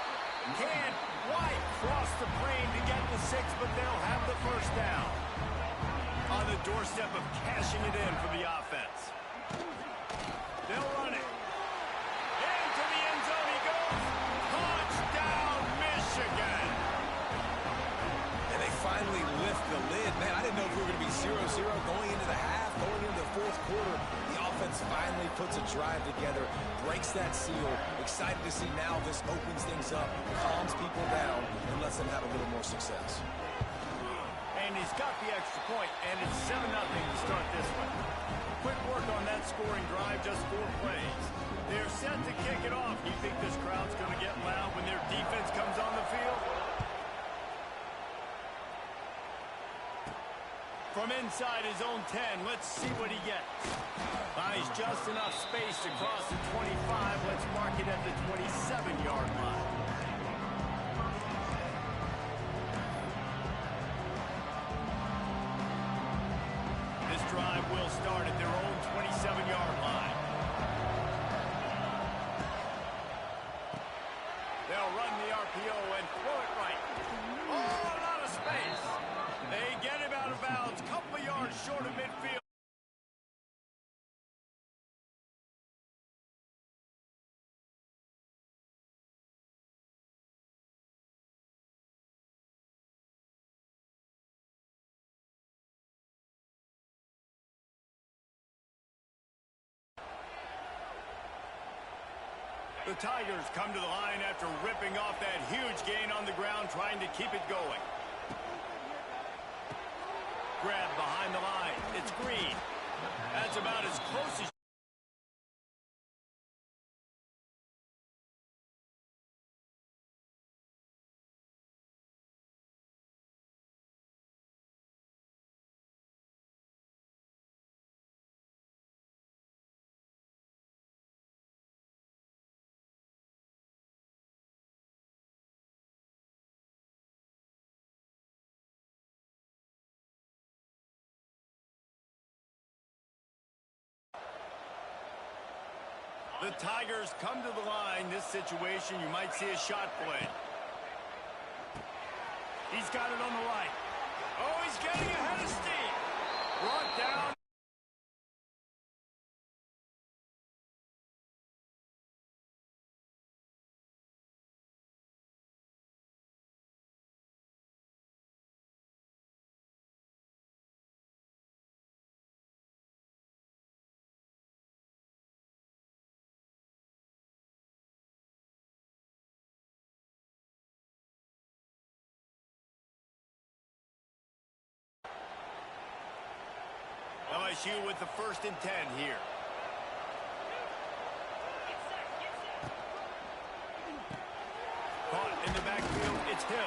Can't quite cross the plane to get the 6, but they'll have the first down. On the doorstep of cashing it in for the offense. They'll run it. Into the end zone he goes. Touchdown, Michigan. And they finally lift the lid. Man, I didn't know if we were going to be 0-0 going into the half, going into the 4th quarter. The offense finally puts a drive together, breaks that seal. Excited to see now this opens things up, calms people down, and lets them have a little more success. And he's got the extra point, and it's 7-0 to start this one. Quick work on that scoring drive, just 4 plays. They're set to kick it off. You think this crowd's going to get loud when their defense comes on the field? From inside his own 10, let's see what he gets. Buys just enough space to cross the 25. Let's mark it at the 27-yard line. This drive will start at their own 27-yard line. They'll run the RPO and throw it right. Oh, a lot of space. They get him out of bounds, couple of yards short of midfield. The Tigers come to the line after ripping off that huge gain on the ground, trying to keep it going. Grab behind the line. It's Green. That's about as close as the Tigers come to the line. This situation, you might see a shot play. He's got it on the right. Oh, he's getting ahead of steam. Brought down. LSU with the 1st and 10 here. Caught in the backfield, it's Hill.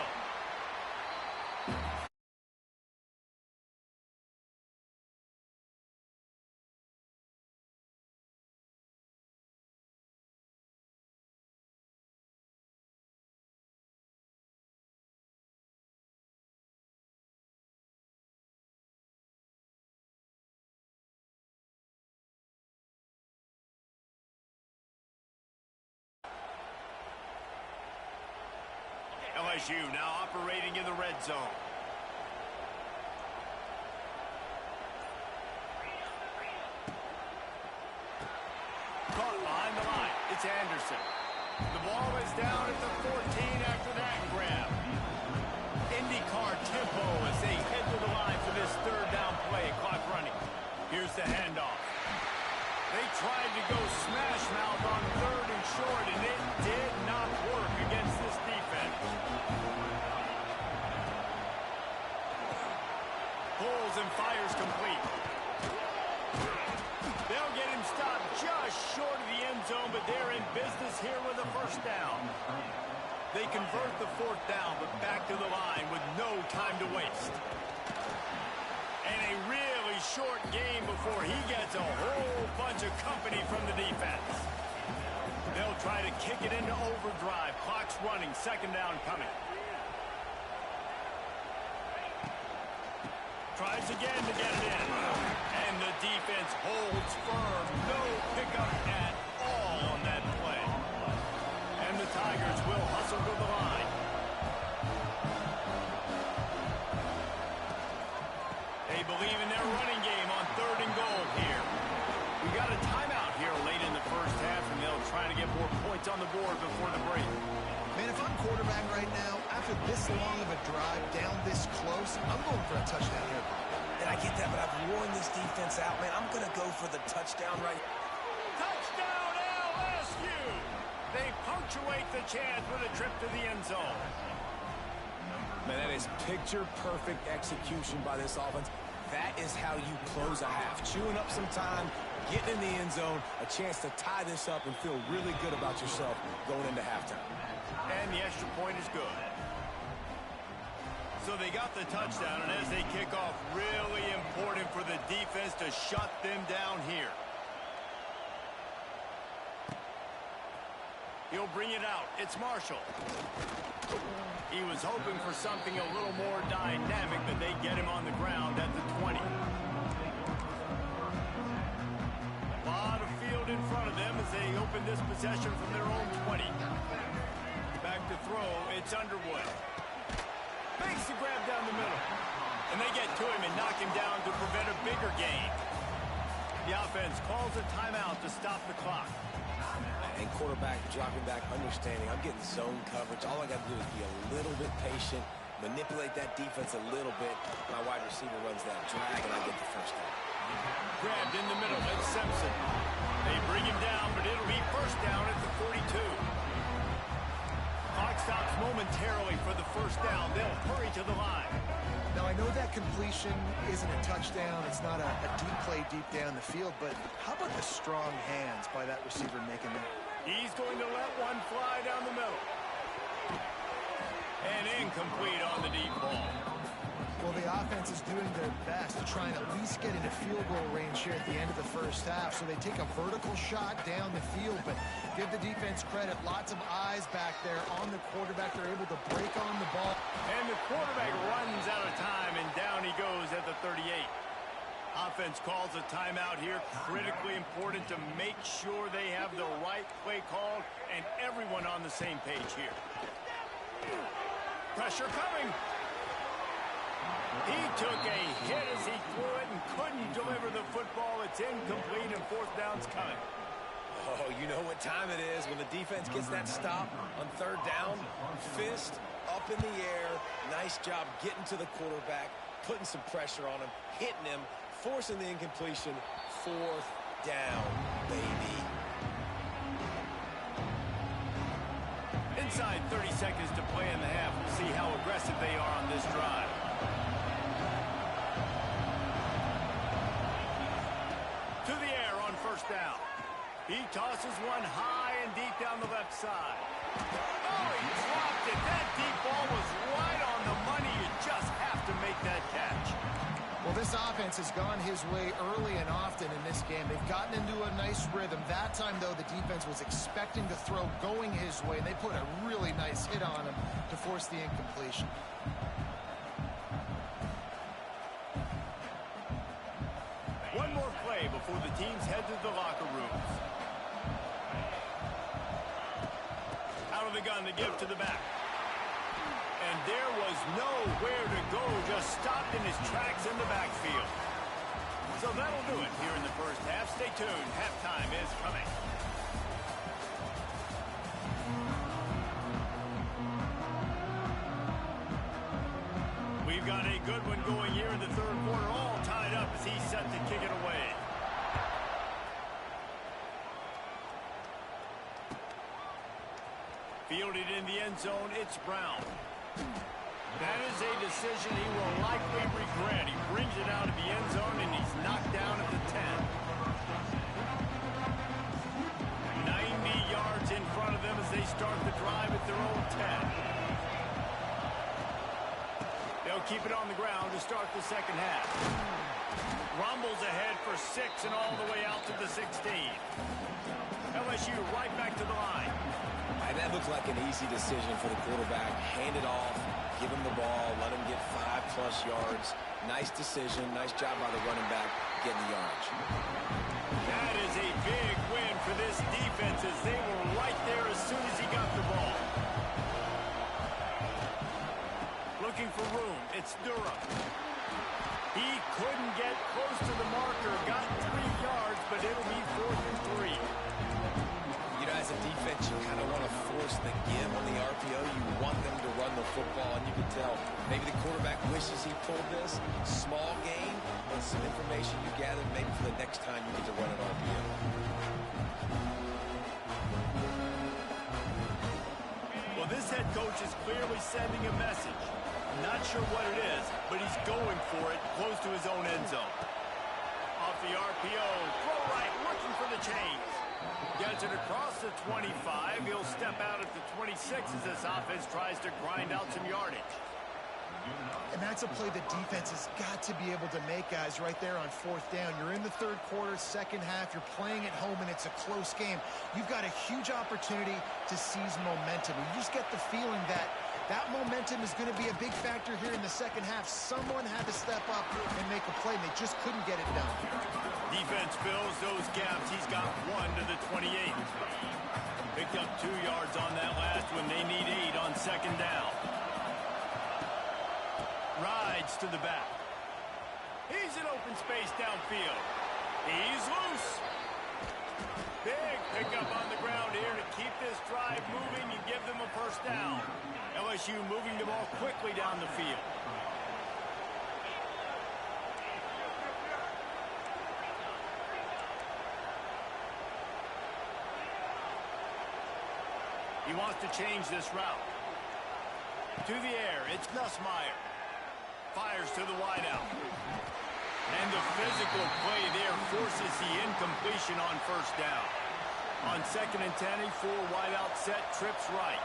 LSU now operating in the red zone. Caught behind the line. It's Anderson. The ball is down at the 14 after that grab. IndyCar tempo as they head to the line for this 3rd down play. Clock running. Here's the handoff. They tried to go smash mouth on 3rd and short, and it did not work against this defense. Pulls and fires complete. They'll get him stopped just short of the end zone, but they're in business here with a 1st down. They convert the 4th down, but back to the line with no time to waste. And a really short game before he gets a whole bunch of company from the defense. They'll try to kick it into overdrive. Clock's running. 2nd down coming. Tries again to get it in. And the defense holds firm. No pickup at all on that play. And the Tigers will hustle to the line. They believe in their running game on 3rd and goal here. We got a timeout here late in the 1st half, and they'll try to get more points on the board before the break. Man, if I'm quarterback right now, after this long of a drive down this close, I'm going for a touchdown here. And I get that, but I've worn this defense out, man. I'm going to go for the touchdown right. Touchdown LSU! They punctuate the chance with a trip to the end zone. Man, that is picture-perfect execution by this offense. That is how you close a half. Chewing up some time, getting in the end zone, a chance to tie this up and feel really good about yourself going into halftime. And the extra point is good. So they got the touchdown, and as they kick off, really important for the defense to shut them down here. He'll bring it out. It's Marshall. He was hoping for something a little more dynamic, but they get him on the ground at the 20. A lot of field in front of them as they open this possession from their own 20. Back to throw. It's Underwood. Makes the grab down the middle. And they get to him and knock him down to prevent a bigger gain. The offense calls a timeout to stop the clock. And quarterback dropping back, understanding I'm getting zone coverage. All I got to do is be a little bit patient, manipulate that defense a little bit. My wide receiver runs that drag, and I get the 1st down. Grabbed in the middle. It's Simpson. They bring him down, but it'll be 1st down at the 42. Clock stops momentarily for the 1st down. They'll hurry to the line. Now, I know that completion isn't a touchdown. It's not a deep play deep down the field, but how about the strong hands by that receiver making that? He's going to let one fly down the middle. And incomplete on the deep ball. Well, the offense is doing their best to try and at least get into field goal range here at the end of the 1st half. So they take a vertical shot down the field, but give the defense credit. Lots of eyes back there on the quarterback. They're able to break on the ball. And the quarterback runs out of time, and down he goes at the 38. Offense calls a timeout here. Critically important to make sure they have the right play called and everyone on the same page here. Pressure coming. He took a hit as he threw it and couldn't deliver the football. It's incomplete, and 4th down's coming. Oh, you know what time it is when the defense gets that stop on 3rd down. Fist up in the air. Nice job getting to the quarterback, putting some pressure on him, hitting him, forcing the incompletion. 4th down, baby. Inside 30 seconds to play in the half. We'll see how aggressive they are on this drive. To the air on first down. He tosses one high and deep down the left side. Oh, he dropped it. That deep ball was right on the money. You just have to make that catch. Well, this offense has gone his way early and often in this game. They've gotten into a nice rhythm. That time, though, the defense was expecting the throw going his way, and they put a really nice hit on him to force the incompletion. One more play before the teams head to the locker rooms. Out of the gun to give to the back. And there was nowhere to go, just stopped in his tracks in the backfield. So that'll do it here in the first half. Stay tuned. Halftime is coming. We've got a good one going here in the third quarter, all tied up as he's set to kick it away. Fielded in the end zone, it's Brown. That is a decision he will likely regret. He brings it out of the end zone, and he's knocked down at the 10. 90 yards in front of them as they start the drive at their own 10. They'll keep it on the ground to start the second half. Rumbles ahead for 6 and all the way out to the 16. LSU right back to the line. And that looked like an easy decision for the quarterback. Hand it off, give him the ball, let him get 5+ yards. Nice decision, nice job by the running back getting the yardage. That is a big win for this defense as they were right there as soon as he got the ball. Looking for room, it's Durham. He couldn't get close to the marker, got 3 yards, but it'll be 4th and 3. As a defense, you kind of want to force the give on the RPO. You want them to run the football, and you can tell maybe the quarterback wishes he pulled this. Small gain, and some information you gather maybe for the next time you get to run an RPO. Well, this head coach is clearly sending a message. Not sure what it is, but he's going for it close to his own end zone. Off the RPO, throw right, looking for the chains. Gets it across the 25. He'll step out at the 26 as this offense tries to grind out some yardage. And that's a play the defense has got to be able to make, guys, right there on 4th down. You're in the third quarter, second half. You're playing at home, and it's a close game. You've got a huge opportunity to seize momentum. You just get the feeling that that momentum is going to be a big factor here in the second half. Someone had to step up and make a play, and they just couldn't get it done. Defense fills those gaps. He's got 1 to the 28. Picked up 2 yards on that last one. They need 8 on second down. Rides to the back. He's in open space downfield. He's loose. Big pickup on the ground here to keep this drive moving and give them a first down. LSU moving the ball quickly down the field. He wants to change this route. To the air, it's Nussmeier. Fires to the wideout. And the physical play there forces the incompletion on first down. On 2nd and 10, a 4 wideout set, trips right.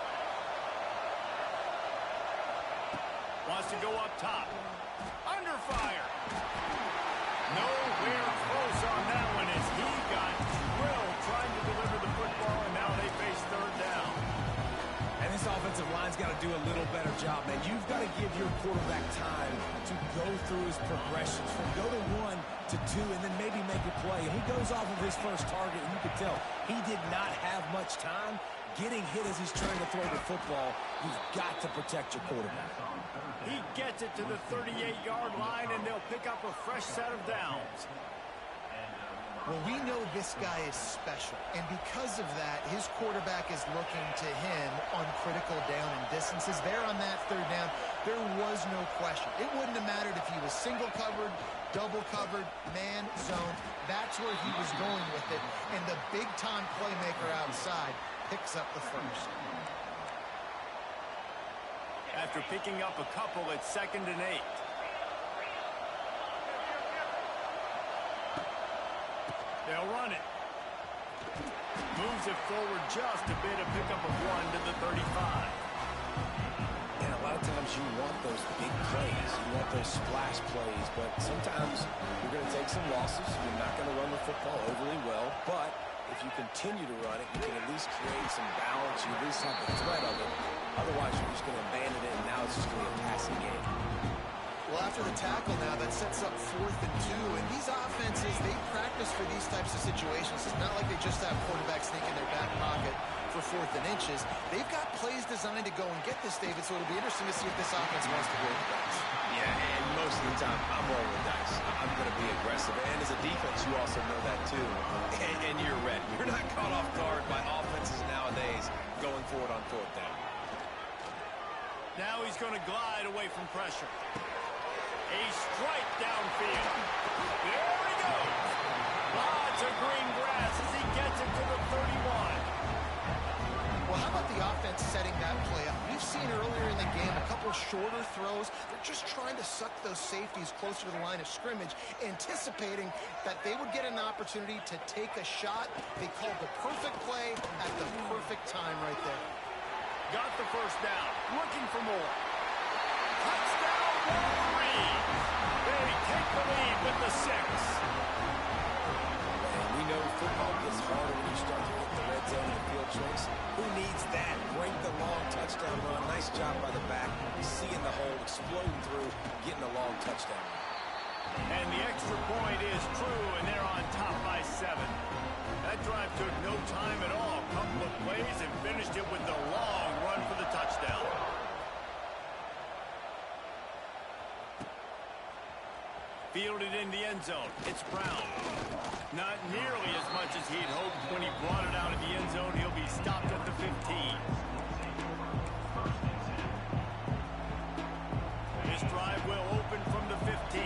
Wants to go up top. Under fire. Nowhere close on that one as he got drilled trying to deliver the football, and now they face 3rd down. And this offensive line's got to do a little better job, man. You've got to give your quarterback time to go through his progressions from go to 1 to 2 and then maybe make a play. And he goes off of his first target, and you can tell he did not have much time getting hit as he's trying to throw the football. You've got to protect your quarterback. He gets it to the 38-yard line, and they'll pick up a fresh set of downs. Well, we know this guy is special, and because of that, his quarterback is looking to him on critical down and distances. There on that 3rd down, there was no question. It wouldn't have mattered if he was single covered, double covered, man, zone. That's where he was going with it, and the big-time playmaker outside picks up the first. After picking up a couple, it's 2nd and 8. They'll run it. Moves it forward just a bit, a pickup of 1 to the 35. And a lot of times you want those big plays. You want those splash plays. But sometimes you're going to take some losses. You're not going to run the football overly well. But if you continue to run it, you can at least create some balance. You at least have the threat of it. Otherwise, you're just going to abandon it, and now it's just going to be a passing game. Well, after the tackle now, that sets up 4th and 2. And these offenses, they practice for these types of situations. It's not like they just have quarterbacks thinking their back pocket for 4th and inches. They've got plays designed to go and get this, David, so it'll be interesting to see if this offense wants to roll the dice. Yeah, and most of the time, I'm rolling the dice. I'm going to be aggressive. And as a defense, you also know that, too. And you're ready. You're not caught off guard by offenses nowadays going forward on 4th down. Now he's going to glide away from pressure. A strike downfield. There he goes. Lots of green grass as he gets it to the 31. Well, how about the offense setting that play up? We've seen earlier in the game a couple shorter throws. They're just trying to suck those safeties closer to the line of scrimmage, anticipating that they would get an opportunity to take a shot. They called the perfect play at the perfect time right there. Got the first down. Looking for more. Touchdown, Wolverines. They take the lead with the 6. And we know football gets harder when you start to hit the red zone and field choice. Who needs that? Break the long touchdown run. Nice job by the back. Seeing the hole, exploding through, getting a long touchdown. And the extra point is true, and they're on top by 7. That drive took no time at all. Couple of plays and finished it with the long run for the touchdown. Fielded in the end zone. It's Brown. Not nearly as much as he'd hoped when he brought it out of the end zone. He'll be stopped at the 15. This drive will open from the 15.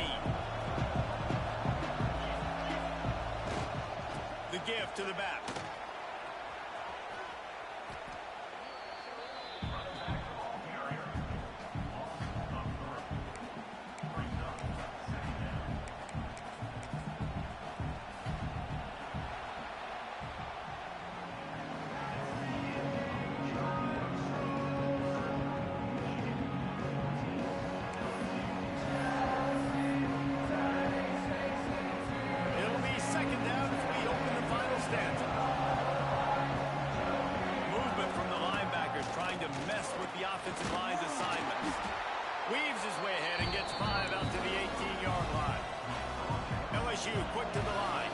The give to the back. Offensive line's assignments. Weaves his way ahead and gets 5 out to the 18-yard line. LSU quick to the line.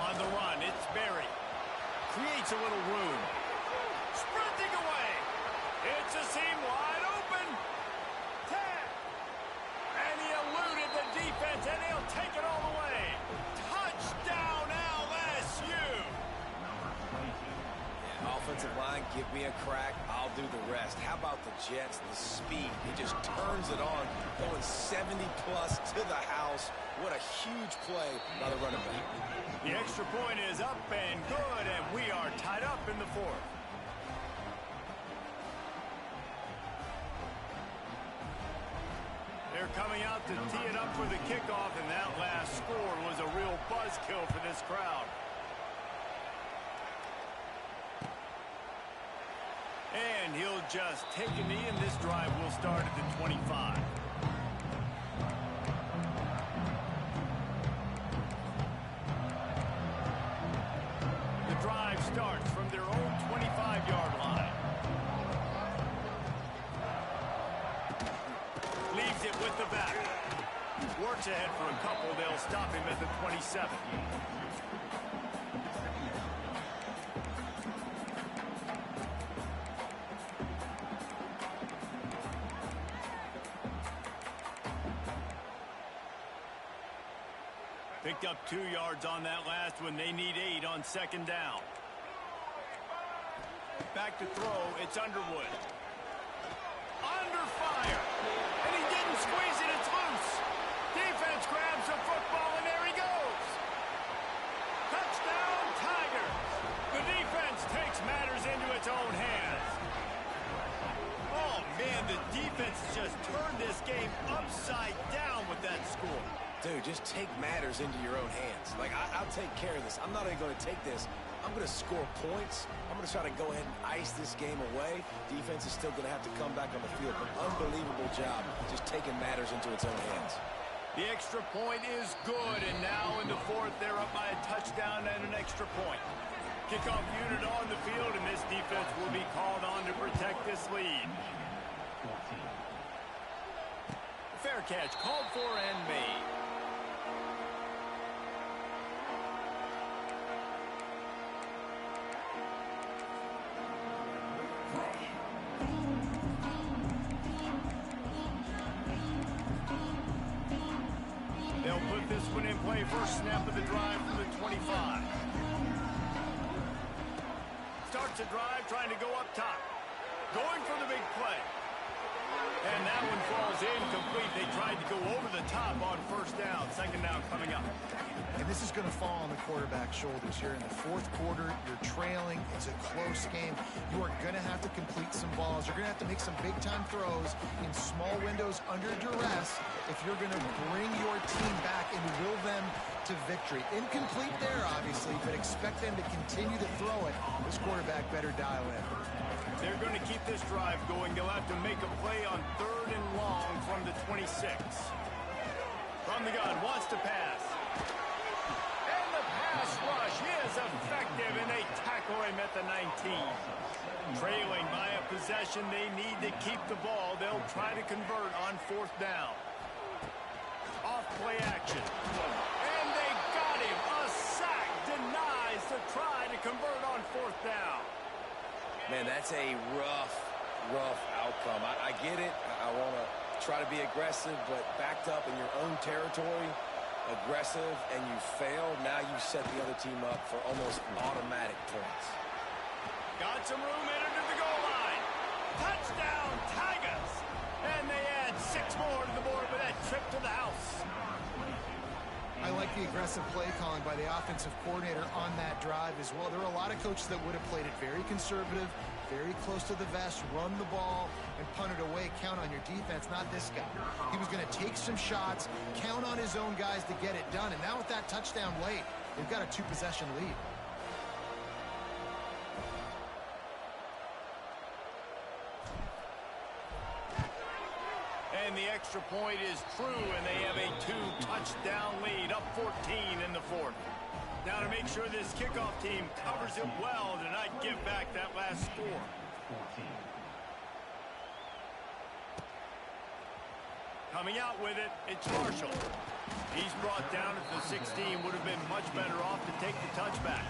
On the run, it's Berry. Creates a little room. Sprinting away. It's a seam wide open. 10. And he eluded the defense, and he'll take it all the way. Touchdown, LSU. Offensive line, give me a crack, I'll do the rest. How about the Jets, the speed? He just turns it on, going 70-plus to the house. What a huge play by the running back. The extra point is up and good, and we are tied up in the 4th. They're coming out to tee it up for the kickoff, and that last score was a real buzzkill for this crowd. And he'll just take a knee, and this drive will start at the 25. The drive starts from their own 25-yard line. Leaves it with the back. Works ahead for a couple. They'll stop him at the 27. Picked up 2 yards on that last one. They need 8 on 2nd down. Back to throw. It's Underwood. Under fire. And he didn't squeeze it. It's loose. Defense grabs the football, and there he goes. Touchdown, Tigers. The defense takes matters into its own hands. Oh, man, the defense just turned this game upside down with that score. Dude, just take matters into your own hands. Like, I'll take care of this. I'm not even going to take this. I'm going to score points. I'm going to try to go ahead and ice this game away. Defense is still going to have to come back on the field. But unbelievable job just taking matters into its own hands. The extra point is good, and now in the fourth, they're up by a touchdown and an extra point. Kickoff unit on the field, and this defense will be called on to protect this lead. Fair catch, called for and made. They'll put this one in play. First snap of the drive from the 25. Starts a drive, trying to go up top. Going for the big play. And that one falls incomplete. They tried to go over the top on first down. Second down coming up. And this is going to fall on the quarterback's shoulders here in the fourth quarter. You're trailing. It's a close game. You are going to have to complete some balls. You're going to have to make some big-time throws in small windows under duress if you're going to bring your team back and will them to victory. Incomplete there, obviously, but expect them to continue to throw it. This quarterback better dial in. They're going to keep this drive going. They'll have to make a play on 3rd and long from the 26. From the gun, wants to pass. And the pass rush is effective, and they tackle him at the 19. Trailing by a possession, they need to keep the ball. They'll try to convert on 4th down. Off play action. And they got him. A sack denies the try to convert on 4th down. Man, that's a rough outcome. I get it. I want to try to be aggressive, but backed up in your own territory, aggressive, and you fail. Now you set the other team up for almost automatic points. Got some room in into the goal line. Touchdown, Tigers! And they add 6 more to the board with that trip to the house. I like the aggressive play calling by the offensive coordinator on that drive as well. There are a lot of coaches that would have played it very conservative, very close to the vest, run the ball, and punt it away. Count on your defense, not this guy. He was going to take some shots, count on his own guys to get it done. And now with that touchdown late, they've got a 2-possession lead. And the extra point is true, and they have a 2-touchdown lead, up 14 in the fourth. Now to make sure this kickoff team covers it well to not give back that last score. Coming out with it, it's Marshall. He's brought down at the 16, would have been much better off to take the touchback.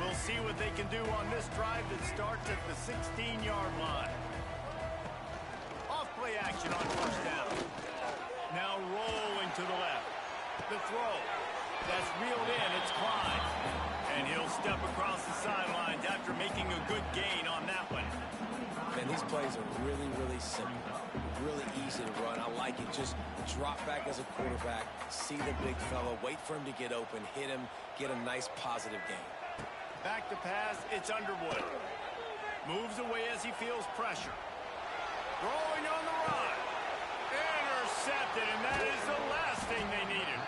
We'll see what they can do on this drive that starts at the 16-yard line. Off-play action on first down. Now rolling to the left. The throw. That's reeled in. It's Clyde. And he'll step across the sidelines after making a good gain on that one. Man, these plays are really simple. Really easy to run. I like it. Just drop back as a quarterback, see the big fella, wait for him to get open, hit him, get a nice positive gain. Back to pass, it's Underwood. Moves away as he feels pressure. Throwing on the run. Intercepted, and that is the last thing they needed.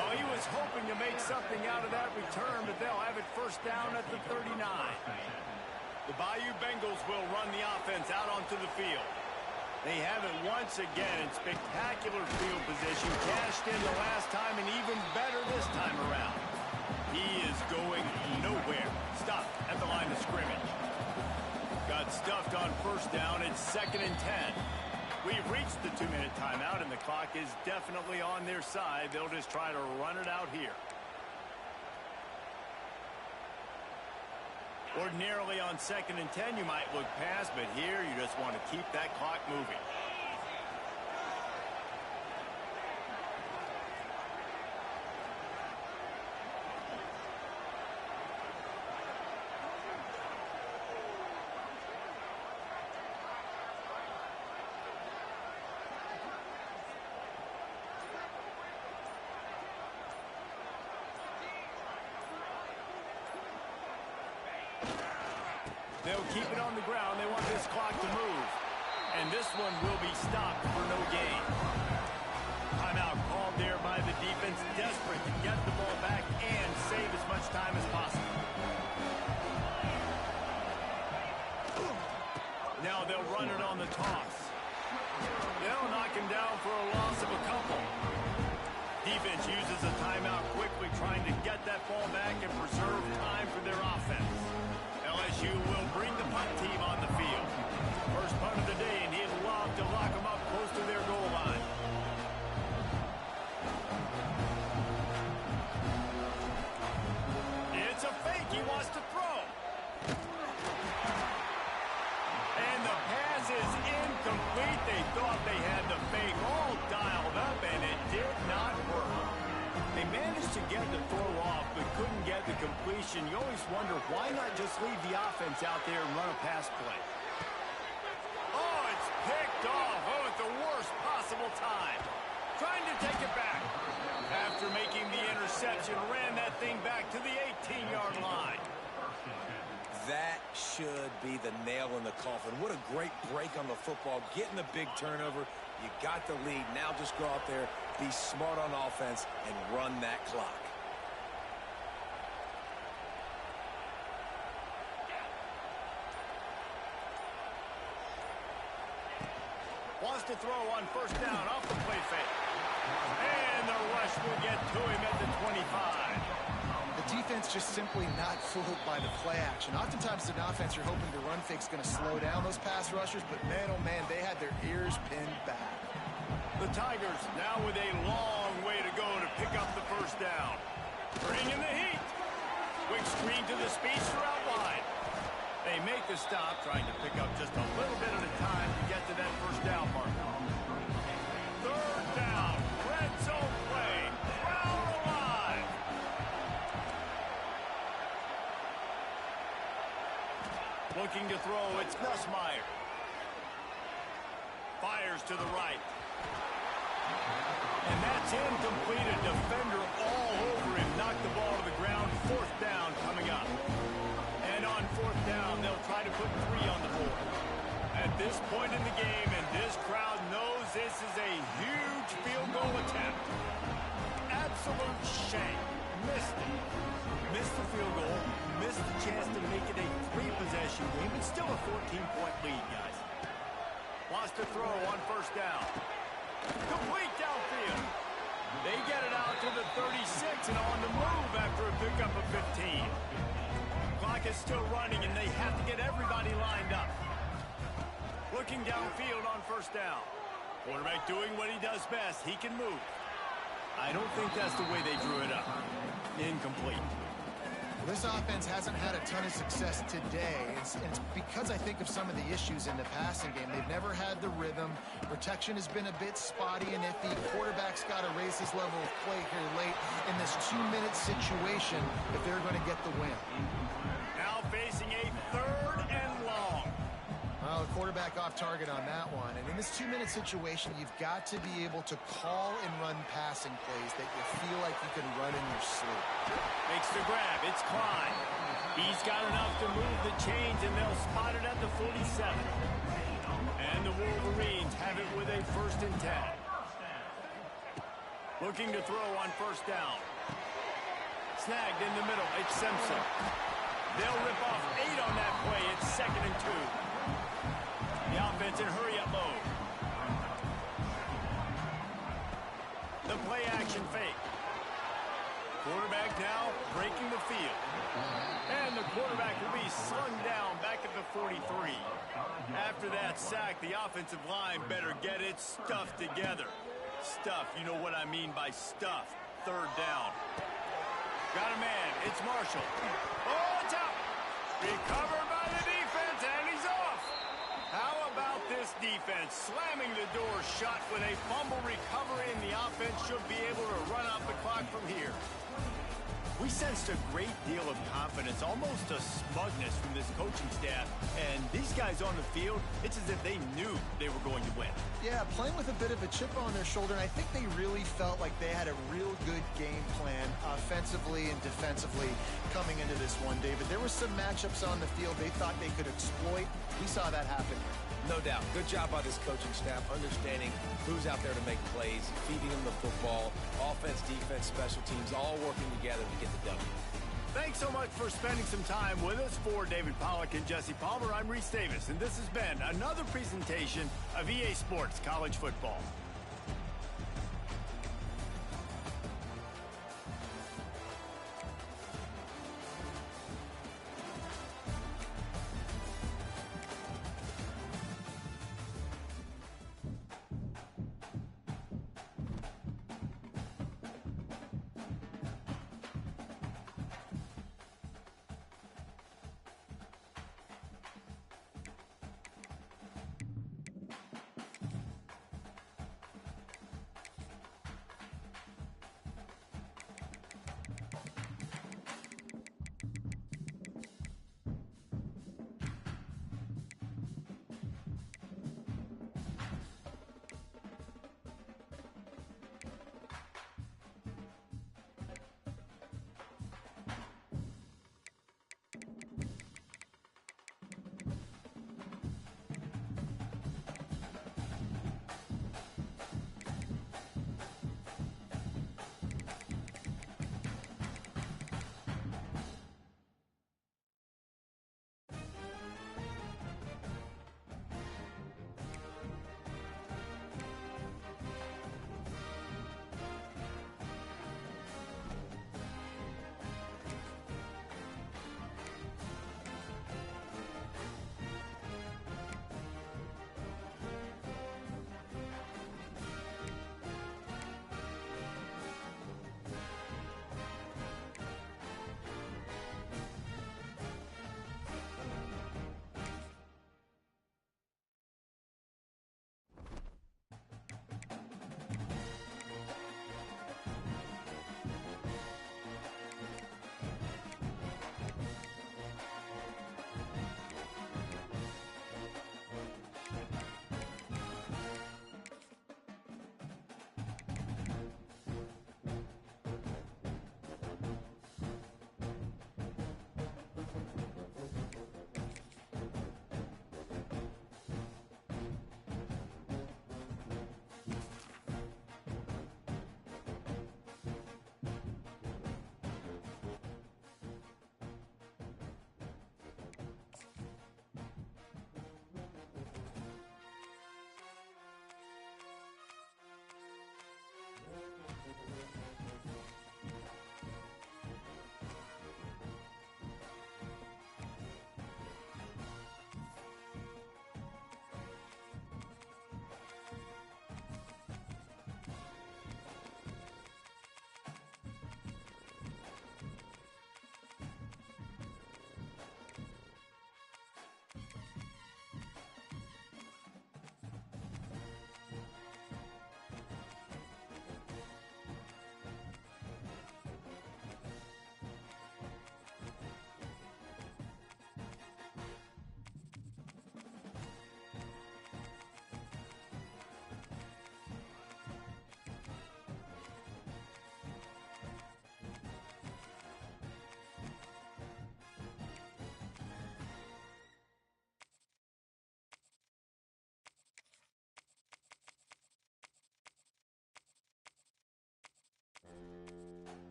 Oh, he was hoping to make something out of that return, but they'll have it first down at the 39. The Bayou Bengals will run the offense out onto the field. They have it once again in spectacular field position. Cashed in the last time, and even better this time around. He is going nowhere. Stopped at the line of scrimmage. Got stuffed on first down. It's 2nd and 10. We've reached the 2-minute timeout, and the clock is definitely on their side. They'll just try to run it out here. Ordinarily on 2nd and 10, you might look past, but here you just want to keep that clock moving. They'll keep it on the ground. They want this clock to move. And this one will be stopped for no gain. Timeout called there by the defense, desperate to get the ball back and save as much time as possible. Now they'll run it on the toss. They'll knock him down for a loss of a couple. Defense uses a timeout quickly, trying to get that ball back and preserve time for their offense. LSU will bring the punt team on the field. First punt of the day, and he'd love to lock them up close to their goal line. It's a fake. He wants to throw. And the pass is incomplete. They thought they had the fake all dialed up, and it did not work. They managed to get the throw off, but couldn't get the completion. You always wonder, why not just leave the offense out there and run a pass play? Oh, it's picked off. Oh, at the worst possible time. Trying to take it back. After making the interception, ran that thing back to the 18-yard line. That should be the nail in the coffin. What a great break on the football. Getting the big turnover. You got the lead. Now just go out there, be smart on offense, and run that clock. Wants to throw on first down off the play fake. And the rush will get to him at the 25. The defense just simply not fooled by the play action. Oftentimes, an offense you're hoping the run fake's going to slow down those pass rushers, but man, oh man, they had their ears pinned back. The Tigers now with a long way to go to pick up the first down. Bringing the heat. Quick screen to the speedster out wide. They make the stop, trying to pick up just a little bit at a time to get to that first down mark. Third down. Red zone play. Crowd alive. Looking to throw, it's Nussmeier. Fires to the right. And that's incomplete. A defender all over him. Knocked the ball to the ground. Fourth down coming up. And on fourth down, they'll try to put 3 on the board. At this point in the game, and this crowd knows this is a huge field goal attempt. Absolute shame. Missed it. Missed the field goal. Missed the chance to make it a 3-possession game. It's still a 14-point lead, guys. Wants to throw on first down. Complete downfield. They get it out to the 36 and on the move after a pickup of 15. Clock is still running, and they have to get everybody lined up. Looking downfield on first down. Quarterback doing what he does best. He can move. I don't think that's the way they drew it up. Incomplete. This offense hasn't had a ton of success today. It's because I think of some of the issues in the passing game. They've never had the rhythm. Protection has been a bit spotty and iffy. Quarterback's got to raise his level of play here late in this 2-minute situation if they're going to get the win. Now facing a third and long. Well, the quarterback off target on that one. And in this 2-minute situation, you've got to be able to call and run passing plays that you feel like you can run in your sleep. Makes the grab. It's Klein. He's got enough to move the chains, and they'll spot it at the 47. And the Wolverines have it with a 1st and 10. Looking to throw on first down. Snagged in the middle. It's Simpson. They'll rip off 8 on that play. It's 2nd and 2. The offense in hurry-up mode. The play action fake. Quarterback now breaking the field. And the quarterback will be slung down back at the 43. After that sack, the offensive line better get its stuff together. Stuff, you know what I mean by stuff. Third down. Got a man. It's Marshall. Oh, it's out. Recovered by the defense, and he's off. How about this defense slamming the door shut with a fumble recovery, and the offense should be able to run out the clock from here. We sensed a great deal of confidence, almost a smugness from this coaching staff. And these guys on the field, it's as if they knew they were going to win. Yeah, playing with a bit of a chip on their shoulder, and I think they really felt like they had a real good game plan offensively and defensively coming into this one, David. There were some matchups on the field they thought they could exploit. We saw that happen. No doubt. Good job by this coaching staff, understanding who's out there to make plays, feeding them the football, offense, defense, special teams, all working together to get the W. Thanks so much for spending some time with us. For David Pollack and Jesse Palmer, I'm Reese Davis, and this has been another presentation of EA Sports College Football.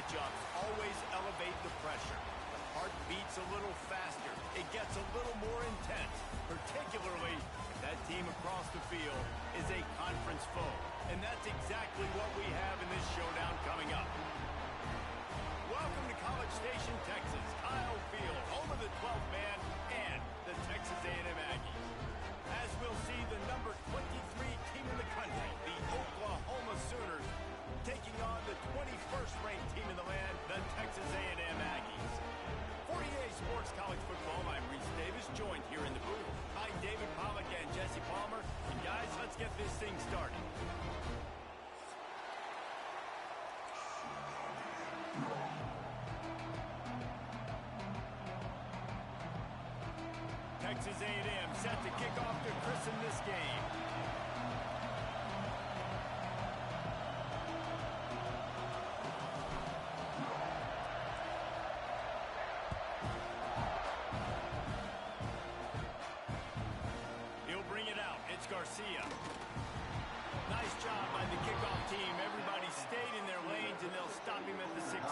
matchups always elevate the pressure. The heart beats a little faster. It gets a little more intense, particularly if that team across the field is a conference foe. And that's exactly what we have in this showdown coming up. Welcome to College Station, Texas. Kyle Field, home of the 12th man and the Texas A&M Aggies. As we'll see, the number 23 team in the country, the Oklahoma Sooners, taking on the 21st ranked team in the land, the Texas A&M Aggies. For EA Sports College Football, I'm Reese Davis, joined here in the booth by David Pollack and Jesse Palmer. And guys, let's get this thing started. Texas A&M set to kick off to christen this game. He'll bring it out. It's Garcia. Nice job by the kickoff team. Everybody stayed in their lanes, and they'll stop him at the 16.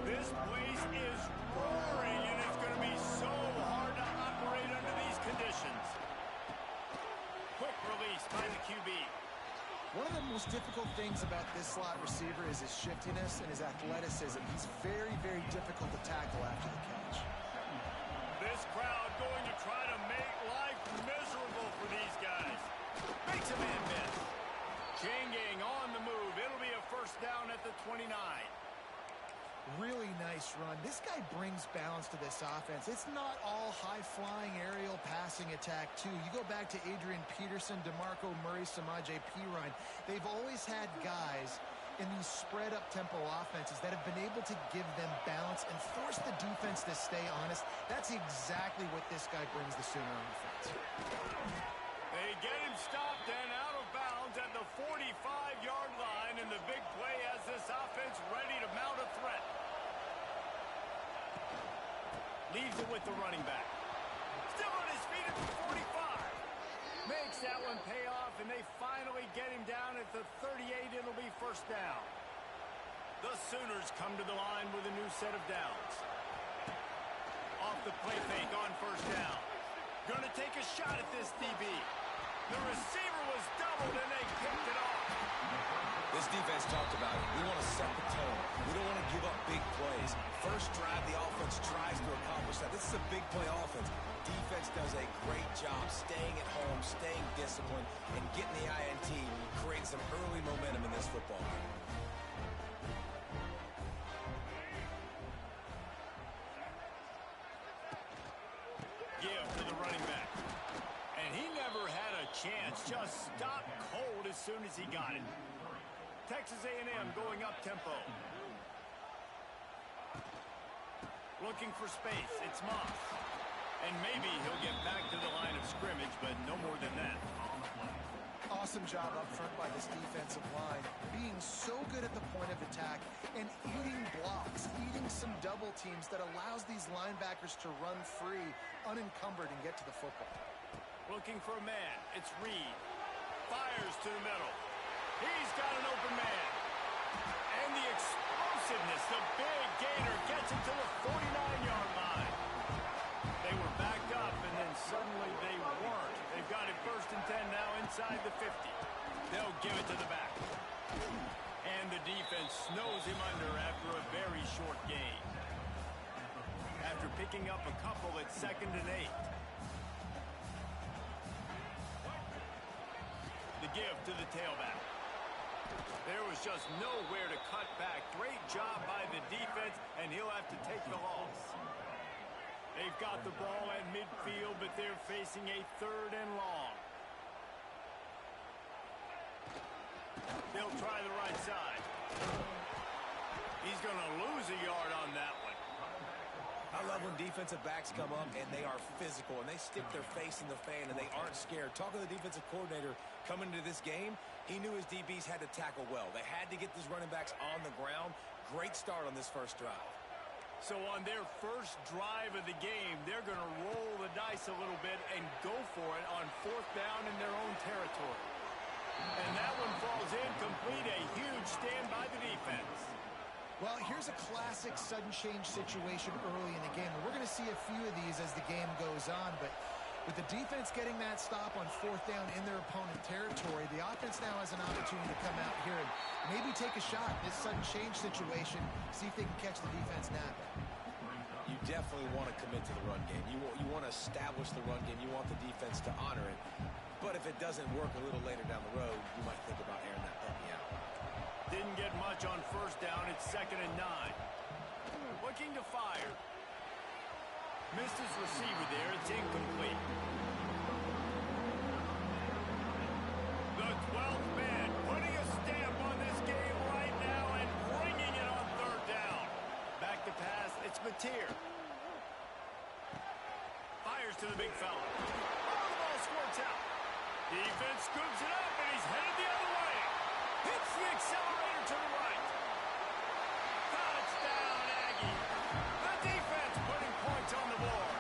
This place is roaring, and it's going to be so hard to operate under these conditions. Quick release by the QB. One of the most difficult things about this slot receiver is his shiftiness and his athleticism. He's very, very difficult to tackle after the catch. This crowd going to try to make life miserable for these guys. Makes a man miss. Chain gang on the move. It'll be a first down at the 29. Really nice run. This guy brings balance to this offense. It's not all high-flying aerial passing attack, too. You go back to Adrian Peterson, DeMarco Murray, Samaje Perine. They've always had guys in these spread-up tempo offenses that have been able to give them balance and force the defense to stay honest. That's exactly what this guy brings the Sooner offense. They get him stopped and out of bounds at the 45-yard line, and the big play has this offense ready to mount a threat. Leaves it with the running back. Still on his feet at the 45. Makes that one pay off, and they finally get him down at the 38. It'll be first down. The Sooners come to the line with a new set of downs. Off the play fake on first down. Gonna take a shot at this DB. The receiver was doubled, and they picked it off. This defense talked about it. We want to set the tone. We don't want to give up big plays. First drive, the offense tries to accomplish that. This is a big play offense. Defense does a great job staying at home, staying disciplined, and getting the INT, creating some early momentum in this football game. Give to the running back. And he never had a chance. Just stopped cold as soon as he got it. Texas A&M going up tempo. Looking for space. It's Moss. And maybe he'll get back to the line of scrimmage, but no more than that. Awesome job up front by this defensive line. Being so good at the point of attack and eating blocks, eating some double teams that allows these linebackers to run free, unencumbered, and get to the football. Looking for a man. It's Reed. Fires to the middle. He's got an open man. And the explosiveness, the big gainer gets him to the 49-yard line. They were backed up, and then suddenly they weren't. They've got it first and 10 now inside the 50. They'll give it to the back. And the defense snows him under after a very short gain. After picking up a couple at 2nd and 8. The give to the tailback. There was just nowhere to cut back. Great job by the defense, and he'll have to take the loss. They've got the ball at midfield, but they're facing a 3rd and long. They'll try the right side. He's going to lose a yard on that one. I I love when defensive backs come up and they are physical and they stick their face in the fan and they aren't scared. Talking to the defensive coordinator coming into this game, he knew his DBs had to tackle well. They had to get these running backs on the ground. Great start on this first drive. So on their first drive of the game, they're going to roll the dice a little bit and go for it on fourth down in their own territory. And that one falls incomplete. A huge stand by the defense. Well, here's a classic sudden change situation early in the game. And we're going to see a few of these as the game goes on. But with the defense getting that stop on fourth down in their opponent territory, the offense now has an opportunity to come out here and maybe take a shot in this sudden change situation, see if they can catch the defense napping. You definitely want to commit to the run game. You want to establish the run game. You want the defense to honor it. But if it doesn't work a little later down the road, you might think about airing that puppy out. Didn't get much on first down. It's 2nd and 9. Looking to fire. Missed his receiver there. It's incomplete. The 12th man putting a stamp on this game right now and bringing it on third down. Back to pass. It's Mateer. Fires to the big fella. Oh, the ball squirts out. Defense scoops it up, and he's headed the other way. Hits the accelerator to the right. Touchdown, Aggie. The defense putting points on the board.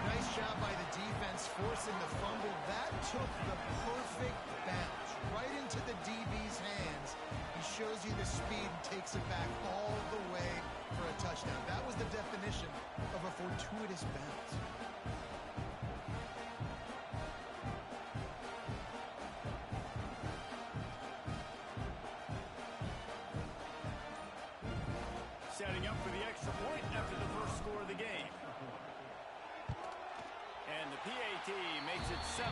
Nice job by the defense forcing the fumble. That took the perfect bounce right into the DB's hands. He shows you the speed and takes it back all the way for a touchdown. That was the definition of a fortuitous bounce. Setting up for the extra point after the first score of the game. And the PAT makes it 7-0.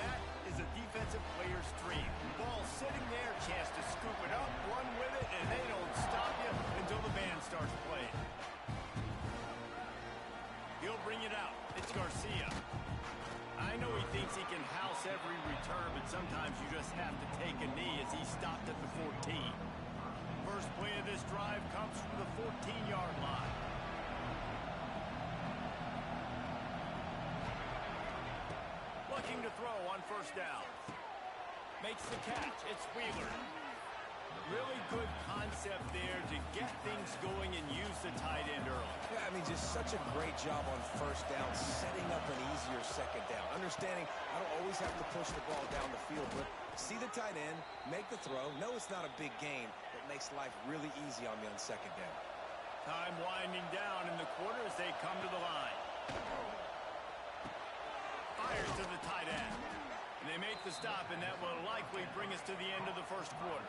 That is a defensive player's dream. Ball sitting there, chance to scoop it up, run with it, and they don't stop you until the band starts playing. He'll bring it out. It's Garcia. I know he thinks he can house every return, but sometimes you just have to take a knee as he stopped at the 14. First play of this drive comes from the 14-yard line. Looking to throw on first down. Makes the catch. It's Wheeler. Really good concept there to get things going and use the tight end early. Yeah, I mean, just such a great job on first down, setting up an easier second down. Understanding I don't always have to push the ball down the field, but see the tight end, make the throw. No, it's not a big gain, but makes life really easy on me on second down. Time winding down in the quarter as they come to the line. Fires to the tight end. And they make the stop, and that will likely bring us to the end of the first quarter.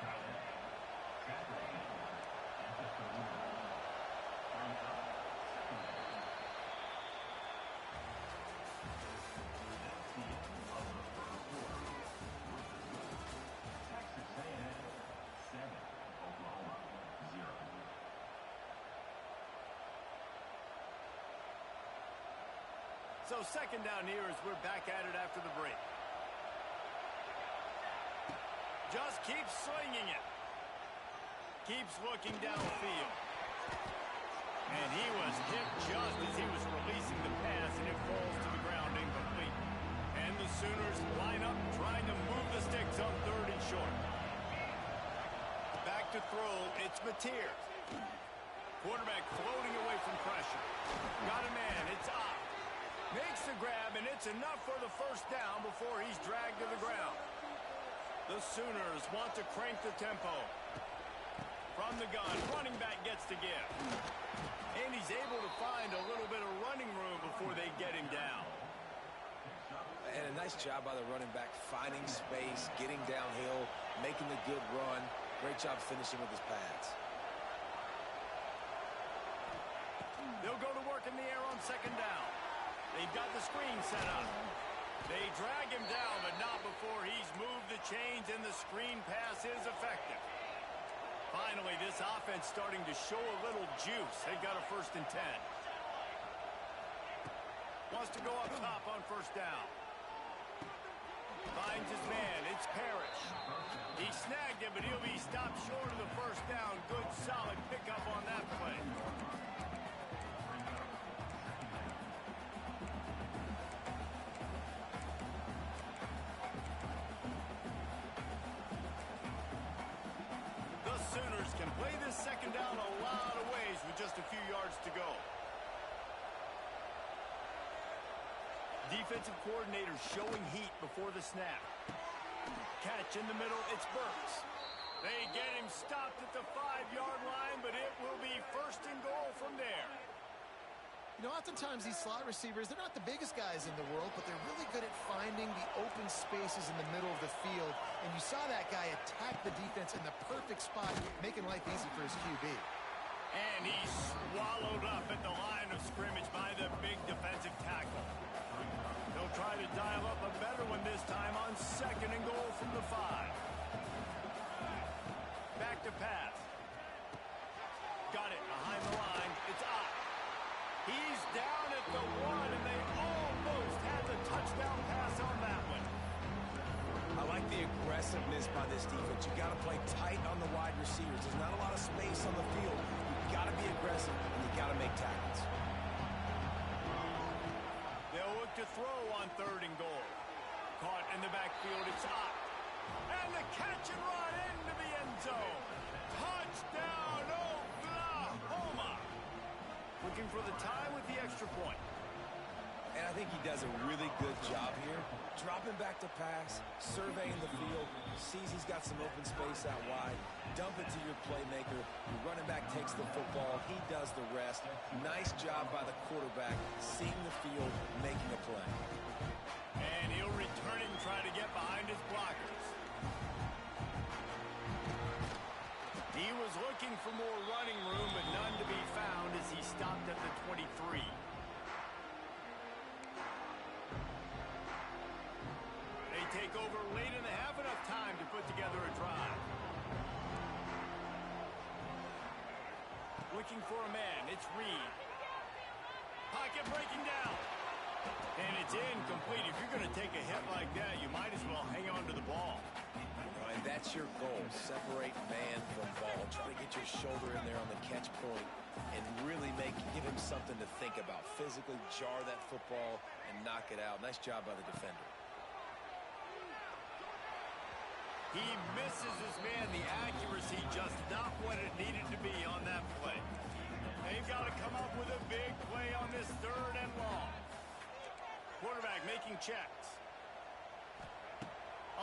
So second down here as we're back at it after the break. Just keeps slinging it. Keeps looking downfield. And he was hit just as he was releasing the pass, and it falls to the ground incomplete. And the Sooners line up trying to move the sticks on third and short. Back to throw, it's Mateer. Quarterback floating away from pressure. Got a man, it's up. Makes the grab, and it's enough for the first down before he's dragged to the ground. The Sooners want to crank the tempo. From the gun, running back gets to give. And he's able to find a little bit of running room before they get him down. And a nice job by the running back, finding space, getting downhill, making the good run. Great job finishing with his pads. They'll go to work in the air on second down. They've got the screen set up. They drag him down, but not before he's moved the chains, and the screen pass is effective. Finally, this offense starting to show a little juice. They've got a 1st and 10. Wants to go up top on first down. Finds his man. It's Parrish. He snagged him but he'll be stopped short of the first down. Good, solid pickup on that play. The Sooners can play this second down a lot of ways with just a few yards to go. Defensive coordinator showing heat before the snap. Catch in the middle, it's Burks. They get him stopped at the 5-yard line, but it will be first and goal from there. You know, oftentimes these slot receivers, they're not the biggest guys in the world, but they're really good at finding the open spaces in the middle of the field. And you saw that guy attack the defense in the perfect spot, making life easy for his QB. And he's swallowed up at the line of scrimmage by the big defensive tackle. They'll try to dial up a better one this time on second and goal from the 5. Back to pass. Got it behind the line. It's up. He's down at the 1, and they almost had the touchdown pass on that one. I like the aggressiveness by this defense. You got to play tight on the wide receivers. There's not a lot of space on the field. You got to be aggressive, and you got to make tackles. They'll look to throw on third and goal. Caught in the backfield, it's up. And the catch and run into the end zone. Touchdown, Oklahoma. Looking for the tie with the extra point. And I think he does a really good job here. Dropping back to pass, surveying the field, sees he's got some open space out wide, dump it to your playmaker. Your running back takes the football. He does the rest. Nice job by the quarterback, seeing the field, making a play. And he'll return it and try to get behind his blockers. He was looking for more running room, but none to be found as he stopped at the 23. They take over late in the half, enough time to put together a drive. Looking for a man, it's Reed. Pocket breaking down. And it's incomplete. If you're going to take a hit like that, you might as well hang on to the ball. And that's your goal. Separate man from ball. Try to get your shoulder in there on the catch point and really give him something to think about. Physically jar that football and knock it out. Nice job by the defender. He misses his man. The accuracy just not what it needed to be on that play. They've got to come up with a big play on this third and long. Quarterback making checks.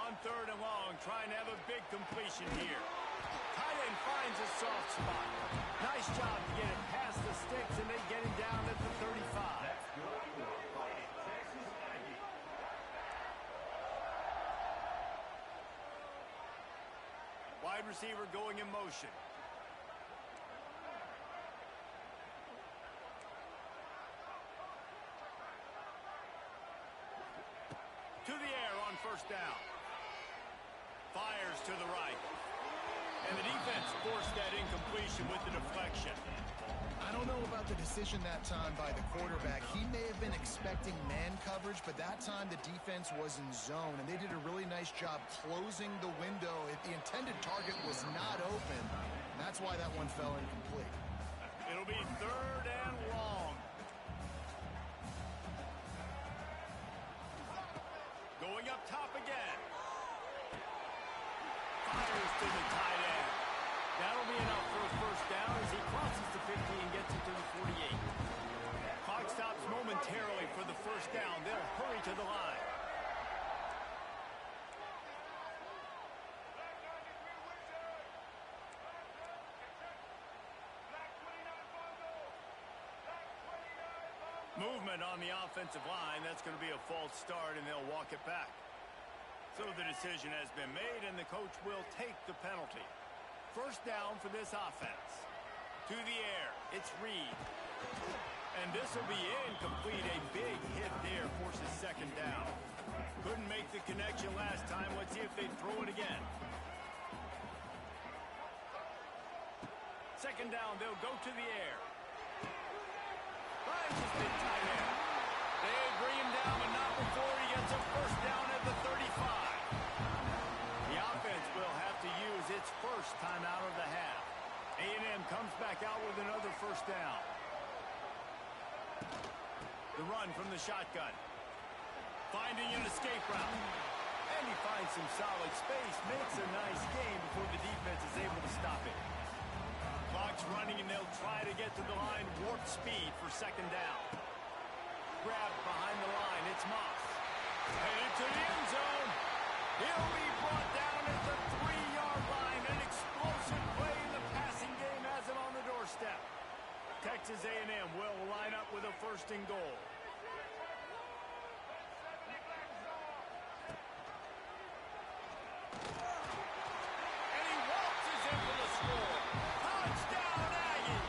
On third and long, trying to have a big completion here. Tight end finds a soft spot. Nice job to get it past the sticks, and they get him down at the 35. Wide receiver going in motion. To the air on first down. Fires to the right. And the defense forced that incompletion with the deflection. I don't know about the decision that time by the quarterback. He may have been expecting man coverage, but that time the defense was in zone, and they did a really nice job closing the window. If the intended target was not open, and that's why that one fell incomplete. It'll be third and long. Going up top again. Fires to the tight end. That'll be enough for a first down as he crosses the 50 and gets it to the 48. Clock stops momentarily for the first down. They'll hurry to the line. Movement on the offensive line. That's going to be a false start, and they'll walk it back. So the decision has been made, and the coach will take the penalty. First down for this offense. To the air, it's Reed. And this will be incomplete. A big hit there forces second down. Couldn't make the connection last time. Let's see if they throw it again. Second down, they'll go to the air. Finds his big tight end. They bring him down, but not before he gets a first down at the 35. The offense will have to use its first down. The run from the shotgun. Finding an escape route. And he finds some solid space. Makes a nice gain before the defense is able to stop it. Clock's running, and they'll try to get to the line. Warp speed for second down. Grabbed behind the line. It's Moss. Headed to the end zone. He'll be brought down at the 3-yard line. An explosive play in the passing game has him on the doorstep. Texas A&M will line up with a first and goal. And he waltzes in for the score. Touchdown, Aggie!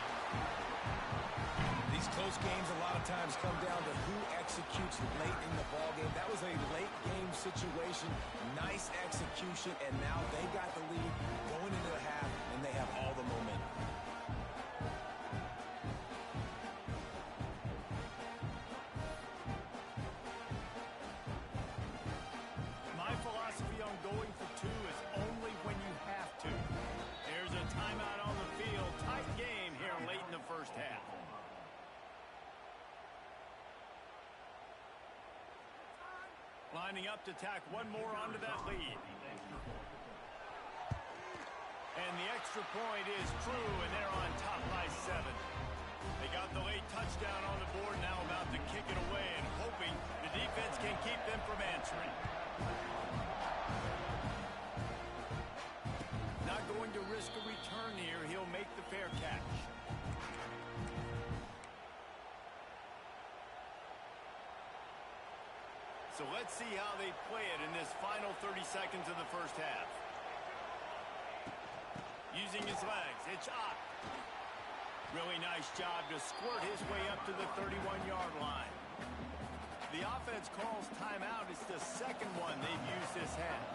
These close games a lot of times come down to who executes late in the ball game. That was a late game situation. Nice execution, and now they got the lead going into the half, and they have all the momentum. My philosophy on going for two is only when you have to. There's a timeout on the field. Tight game here late in the first half. Lining up to tack one more onto that lead. And the extra point is true, and they're on top by 7. They got the late touchdown on the board, now about to kick it away and hoping the defense can keep them from answering. Not going to risk a return here. He'll make the fair catch. So let's see how they play it in this final 30 seconds of the first half. Using his legs, it's up. Really nice job to squirt his way up to the 31-yard line. The offense calls timeout. It's the second one they've used this half.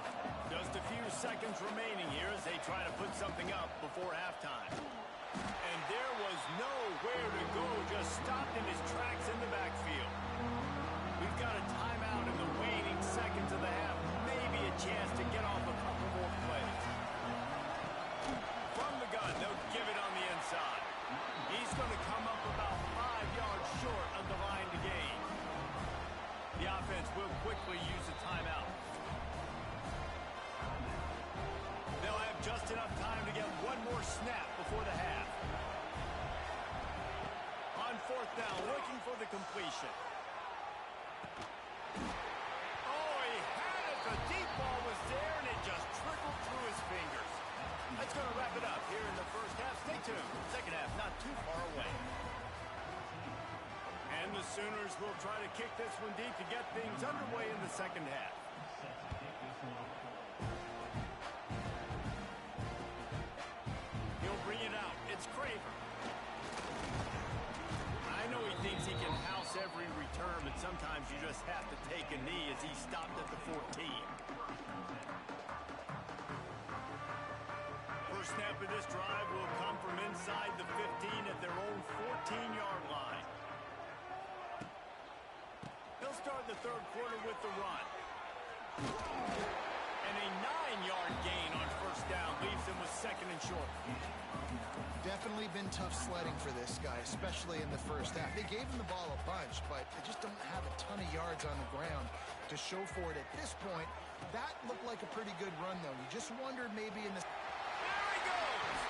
Just a few seconds remaining here as they try to put something up before halftime. And there was nowhere to go, just stopped in his tracks in the backfield. We've got a timeout in the waning seconds of the half. Maybe a chance to get off a couple more plays. From the gun, they'll give it on the inside. He's going to come up about 5 yards short of the line to gain. The offense will quickly use a timeout. They'll have just enough time to get one more snap before the half. On fourth down, looking for the completion. Oh, he had it. The deep ball was there, and it just trickled through his fingers. That's going to wrap it up here in the first half. Stay tuned. Second half not too far away. And the Sooners will try to kick this one deep to get things underway in the second half. He'll bring it out. It's Craver. I know he thinks he can house every return, but sometimes you just have to take a knee as he stopped at the 14. First snap of this drive will come from inside the 15 at their own 14-yard line. They'll start the third quarter with the run. And a 9-yard gain on first down leaves him with second and short. Definitely been tough sledding for this guy, especially in the first half. They gave him the ball a bunch, but they just don't have a ton of yards on the ground to show for it at this point. That looked like a pretty good run, though. You just wondered maybe in the... There he goes!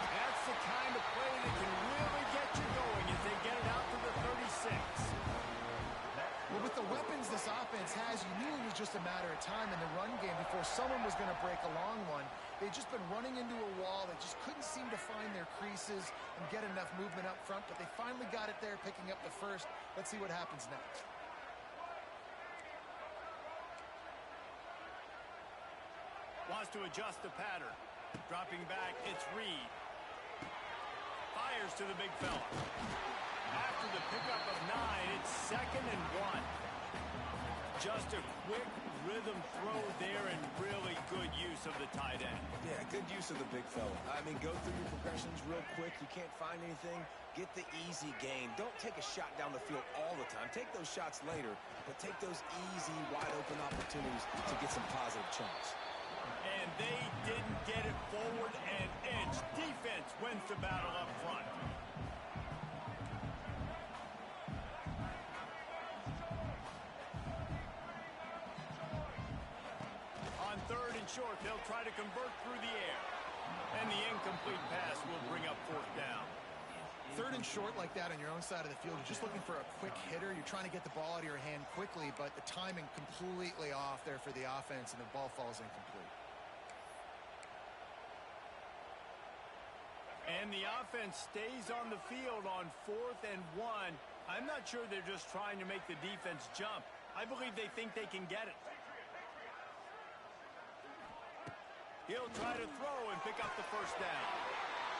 That's the kind of play that can really get you going as they get it out to the 36. Well, with the weapons this offense has, you knew it was just a matter of time in the run game before someone was going to break a long one. They'd just been running into a wall. They just couldn't seem to find their creases and get enough movement up front, but they finally got it there, picking up the first. Let's see what happens next. Wants to adjust the pattern. Dropping back, it's Reed. Fires to the big fella. After the pickup of 9, it's 2nd and 1. Just a quick rhythm throw there and really good use of the tight end. Yeah, good use of the big fella. I mean, go through your progressions real quick. You can't find anything. Get the easy gain. Don't take a shot down the field all the time. Take those shots later, but take those easy, wide-open opportunities to get some positive chunks. And they didn't get it forward an inch. Defense wins the battle up front. short. They'll try to convert through the air. And the incomplete pass will bring up fourth down. 3rd and short like that on your own side of the field. You're just looking for a quick hitter. You're trying to get the ball out of your hand quickly, but the timing completely off there for the offense, and the ball falls incomplete. And the offense stays on the field on 4th and 1. I'm not sure they're just trying to make the defense jump. I believe they think they can get it. He'll try to throw and pick up the first down.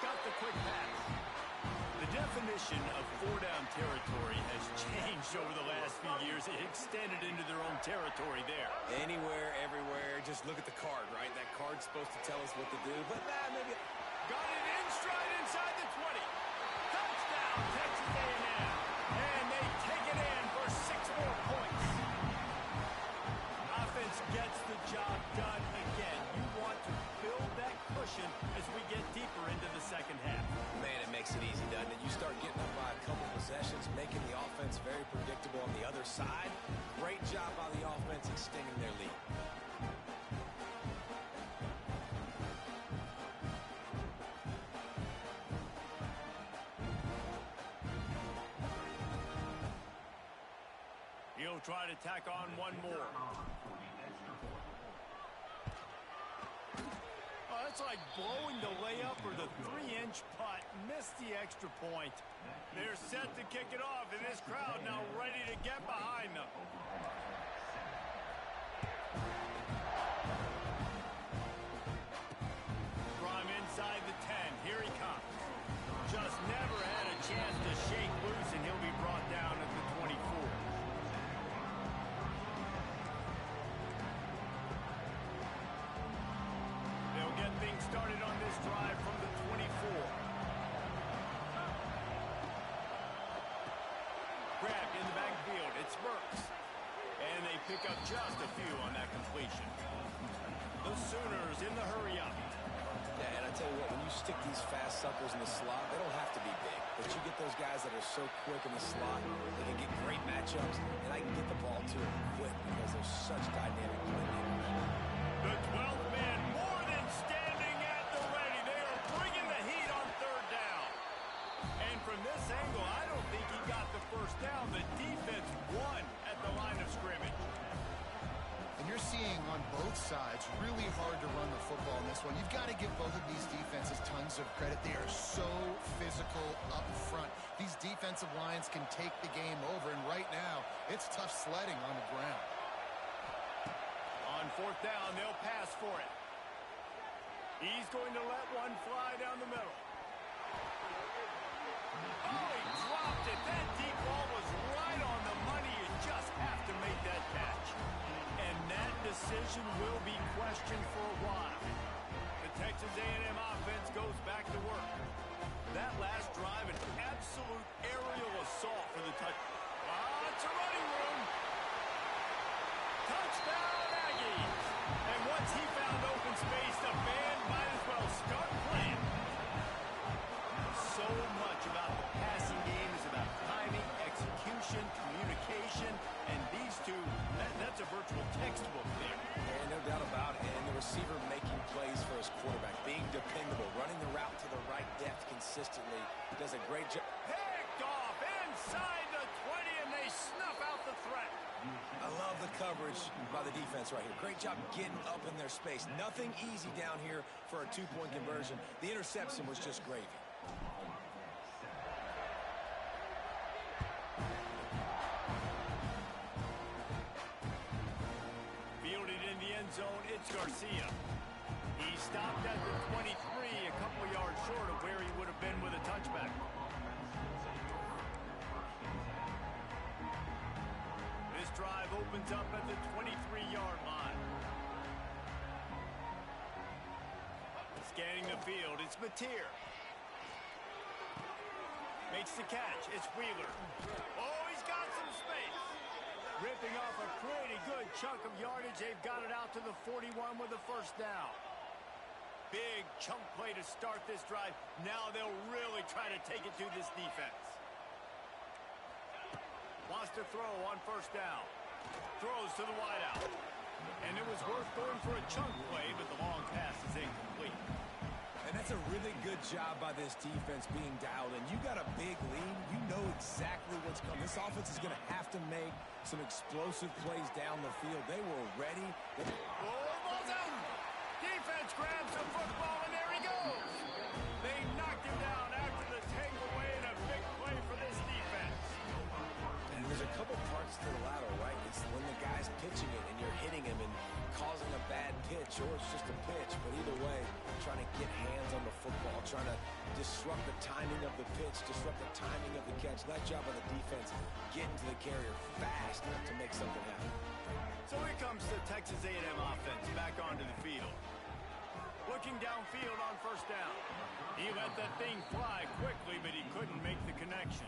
Got the quick pass. The definition of 4-down territory has changed over the last few years. It extended into their own territory there. Anywhere, everywhere. Just look at the card, right? That card's supposed to tell us what to do, but maybe... Got it in stride inside the 20. Touchdown, Texas A&M. And they take it in for 6 more points. Offense gets the job done again. You want to build that cushion as we get deeper into the second half. Man, it makes it easy, doesn't it? You start getting up by a couple possessions, making the offense very predictable on the other side. Great job by the offense extending their lead. He'll try to tack on one more. Oh, that's like blowing the layup or the 3-inch putt. Missed the extra point. They're set to kick it off, and this crowd now ready to get behind them. From inside the 10, here he comes. Just never had a chance to shake loose, and he'll be brought down at the 24. They'll get things started on this drive from the 24. Grabbed in the backfield. It's Burks. And they pick up just a few on that completion. The Sooners in the hurry up. Yeah, and I tell you what, when you stick these fast suckers in the slot, they don't have to be big. But you get those guys that are so quick in the slot, they can get great matchups, and I can get the ball to them quick because they're such dynamic playmakers. The 12th man more than standing at the ready. They are bringing the heat on 3rd down. And from this angle, I don't think he got the first down. The defense won at the line of scrimmage. And you're seeing on both sides really hard to run the football in this one. You've got to give both of these defenses tons of credit. They are so physical up front. These defensive lines can take the game over, and right now, it's tough sledding on the ground. On 4th down, they'll pass for it. He's going to let one fly down the middle. Oh, he dropped it. That deep ball was right on the money. You just have to make that catch. And that decision will be questioned for a while. The Texas A&M offense goes back to work. That last drive, an absolute aerial assault for the touch. Oh, it's a running room. Touchdown, Aggies. And once he found open space, the band might as well start playing. So much about the passing game is about timing, execution, communication, and these two, that's a virtual textbook there. And no doubt about it. And the receiver making plays for his quarterback, being dependable, running the route to the right depth consistently, does a great job. Picked off inside the 20, and they snuff out the threat. I love the coverage by the defense right here. Great job getting up in their space. Nothing easy down here for a 2-point conversion. The interception was just gravy. Fielded in the end zone, it's Garcia. He stopped at the 23, a couple yards short of where he would have been with a touchback. This drive opens up at the 23-yard line. Scanning the field, it's Mateer. Makes the catch, it's Wheeler. Oh, he's got some space. Ripping off a pretty good chunk of yardage. They've got it out to the 41 with the first down. Big chunk play to start this drive. Now they'll really try to take it to this defense. Wants to throw on first down. Throws to the wideout. And it was worth going for a chunk play, but the long pass is incomplete. And that's a really good job by this defense being dialed in. You got a big lead. You know exactly what's coming. This offense is going to have to make some explosive plays down the field. They were ready. Ball's out. Defense grabs the football, and there he goes. They knocked him down after the takeaway, and a big play for this defense. And there's a couple parts to the lateral, right? It's when the guy's pitching it and you're hitting him and causing a bad pitch, or it's just a pitch. But either way, trying to get hands on the football, trying to disrupt the timing of the pitch, disrupt the timing of the catch. That job on the defense, getting to the carrier fast to make something happen. So here comes the Texas A&M offense back onto the field. Looking downfield on first down. He let that thing fly quickly, but he couldn't make the connection.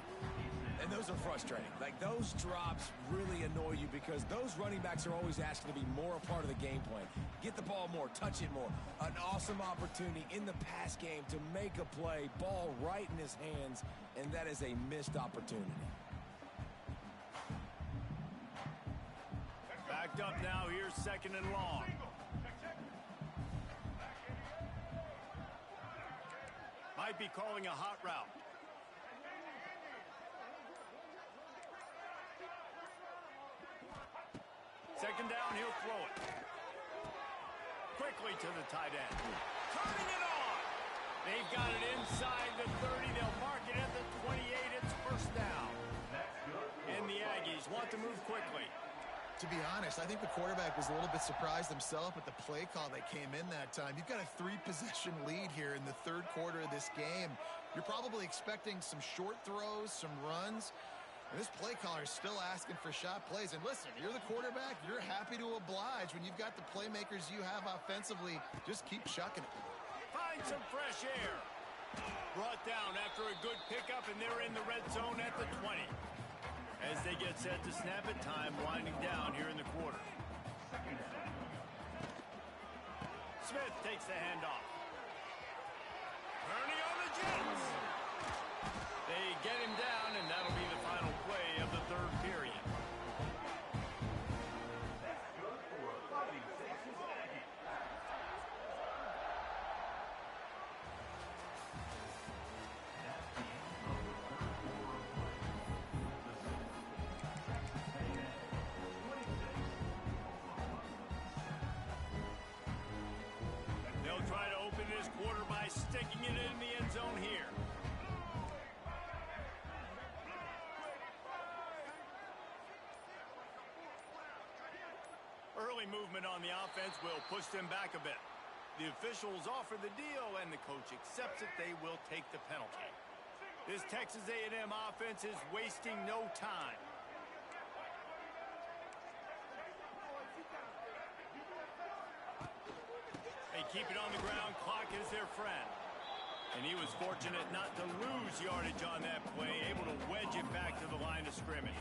And those are frustrating. Like, those drops really annoy you because those running backs are always asking to be more a part of the game plan. Get the ball more, touch it more. An awesome opportunity in the pass game to make a play, ball right in his hands, and that is a missed opportunity. Backed up now, here's second and long. Might be calling a hot route. Second down, he'll throw it. Quickly to the tight end. Turning it on. They've got it inside the 30. They'll mark it at the 28. It's first down. And the Aggies want to move quickly. To be honest, I think the quarterback was a little bit surprised himself at the play call that came in that time. You've got a 3-possession lead here in the third quarter of this game. You're probably expecting some short throws, some runs. And this play caller is still asking for shot plays. And listen, you're the quarterback. You're happy to oblige when you've got the playmakers you have offensively. Just keep chucking it. Find some fresh air. Brought down after a good pickup, and they're in the red zone at the 20. As they get set to snap it, time winding down here in the quarter. Smith takes the handoff. Turning on the Jets. They get him down, and that'll be the final play of the third period. They'll try to open this quarter by sticking it in the end zone here. Early movement on the offense will push them back a bit. The officials offer the deal, and the coach accepts it. They will take the penalty. This Texas A&M offense is wasting no time. They keep it on the ground. Clock is their friend. And he was fortunate not to lose yardage on that play, able to wedge it back to the line of scrimmage.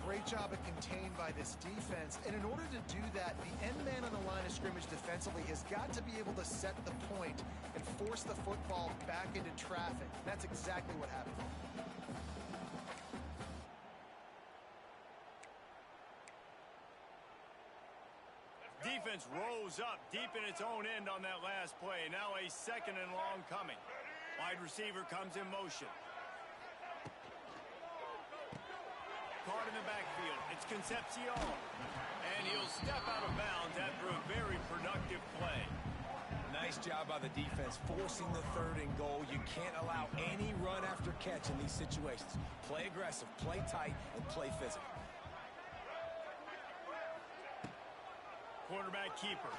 Great job of contained by this defense. And in order to do that, the end man on the line of scrimmage defensively has got to be able to set the point and force the football back into traffic. That's exactly what happened. Defense rose up deep in its own end on that last play. Now a second and long coming. Wide receiver comes in motion. Caught in the backfield. It's Concepcion. And he'll step out of bounds after a very productive play. Nice job by the defense, forcing the third and goal. You can't allow any run after catch in these situations. Play aggressive, play tight, and play physical. Quarterback keeper.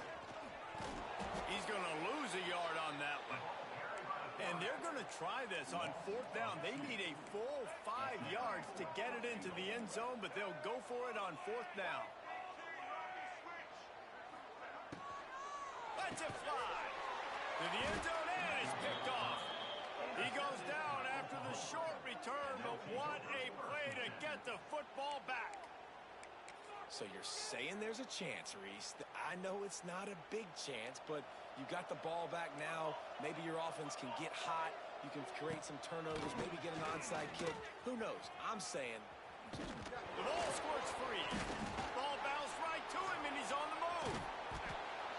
He's going to lose a yard on that one. And they're going to try this on fourth down. They need a full 5 yards to get it into the end zone, but they'll go for it on fourth down. Let's it fly. To the end zone, and it's picked off. He goes down after the short return, but what a play to get the football back. So you're saying there's a chance, Reese. I know it's not a big chance, but you got the ball back now. Maybe your offense can get hot. You can create some turnovers, maybe get an onside kick. Who knows? I'm saying. The ball squirts free. Ball bounced right to to him, and he's on the move.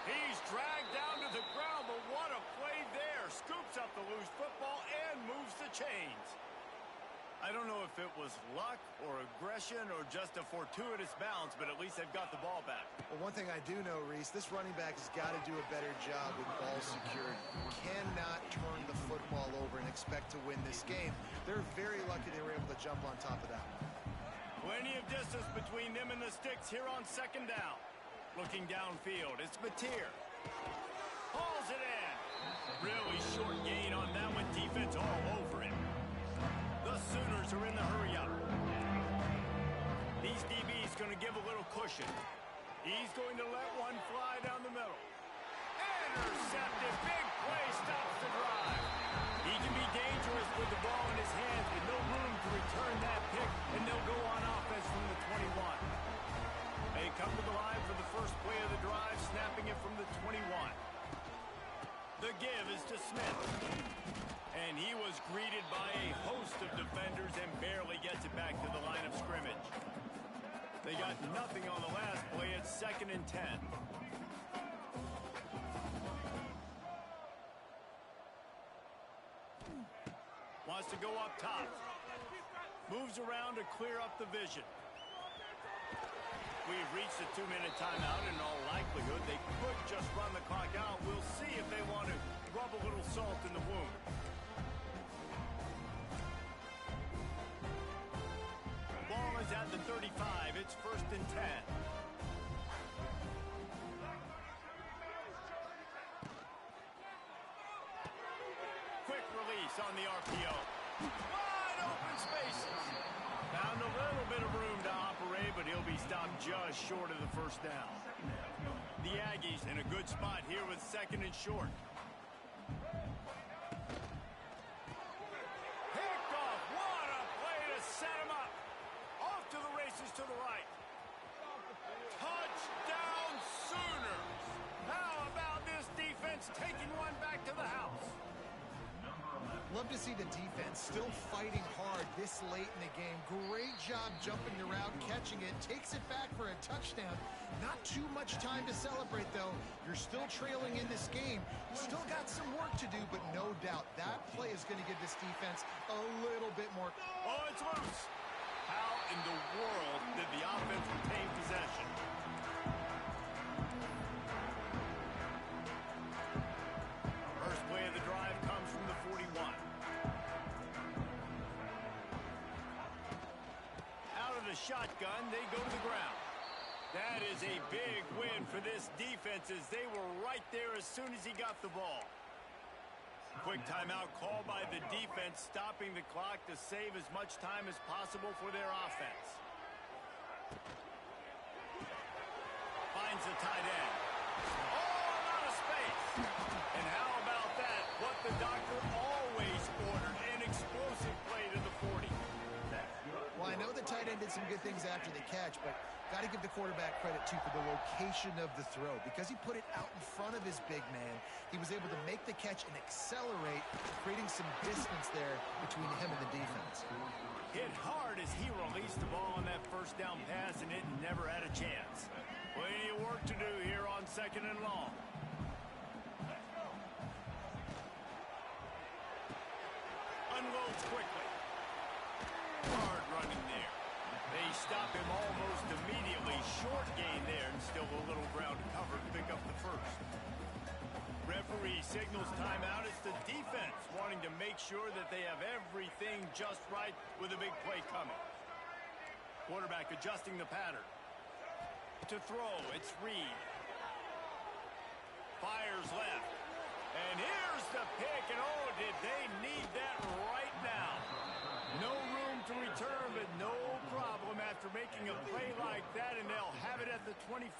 He's dragged down to the ground, but what a play there. Scoops up the loose football and moves the chains. I don't know if it was luck or aggression or just a fortuitous bounce, but at least they've got the ball back. Well, one thing I do know, Reese, this running back has got to do a better job with ball security. Cannot turn the football over and expect to win this game. They're very lucky they were able to jump on top of that. Plenty of distance between them and the sticks here on second down. Looking downfield, it's Mateer. Hauls it in. Really short gain on that one. Defense all over him. The Sooners are in the hurry-up. These DBs going to give a little cushion. He's going to let one fly down the middle. Intercepted. Big play stops the drive. He can be dangerous with the ball in his hands, but no room to return that pick, and they'll go on offense from the 21. They come to the line for the first play of the drive, snapping it from the 21. The give is to Smith. And he was greeted by a host of defenders and barely gets it back to the line of scrimmage. They got nothing on the last play. It's 2nd and 10. Wants to go up top. Moves around to clear up the vision. We've reached a 2-minute timeout. In all likelihood, they could just run the clock out. We'll see if they want to rub a little salt in the wound. Ball is at the 35. It's 1st and 10. Quick release on the RPO. Wide open spaces. Found a little bit of room to operate, but he'll be stopped just short of the first down. The Aggies in a good spot here with 2nd and short. Picked off. What a play to set him up. Off to the races to the right. Touchdown Sooners. How about this defense taking one back to the house? Love to see the defense still fighting hard this late in the game. Great job jumping the route, catching it, takes it back for a touchdown. Not too much time to celebrate, though. You're still trailing in this game. Still got some work to do, but no doubt that play is going to give this defense a little bit more. Oh, it's loose. How in the world did the offense retain possession? First play of the drive comes from the 41. Out of the shotgun, they go to the ground. That is a big win for this defense as they were right there as soon as he got the ball. Quick timeout called by the defense, stopping the clock to save as much time as possible for their offense. Finds the tight end. Oh, a lot of space. And how about that? What the doctor always ordered, an explosive play to the 40. Well, I know the tight end did some good things after the catch, but got to give the quarterback credit, too, for the location of the throw. Because he put it out in front of his big man, he was able to make the catch and accelerate, creating some distance there between him and the defense. Hit hard as he released the ball on that first down pass, and it never had a chance. Plenty of work to do here on 2nd and long. Unloads quickly. Hard running there. They stop him almost immediately. Short gain there, and still a little ground to cover to pick up the first. Referee signals timeout. It's the defense wanting to make sure that they have everything just right with a big play coming. Quarterback adjusting the pattern. To throw, it's Reed. Fires left. And here's the pick, and oh, did they need that right now. No room to return, but no problem after making a play like that, and they'll have it at the 25.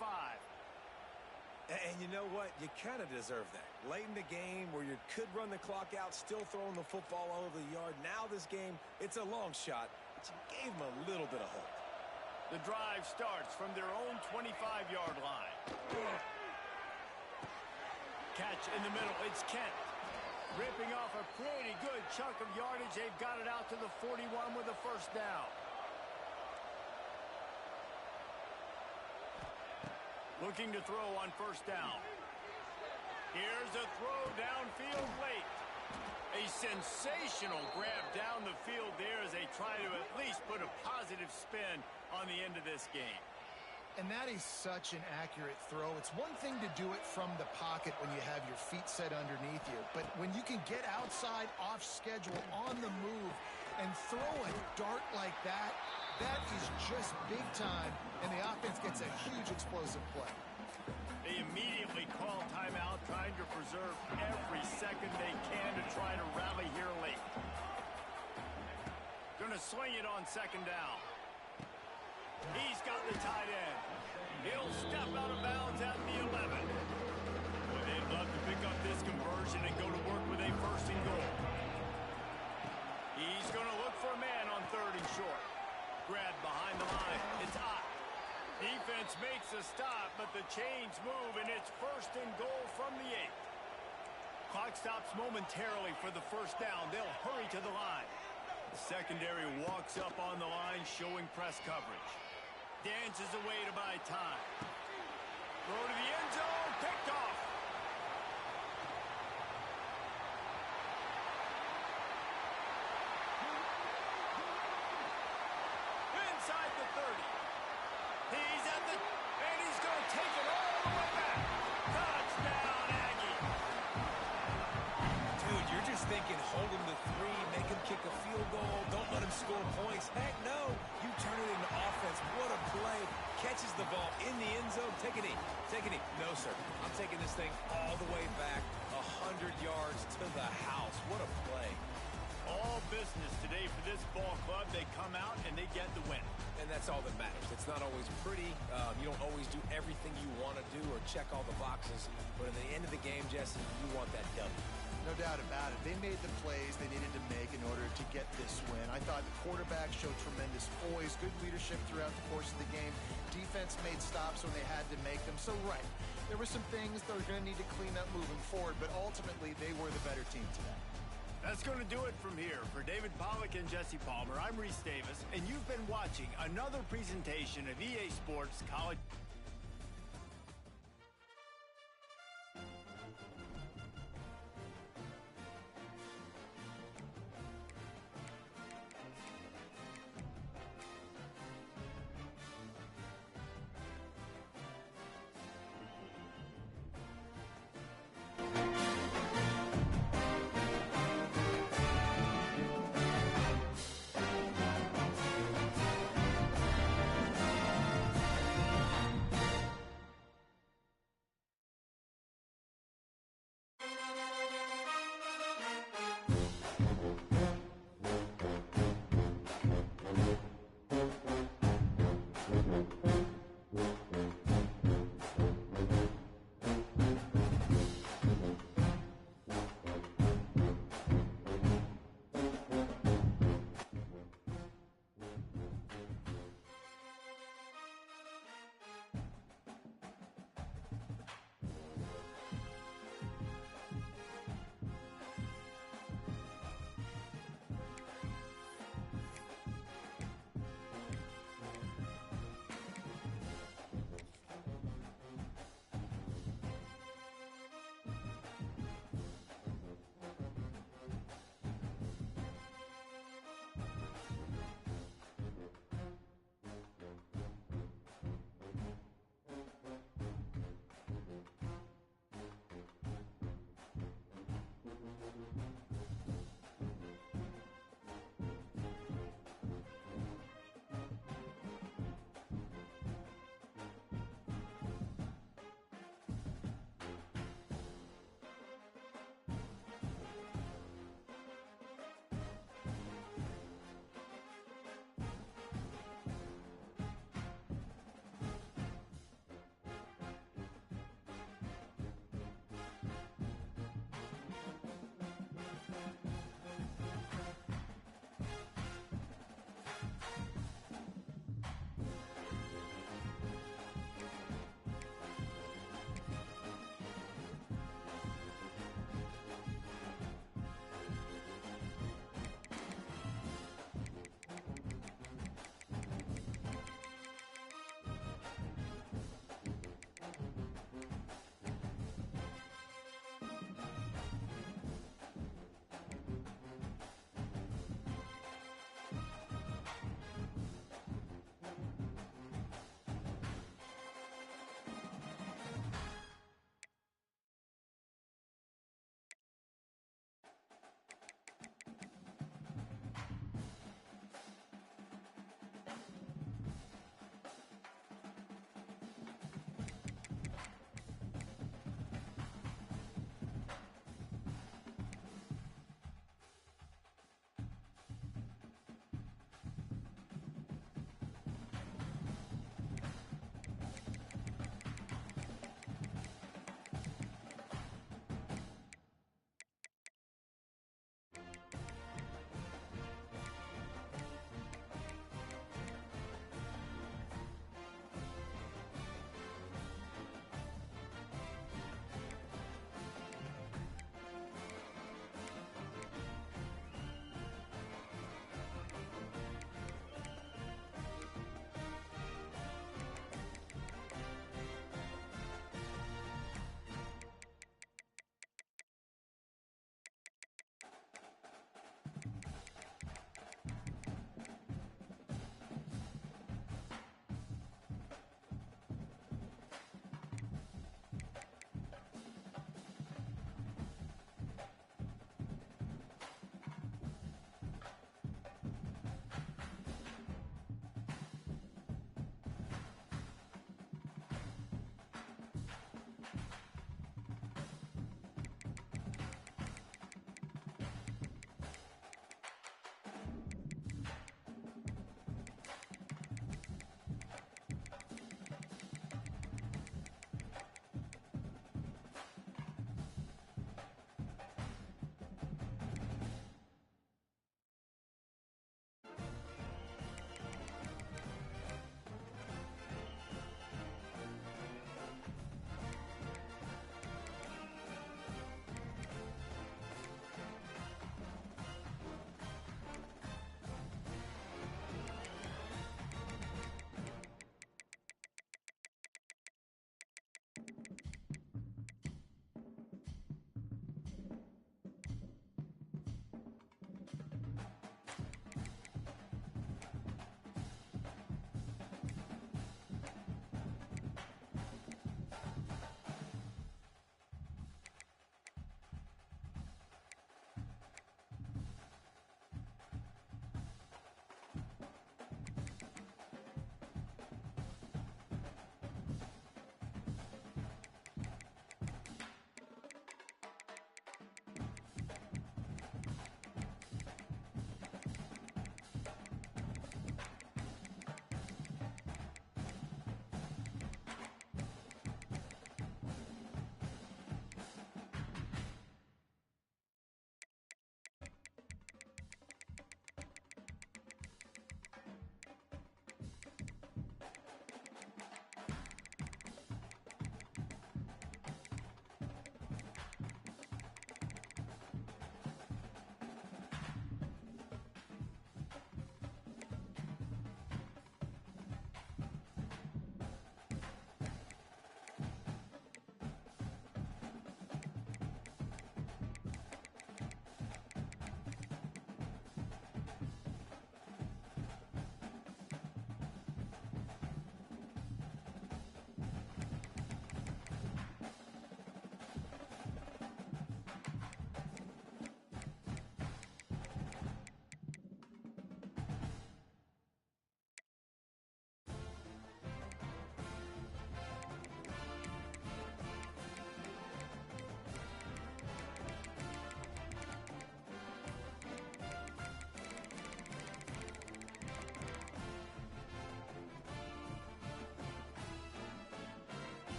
And you know what? You kind of deserve that. Late in the game where you could run the clock out, still throwing the football all over the yard. Now this game, it's a long shot, but you gave them a little bit of hope. The drive starts from their own 25-yard line. Catch in the middle. It's Kent. Ripping off a pretty good chunk of yardage. They've got it out to the 41 with a first down. Looking to throw on first down. Here's a throw downfield late. A sensational grab down the field there as they try to at least put a positive spin on the end of this game. And that is such an accurate throw. It's one thing to do it from the pocket when you have your feet set underneath you, but when you can get outside, off schedule, on the move, and throw a dart like that, that is just big time, and the offense gets a huge explosive play. They immediately call timeout, trying to preserve every second they can to try to rally here late. Gonna swing it on second down. He's got the tight end. He'll step out of bounds at the 11. Boy, they'd love to pick up this conversion and go to work with a first and goal. He's going to look for a man on third and short. Grab behind the line. It's hot. Defense makes a stop, but the chains move, and it's first and goal from the 8. Clock stops momentarily for the first down. They'll hurry to the line. The secondary walks up on the line, showing press coverage. Dances away to buy time. Throw to the end zone, picked off. Inside the 30. He's at the, and he's going to take it all the way back. Touchdown, Aggie. Dude, you're just thinking, hold him to 3, make him kick a field goal, don't let him score points. Heck no, you turn it into offense. What a play. Catches the ball in the end zone. Take a knee. Take a knee. No, sir. I'm taking this thing all the way back 100 yards to the house. What a play. All business today for this ball club. They come out and they get the win. And that's all that matters. It's not always pretty. You don't always do everything you want to do or check all the boxes. But at the end of the game, Jesse, you want that W. No doubt about it. They made the plays they needed to make in order to get this win. I thought the quarterback showed tremendous poise, good leadership throughout the course of the game. Defense made stops when they had to make them. So, right, there were some things they're going to need to clean up moving forward, but ultimately they were the better team today. That's going to do it from here. For David Pollack and Jesse Palmer, I'm Reese Davis, and you've been watching another presentation of EA Sports College.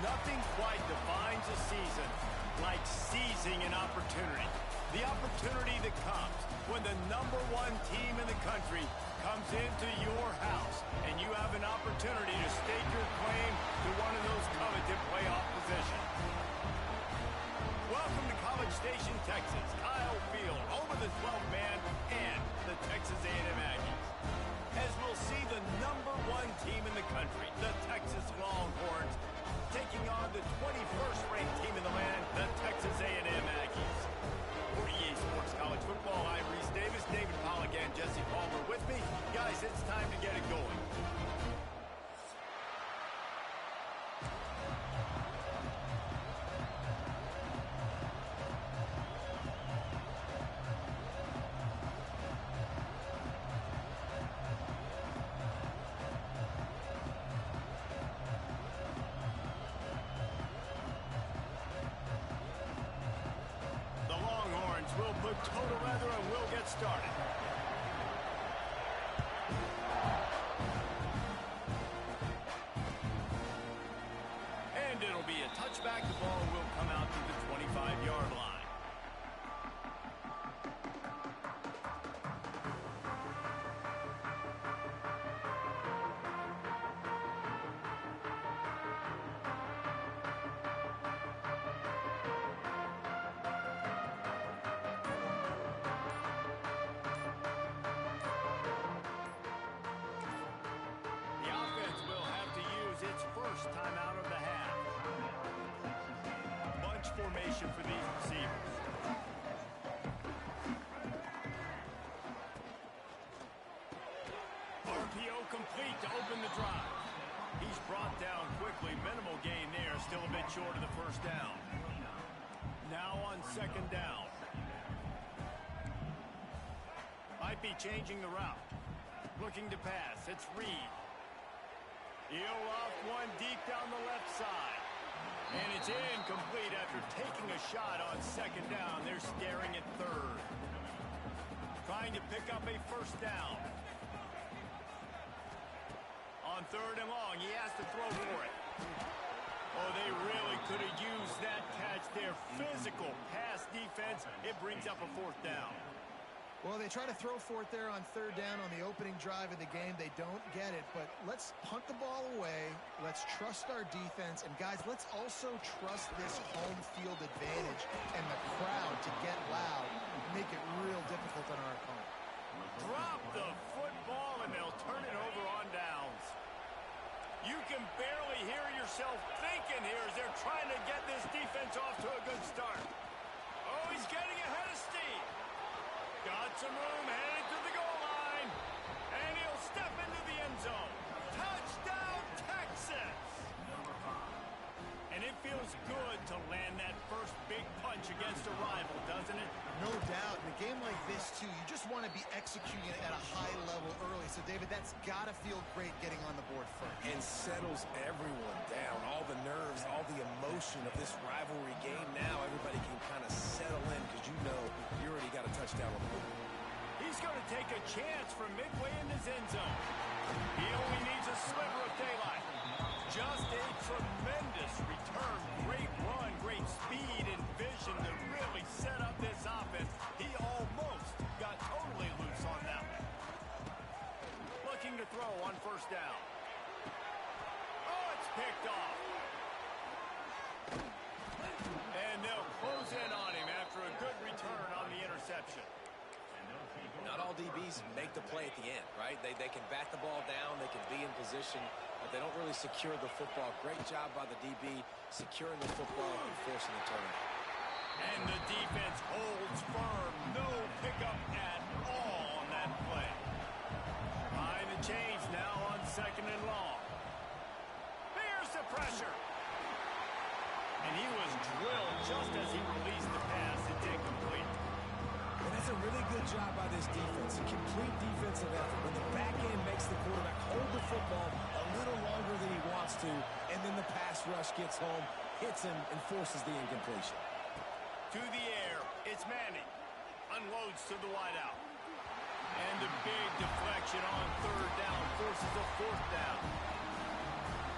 Nothing quite defines a season like seizing an opportunity. The opportunity that comes when the #1 team in the country comes into your house and you have an opportunity to stake your claim to one of those coveted playoff positions. Welcome to College Station, Texas. Kyle Field, home of the 12th man and the Texas A&M Aggies. As we'll see the #1 team in the country, the Texas Longhorns, taking on the 21st ranked team in the land, the Texas A&M Aggies. For EA Sports College Football, I'm Reese Davis, David Pollack, and Jesse Palmer with me. Guys, it's time to get it going. We'll put toe to leather and we'll get started. And it'll be a touchback. The ball will come out to the 25-yard line. Time out of the half. Bunch formation for these receivers. RPO complete to open the drive. He's brought down quickly. Minimal gain there. Still a bit short of the first down. Now on second down. Might be changing the route. Looking to pass. It's Reed. He'll loft one deep down the left side. And it's incomplete after taking a shot on second down. They're staring at third. Trying to pick up a first down. On third and long, he has to throw for it. Oh, they really could have used that catch there. Physical pass defense. It brings up a fourth down. Well, they try to throw for it there on third down on the opening drive of the game. They don't get it, but let's punt the ball away. Let's trust our defense. And, guys, let's also trust this home field advantage and the crowd to get loud and make it real difficult on our opponent. Drop the football, and they'll turn it over on downs. You can barely hear yourself thinking here as they're trying to get this defense off to a good start. Oh, he's getting ahead of steam. Got some room, headed to the goal line. And he'll step into the end zone. Touchdown, Texas! And it feels good to land that first big punch against a rival, doesn't it? No doubt. In a game like this, too, you just want to be executing it at a high level early. So, David, that's got to feel great getting on the board first. And settles everyone down. All the nerves, all the emotion of this rivalry game. Now everybody can kind of settle in because you know you already got a touchdown on the board. He's going to take a chance from midway in his end zone. He only needs a sliver of daylight. Just a tremendous return. Great run, great speed and vision to really set up this offense. He almost got totally loose on that one. Looking to throw on first down. Oh, it's picked off. And they'll close in on him after a good return on the interception. Not all DBs make the play at the end, right? They can bat the ball down, they can be in position, but they don't really secure the football. Great job by the DB securing the football and forcing the turnover. And the defense holds firm. No pickup at all on that play. Behind the chains now on second and long. Here's the pressure. And he was drilled just as he released the pass. It's incomplete. And that's a really good job by this defense. A complete defensive effort. When the back end makes the quarterback hold the football a little longer than he wants to, and then the pass rush gets home, hits him, and forces the incompletion. To the air, it's Manning. Unloads to the wideout. And a big deflection on third down forces a fourth down.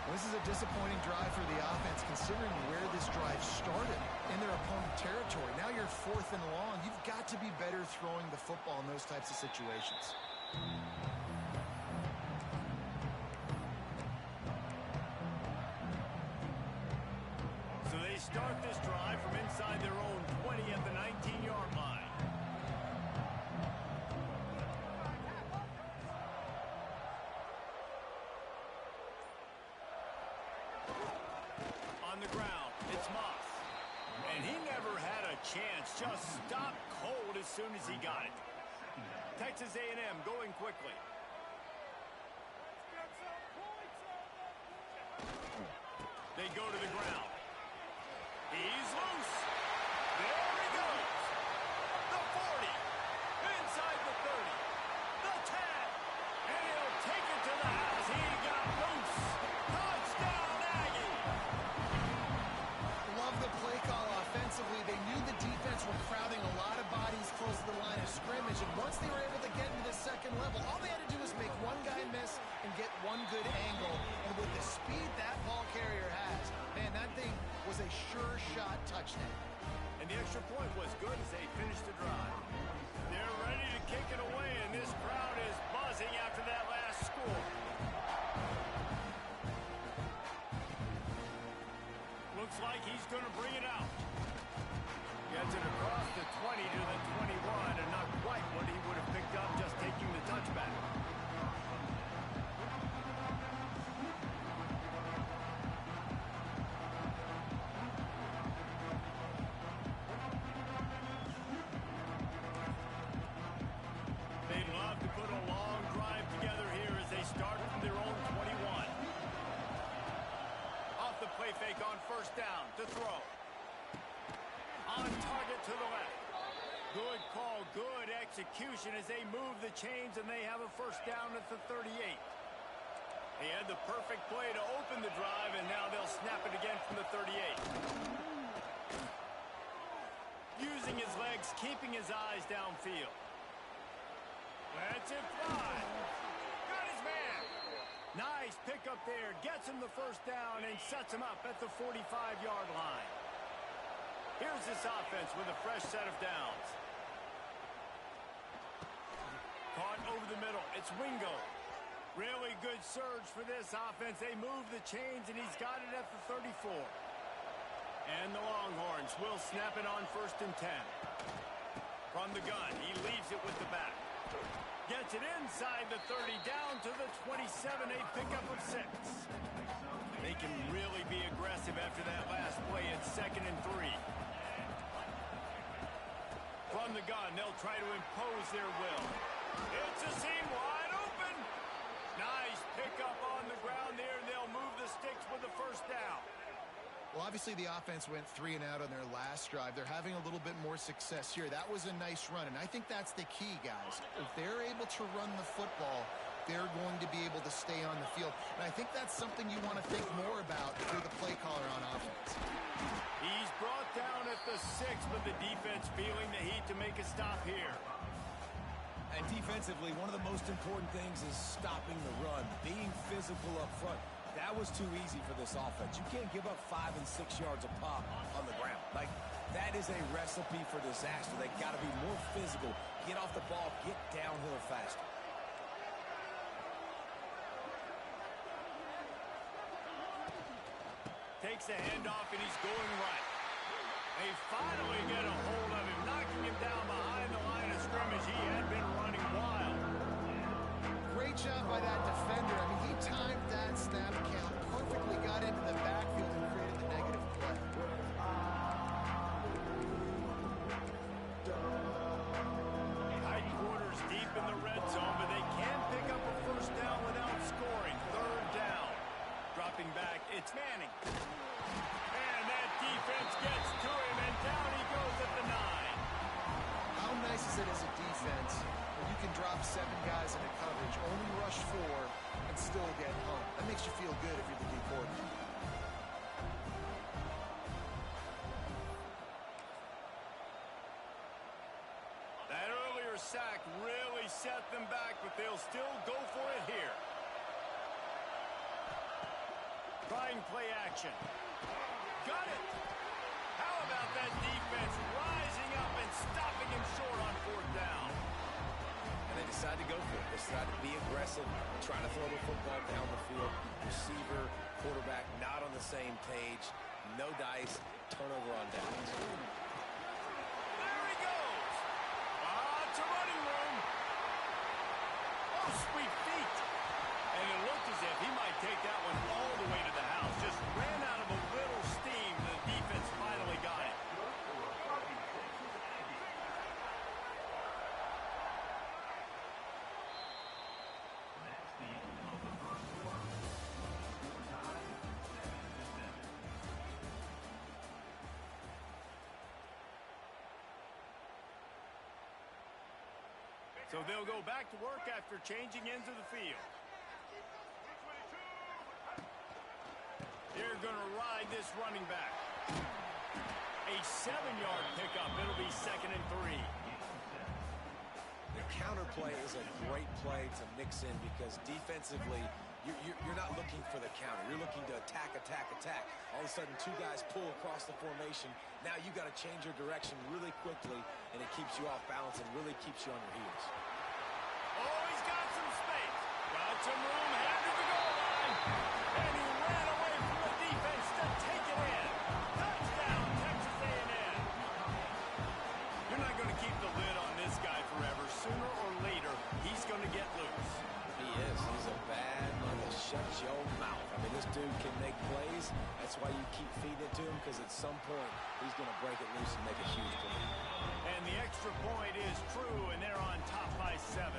Well, this is a disappointing drive for the offense considering where this drive started in their opponent territory. Now you're 4th and long. You've got to be better throwing the football in those types of situations. So they start this drive from inside their own 20 at the 19-yard line. On the ground, it's Moss. And he never had a chance. Just stopped cold as soon as he got it. Texas A&M going quickly. They go to the ground. He's loose. There he goes. The 40. Inside the 30. The 10. And he'll take it to the house. He got loose. Touchdown, Aggie. Love the play call offensively. They knew the defense were crowding a lot of bodies close to the line of scrimmage. And once they were able to get into the second level, all they had to do was make one guy miss and get one good angle. And with the speed that ball carrier has, man, that thing was a sure shot touchdown. And the extra point was good as they finished the drive. They're ready to kick it away, and this crowd is buzzing after that last score. Looks like he's going to bring it out. Gets it across the 20 to the 21, and not quite what he would have picked up just taking the touchback. They'd love to put a long drive together here as they start from their own 21. Off the play fake on first down to throw. On target to the left. Good call, good execution as they move the chains and they have a first down at the 38. They had the perfect play to open the drive and now they'll snap it again from the 38. Using his legs, keeping his eyes downfield. Lets it fly. Got his man. Nice pickup there. Gets him the first down and sets him up at the 45-yard line. Here's this offense with a fresh set of downs. Caught over the middle. It's Wingo. Really good surge for this offense. They move the chains, and he's got it at the 34. And the Longhorns will snap it on first and 10. From the gun, he leaves it with the back. Gets it inside the 30, down to the 27, a pickup of 6. They can really be aggressive after that last play. It's 2nd and 3. From the gun, they'll try to impose their will. It's a seam wide open. Nice pickup on the ground there, and they'll move the sticks with the first down. Well, obviously the offense went 3 and out on their last drive. They're having a little bit more success here. That was a nice run, and I think that's the key, guys. If they're able to run the football, they're going to be able to stay on the field. And I think that's something you want to think more about if you're the play caller on offense. He's brought down at the 6, but the defense feeling the heat to make a stop here. And defensively, one of the most important things is stopping the run, being physical up front. That was too easy for this offense. You can't give up 5 and 6 yards a pop on the ground. Like, that is a recipe for disaster. They got to be more physical, get off the ball, get downhill faster. Takes the handoff, and he's going right. They finally get a hold of him, knocking him down behind the line of scrimmage. He had been running wild. Great job by that defender. I mean, he timed that snap count perfectly, got into the backfield and created the negative play. Tight quarters deep in the red zone, but they can pick up a first down without scoring. 3rd down. Dropping back, it's Manning. And that defense gets to him, and down he goes at the 9. How nice is it as a defense when you can drop 7 guys into coverage, only rush 4, and still get home? That makes you feel good if you're the D coordinator. That earlier sack really set them back, but they'll still go for it here. Trying play action. Got it. How about that defense rising up and stopping him short on fourth down? And they decide to go for it. They decide to be aggressive, try to throw the football down the field. Receiver, quarterback, not on the same page. No dice, turnover on downs. There he goes. It's a running room. Oh, sweet feet. And it looked as if he might take that one all the way to the house. Just ran out of a little steam. The defense finally got it. So they'll go back to work after changing ends of the field. They're going to ride this running back. A 7-yard pickup. It'll be 2nd and 3. The counter play is a great play to mix in because defensively, you're not looking for the counter. You're looking to attack, attack, attack. All of a sudden, two guys pull across the formation. Now you got to change your direction really quickly, and it keeps you off balance and really keeps you on your heels. Oh, he's got some space. Got some room, headed to the goal line. And he ran away from the defense to take it in. Touchdown, Texas A&M. You're not going to keep the lid on this guy forever. Sooner or later, he's going to get loose. He is. He's a bad mother. Shut your mouth. I mean, this dude can make plays. That's why you keep feeding it to him, because at some point, he's going to break it loose and make a huge play. And the extra point is true, and they're on top by 7.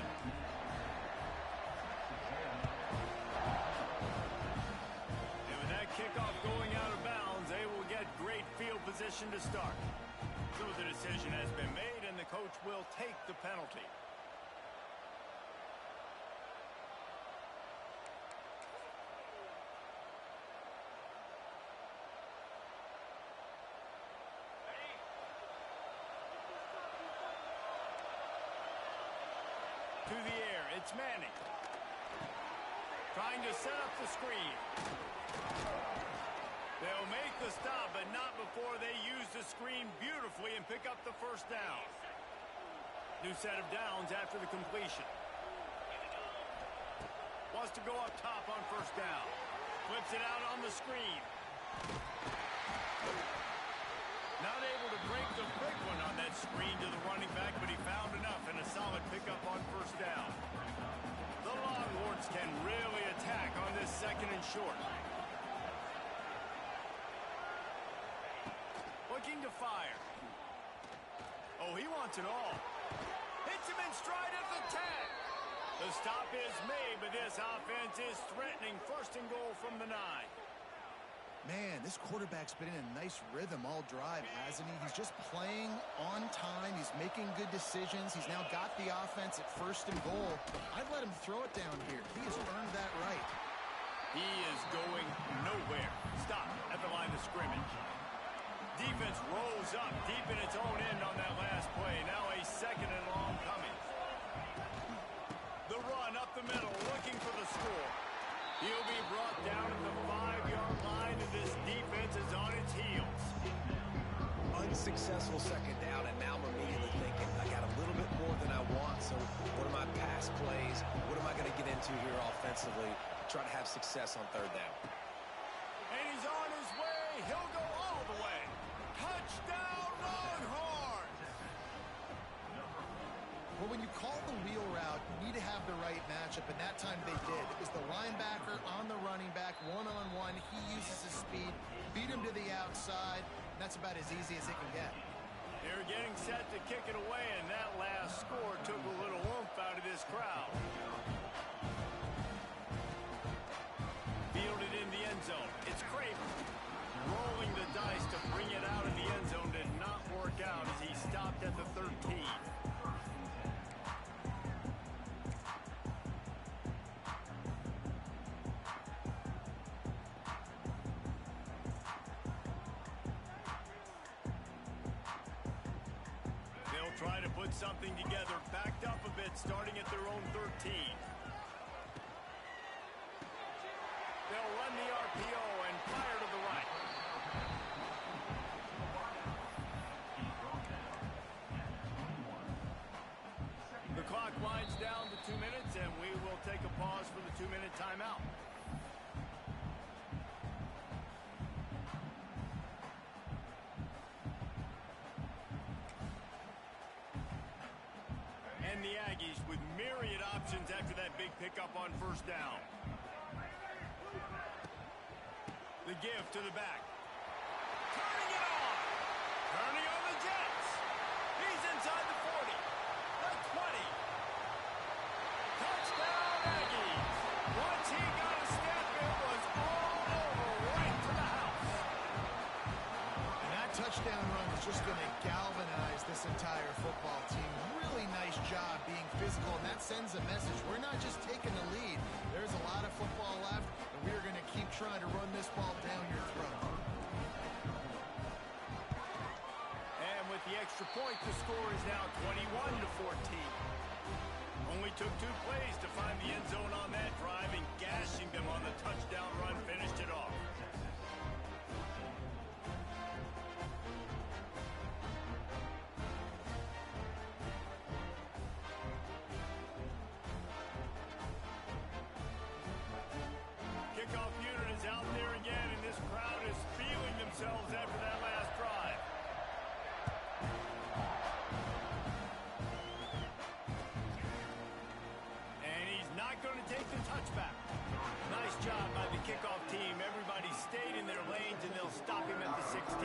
And with that kickoff going out of bounds, they will get great field position to start. So the decision has been made, and the coach will take the penalty. To the air, it's Manning. Trying to set up the screen. They'll make the stop, but not before they use the screen beautifully and pick up the first down. New set of downs after the completion. Wants to go up top on first down. Flips it out on the screen. Not able to break the big one on that screen to the running back, but he found enough and a solid pickup on first down. The Longhorns can really attack on this 2nd and short. Looking to fire. Oh, he wants it all. Hits him in stride at the 10. The stop is made, but this offense is threatening 1st and goal from the 9. Man, this quarterback's been in a nice rhythm all drive, hasn't he? He's just playing on time. He's making good decisions. He's now got the offense at 1st and goal. I'd let him throw it down here. He has earned that right. He is going nowhere. Stop at the line of scrimmage. Defense rolls up deep in its own end on that last play. Now a 2nd and long coming. The run up the middle, looking for the score. He'll be brought down at the 5-yard line, and this defense is on its heels. Unsuccessful 2nd down, and now I'm immediately thinking, I got a little bit more than I want, so what are my pass plays? What am I going to get into here offensively? Try to have success on 3rd down. And he's on his way. He'll go all the way. Touchdown, Longhorns! Well, when you call the wheel route, you need to have the right matchup, and that time they did. It was the linebacker on the running back, one-on-one. He uses his speed, beat him to the outside. That's about as easy as it can get. They're getting set to kick it away, and that last score took a little oomph out of this crowd. Fielded in the end zone. It's Craven. Rolling the dice to bring it out of the end zone did not work out as he stopped at the 13. Try to put something together, backed up a bit, starting at their own 13. They'll run the RPO, winds down to 2 minutes, and we will take a pause for the 2-minute timeout. And the Aggies with myriad options after that big pickup on first down. The give to the back. Turning it on. Turning on the Jets. He's inside the 40. The 20. Touchdown Aggies. Once he got a step, it was all over right to the house. And that touchdown run is just going to galvanize this entire football team. Really nice job being physical, and that sends a message. We're not just taking the lead. There's a lot of football left, and we are going to keep trying to run this ball down your throat. And with the extra point, the score is now 21-14. Only took 2 plays to find the end zone on that drive, and gashing them on the touchdown run finished it off. Kickoff unit is out there again, and this crowd is feeling themselves after that last drive. And he's not going to take the touchback. Nice job by the kickoff team. Everybody stayed in their lanes, and they'll stop him at the 16.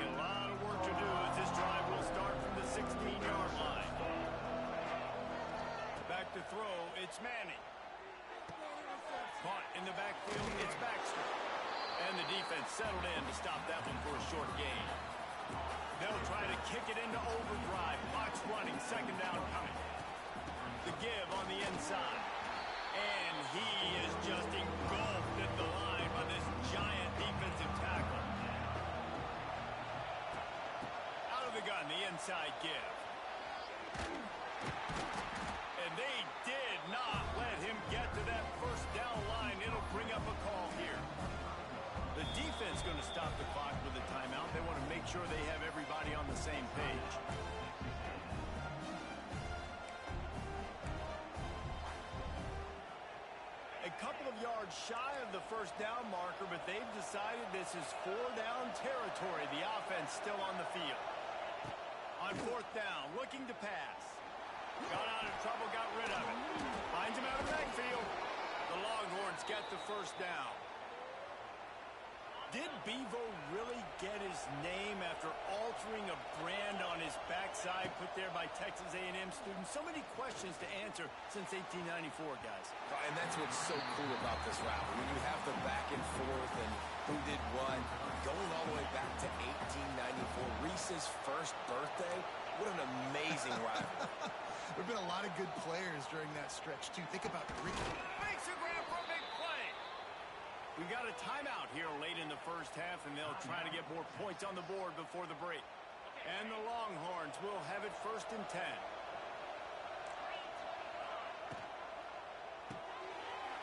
A lot of work to do as this drive will start from the 16-yard line. Back to throw, it's Manning. Caught in the backfield, it's Baxter. And the defense settled in to stop that one for a short gain. They'll try to kick it into overdrive. Box running, second down coming. The give on the inside. And he is just engulfed at the line by this giant defensive tackle. Out of the gun, the inside give. And they did not let him get to that first down line. It'll bring up a call here. The defense going to stop the clock with a timeout. They want to make sure they have everybody on the same page. A couple of yards shy of the first down marker, but they've decided this is 4-down territory. The offense still on the field. On fourth down, looking to pass. Got out of trouble, got rid of it. Finds him out of the backfield. The Longhorns get the first down. Did Bevo really get his name after altering a brand on his backside put there by Texas A&M students? So many questions to answer since 1894, guys. And that's what's so cool about this rivalry. When you have the back and forth and who did what, going all the way back to 1894, Reese's first birthday. What an amazing rivalry. There have been a lot of good players during that stretch, too. Think about Ricky. Makes a grab for a big play. We got a timeout here late in the first half, and they'll try to get more points on the board before the break. And the Longhorns will have it 1st and 10.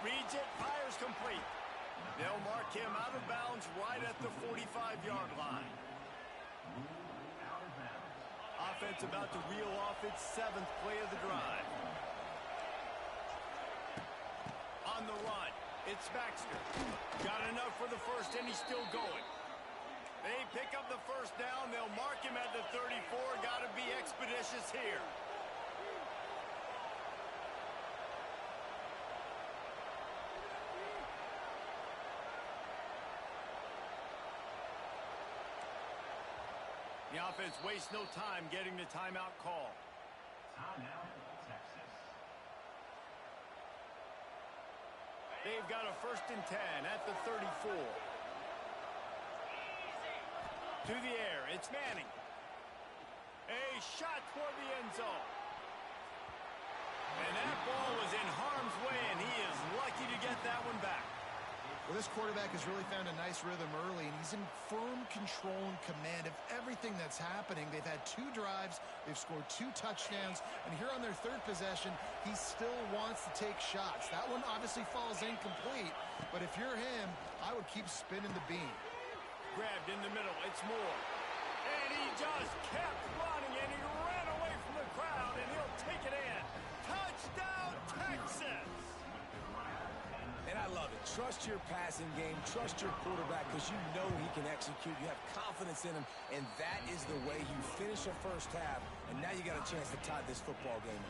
Reads it, fires complete. They'll mark him out of bounds right at the 45-yard line. Offense about to reel off its 7th play of the drive. On the run, it's Baxter. Got enough for the first, and he's still going. They pick up the first down. They'll mark him at the 34. Got to be expeditious here. The offense wastes no time getting the timeout call. Timeout, Texas. They've got a 1st and 10 at the 34. To the air, it's Manning. A shot toward the end zone. And that ball was in harm's way, and he is lucky to get that one back. Well, this quarterback has really found a nice rhythm early, and he's in firm control and command of everything that's happening. They've had 2 drives. They've scored 2 touchdowns. And here on their 3rd possession, he still wants to take shots. That one obviously falls incomplete. But if you're him, I would keep spinning the beam. Grabbed in the middle. It's Moore. And he just kept running, and he ran away from the crowd. trust your passing game, trust your quarterback, because you know he can execute. You have confidence in him, and that is the way you finish a first half, and now you got a chance to tie this football game.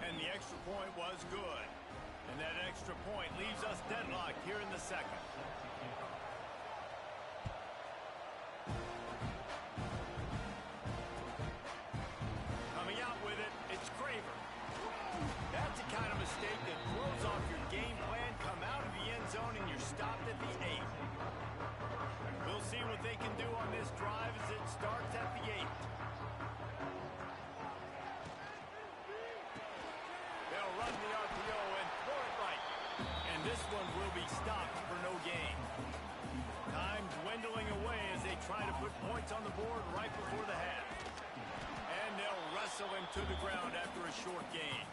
And the extra point was good. And that extra point leaves us deadlocked here in the second. Coming out with it, it's Craver. That's the kind of mistake that throws off your game plan. Come out of the end zone and you're stopped at the 8. We'll see what they can do on this drive as it starts at the 8. They'll run the RPO and throw it right. And this one will be stopped for no gain. Time dwindling away as they try to put points on the board right before the half. And they'll wrestle him to the ground after a short gain.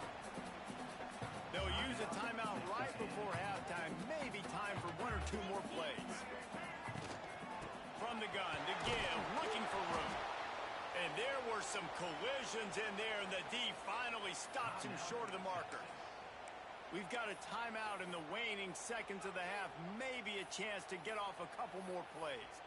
They'll use a timeout right before halftime. Maybe time for 1 or 2 more plays. From the gun to give, looking for room. And there were some collisions in there, and the D finally stops him short of the marker. We've got a timeout in the waning seconds of the half. Maybe a chance to get off a couple more plays.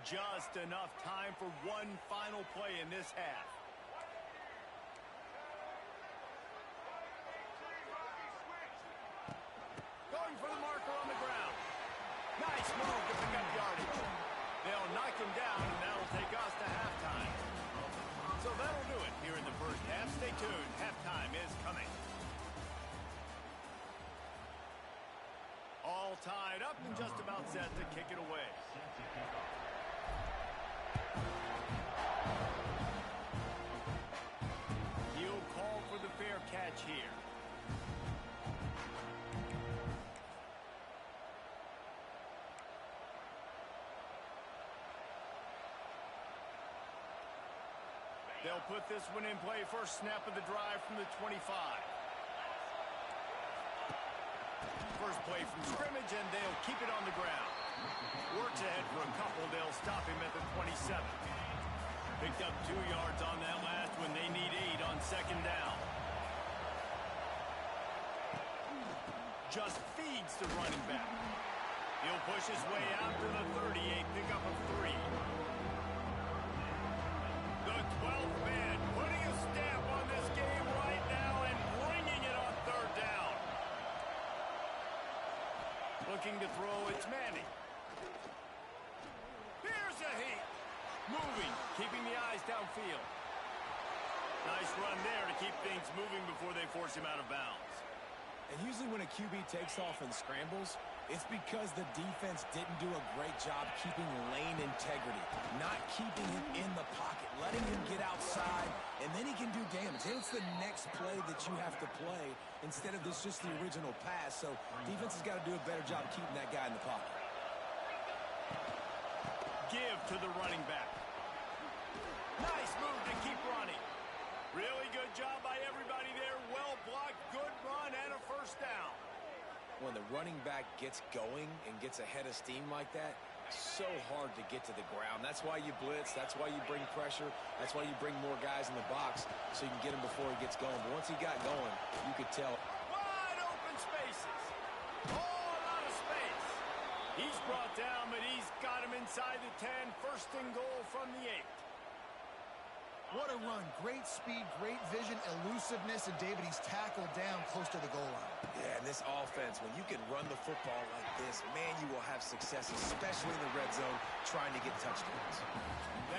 Just enough time for one final play in this half. Going for the marker on the ground. Nice move to pick up yardage. They'll knock him down, and that'll take us to halftime. So that'll do it here in the first half. Stay tuned. Halftime is coming. All tied up and just about set to kick it away. He'll call for the fair catch here. They'll put this one in play. First snap of the drive from the 25. First play from scrimmage, and they'll keep it on the ground. Works ahead for a couple. They'll stop him at the 27. Picked up 2 yards on that last one. They need 8 on second down. Just feeds the running back. He'll push his way out to the 38. Pick up a 3. The 12th man putting a stamp on this game right now and bringing it on third down. Looking to throw, it's Manning. Here's a heat. Moving, keeping the eyes downfield. Nice run there to keep things moving before they force him out of bounds. And usually when a QB takes off and scrambles, it's because the defense didn't do a great job keeping lane integrity, not keeping him in the pocket, letting him get outside, and then he can do damage. And it's the next play that you have to play instead of this just the original pass. So defense has got to do a better job keeping that guy in the pocket. Give to the running back. Nice move to keep running. Really good job by everybody there. Well blocked, good run, and a first down. When the running back gets going and gets ahead of steam like that, so hard to get to the ground. That's why you blitz. That's why you bring pressure. That's why you bring more guys in the box so you can get him before he gets going. But once he got going, you could tell. Wide open spaces. All out of space. He's brought down, but he's got him inside the 10. First and goal from the 8. What a run. Great speed, great vision, elusiveness, and David, he's tackled down close to the goal line. Yeah, and this offense, when you can run the football like this, man, you will have success, especially in the red zone, trying to get touchdowns.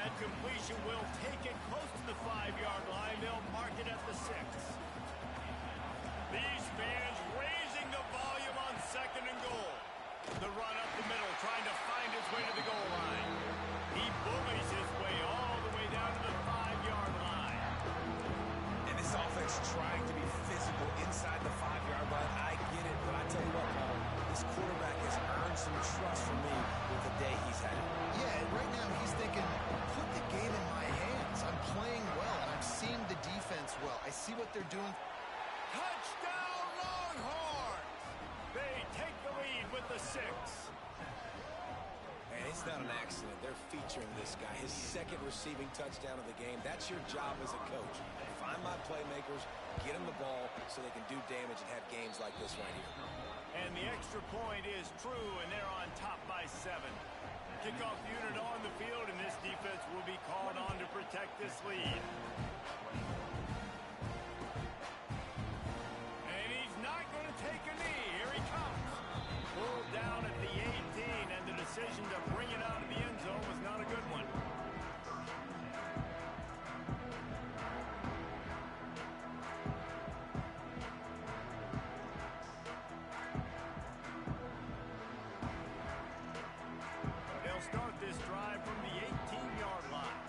That completion will take it close to the 5-yard line. They'll mark it at the 6. These fans raising the volume on second and goal. The run up the middle, trying to find his way to the goal line. He bullies his way all the way down to the 5-yard line. And this offense trying to be physical inside the 5-yard line. I get it, but I tell you what, Paul, this quarterback has earned some trust from me with the day he's had. Yeah, and right now he's thinking, put the game in my hands. I'm playing well, and I'm seeing the defense well. I see what they're doing. Touchdown, Longhorns! They take the lead with the 6. It's not an accident. They're featuring this guy. His second receiving touchdown of the game. That's your job as a coach. Find my playmakers, get them the ball so they can do damage and have games like this right here. And the extra point is true, and they're on top by 7. Kickoff unit on the field, and this defense will be called on to protect this lead. And he's not going to take a knee. Here he comes. Pulled down at the 18, and the decision to bring it out of the end zone was not a good one. They'll start this drive from the 18-yard line.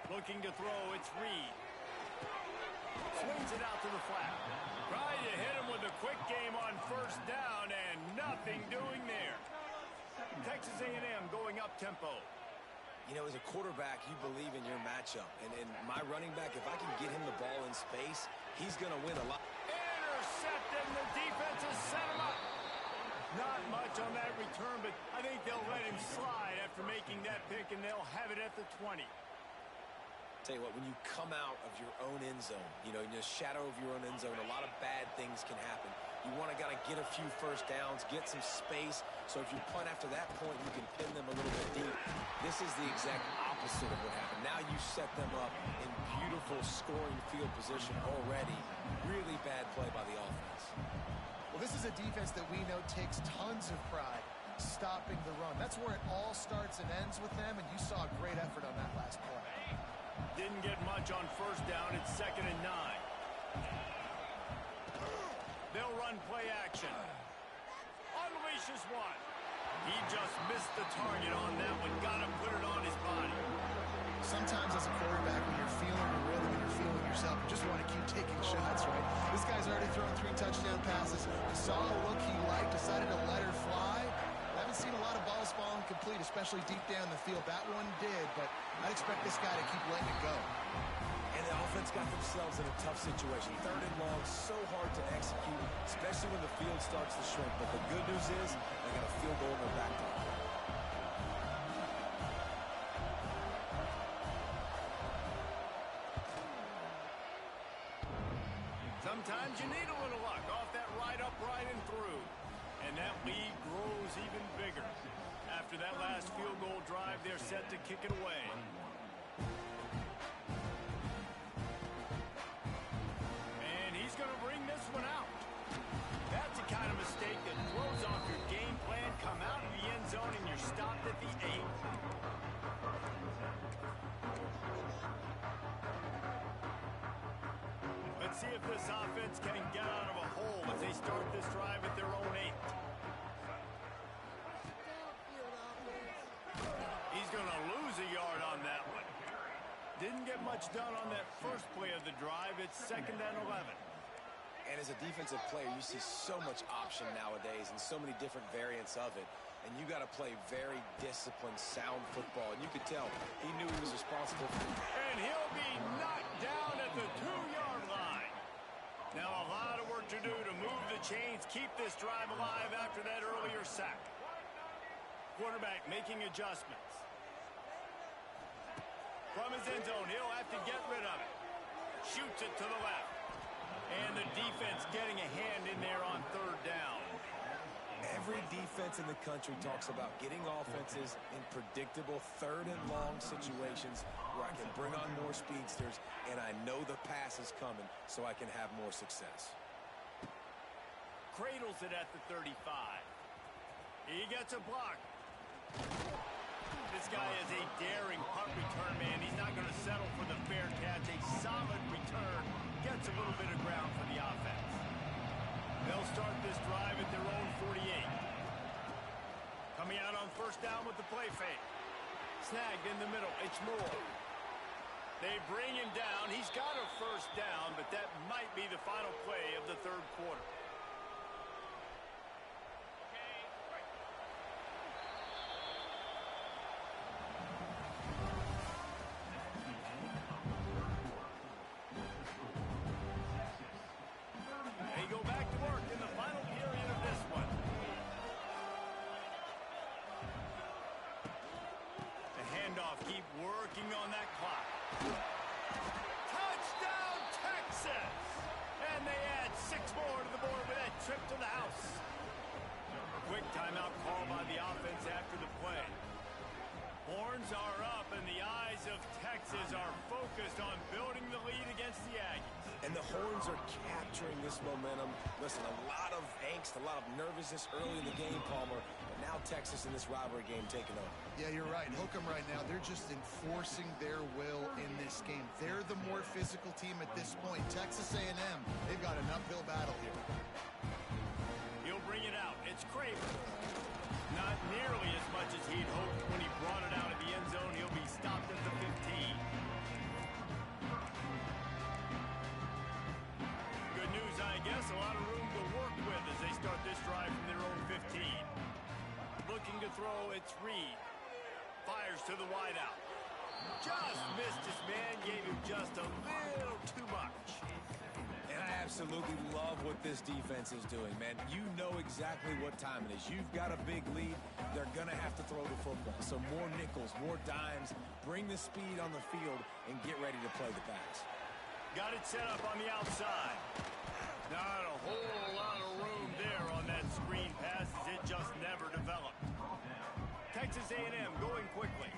Looking to throw, it's Reed. Swings it out to the flat. Trying to hit him with a quick game on first down, and nothing doing there. Texas A&M going up tempo. You know, as a quarterback, you believe in your matchup. And my running back, if I can get him the ball in space, he's going to win a lot. Intercepted, and the defense has set him up. Not much on that return, but I think they'll let him slide after making that pick, and they'll have it at the 20. Tell you what, when you come out of your own end zone, you know, in the shadow of your own end zone, a lot of bad things can happen. You want to kind of get a few first downs, get some space, so if you punt after that point, you can pin them a little bit deep. This is the exact opposite of what happened. Now you set them up in beautiful scoring field position already. Really bad play by the offense. Well, this is a defense that we know takes tons of pride stopping the run. That's where it all starts and ends with them, and you saw a great effort on that last play. Didn't get much on first down. It's 2nd and 9. They'll run play action. Unleashes one. He just missed the target on that one. Got to put it on his body. Sometimes as a quarterback, when you're feeling the rhythm and you're feeling yourself, you just want to keep taking shots, right? This guy's already thrown 3 touchdown passes. He saw a look he liked, decided to let her fly. I haven't seen a lot of balls falling complete, especially deep down the field. That one did, but I'd expect this guy to keep letting it go. And the offense got themselves in a tough situation. 3rd and long, so hard to execute, especially when the field starts to shrink. But the good news is they got a field goal in their back door. Sometimes you need a little luck off that right upright and through. And that lead grows even bigger. After that last field goal drive, they're set to kick it away. And he's going to bring this one out. That's the kind of mistake that throws off your game plan. Come out of the end zone and you're stopped at the 8. Let's see if this offense can get out of a hole as they start this drive at their own 8. He's going to lose a yard on that one. Didn't get much done on that first play of the drive. It's 2nd and 11. And as a defensive player, you see so much option nowadays and so many different variants of it. And you got to play very disciplined, sound football. And you could tell he knew he was responsible for it. And he'll be knocked down at the 2-yard line. Now a lot of work to do to move the chains, keep this drive alive after that earlier sack. Quarterback making adjustments. From his end zone, he'll have to get rid of it. Shoots it to the left. And the defense getting a hand in there on 3rd down. Every defense in the country talks about getting offenses in predictable 3rd and long situations where I can bring on more speedsters and I know the pass is coming so I can have more success. Cradles it at the 35. He gets a block. This guy is a daring punt return man. He's not going to settle for the fair catch. A solid return. Gets a little bit of ground for the offense. They'll start this drive at their own 48. Coming out on first down with the play fake. Snagged in the middle. It's Moore. They bring him down. He's got a first down, but that might be the final play of the 3rd quarter. They go back to work in the trip to the house. Quick timeout call by the offense after the play. Horns are up, and the eyes of Texas are focused on building the lead against the Aggies. And the Horns are capturing this momentum. Listen, a lot of angst, a lot of nervousness early in the game, Palmer. But now Texas in this rivalry game taking over. Yeah, you're right. Hook 'em right now. They're just enforcing their will in this game. They're the more physical team at this point. Texas A&M, they've got an uphill battle here. He'll bring it out. It's Craven. Not nearly as much as he'd hoped when he brought it out of the end zone. He'll be stopped at the 15. Good news, I guess. A lot of room to work with as they start this drive from their own 15. Looking to throw, it's Reed. Fires to the wideout. Just missed his man. Gave him just a little too much. And I absolutely love what this defense is doing, man. You know exactly what time it is. You've got a big lead. They're going to have to throw the football. So more nickels, more dimes. Bring the speed on the field and get ready to play the pass. Got it set up on the outside. Not a whole lot of room there on that screen pass as it just never developed. Texas A&M going quickly.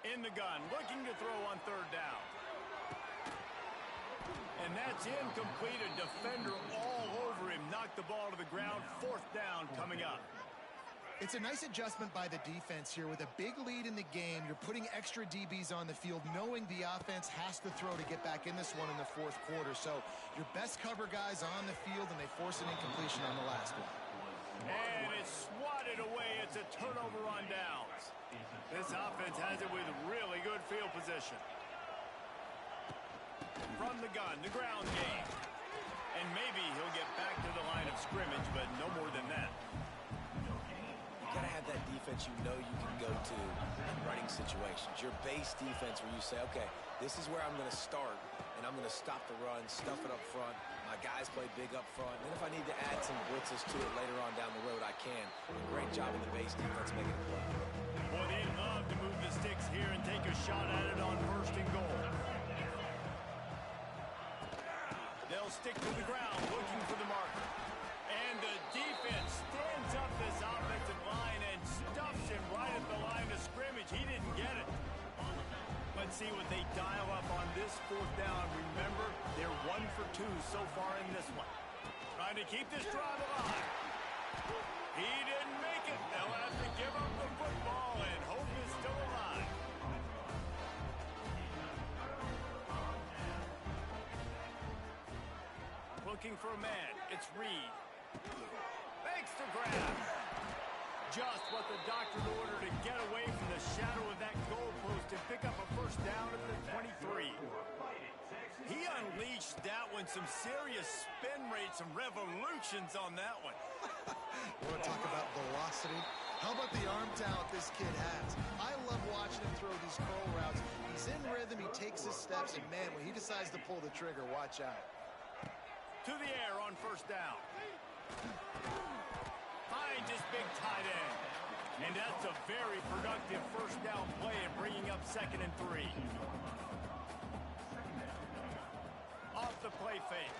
In the gun, looking to throw on third down. And that's incomplete. A defender all over him. Knocked the ball to the ground. Fourth down coming up. It's a nice adjustment by the defense here. With a big lead in the game, you're putting extra DBs on the field, knowing the offense has to throw to get back in this one in the fourth quarter. So your best cover guys on the field, and they force an incompletion on the last one. And it's swatted away. It's a turnover on downs. This offense has it with really good field position. From the gun, the ground game. And maybe he'll get back to the line of scrimmage, but no more than that. You got to have that defense you know you can go to in running situations. Your base defense where you say, okay, this is where I'm going to start, and I'm going to stop the run, stuff it up front. My guys play big up front. And then if I need to add some blitzes to it later on down the road, I can. A great job in the base defense making it play. Boy, they'd love to move the sticks here and take a shot at it on first and goal. They'll stick to the ground looking for the marker. And the defense stands up this offensive line and stuffs him right at the line of scrimmage. He didn't get it. Let's see what they dial up on this fourth down. Remember, they're 1 for 2 so far in this one. Trying to keep this drive alive. He didn't make it. They'll have to give up the football, and hope is still alive. Looking for a man. It's Reed. Makes the grab. Just what the doctor ordered to get away from the shadow of that goalpost and pick up a first down at the 23. He unleashed that one. Some serious spin rates, some revolutions on that one. You want to talk about velocity? How about the arm talent this kid has? I love watching him throw these curl routes. He's in rhythm. He takes his steps. And, man, when he decides to pull the trigger, watch out. To the air on first down. Finds his big tight end. And that's a very productive first down play and bringing up 2nd and 3. Off the play fake.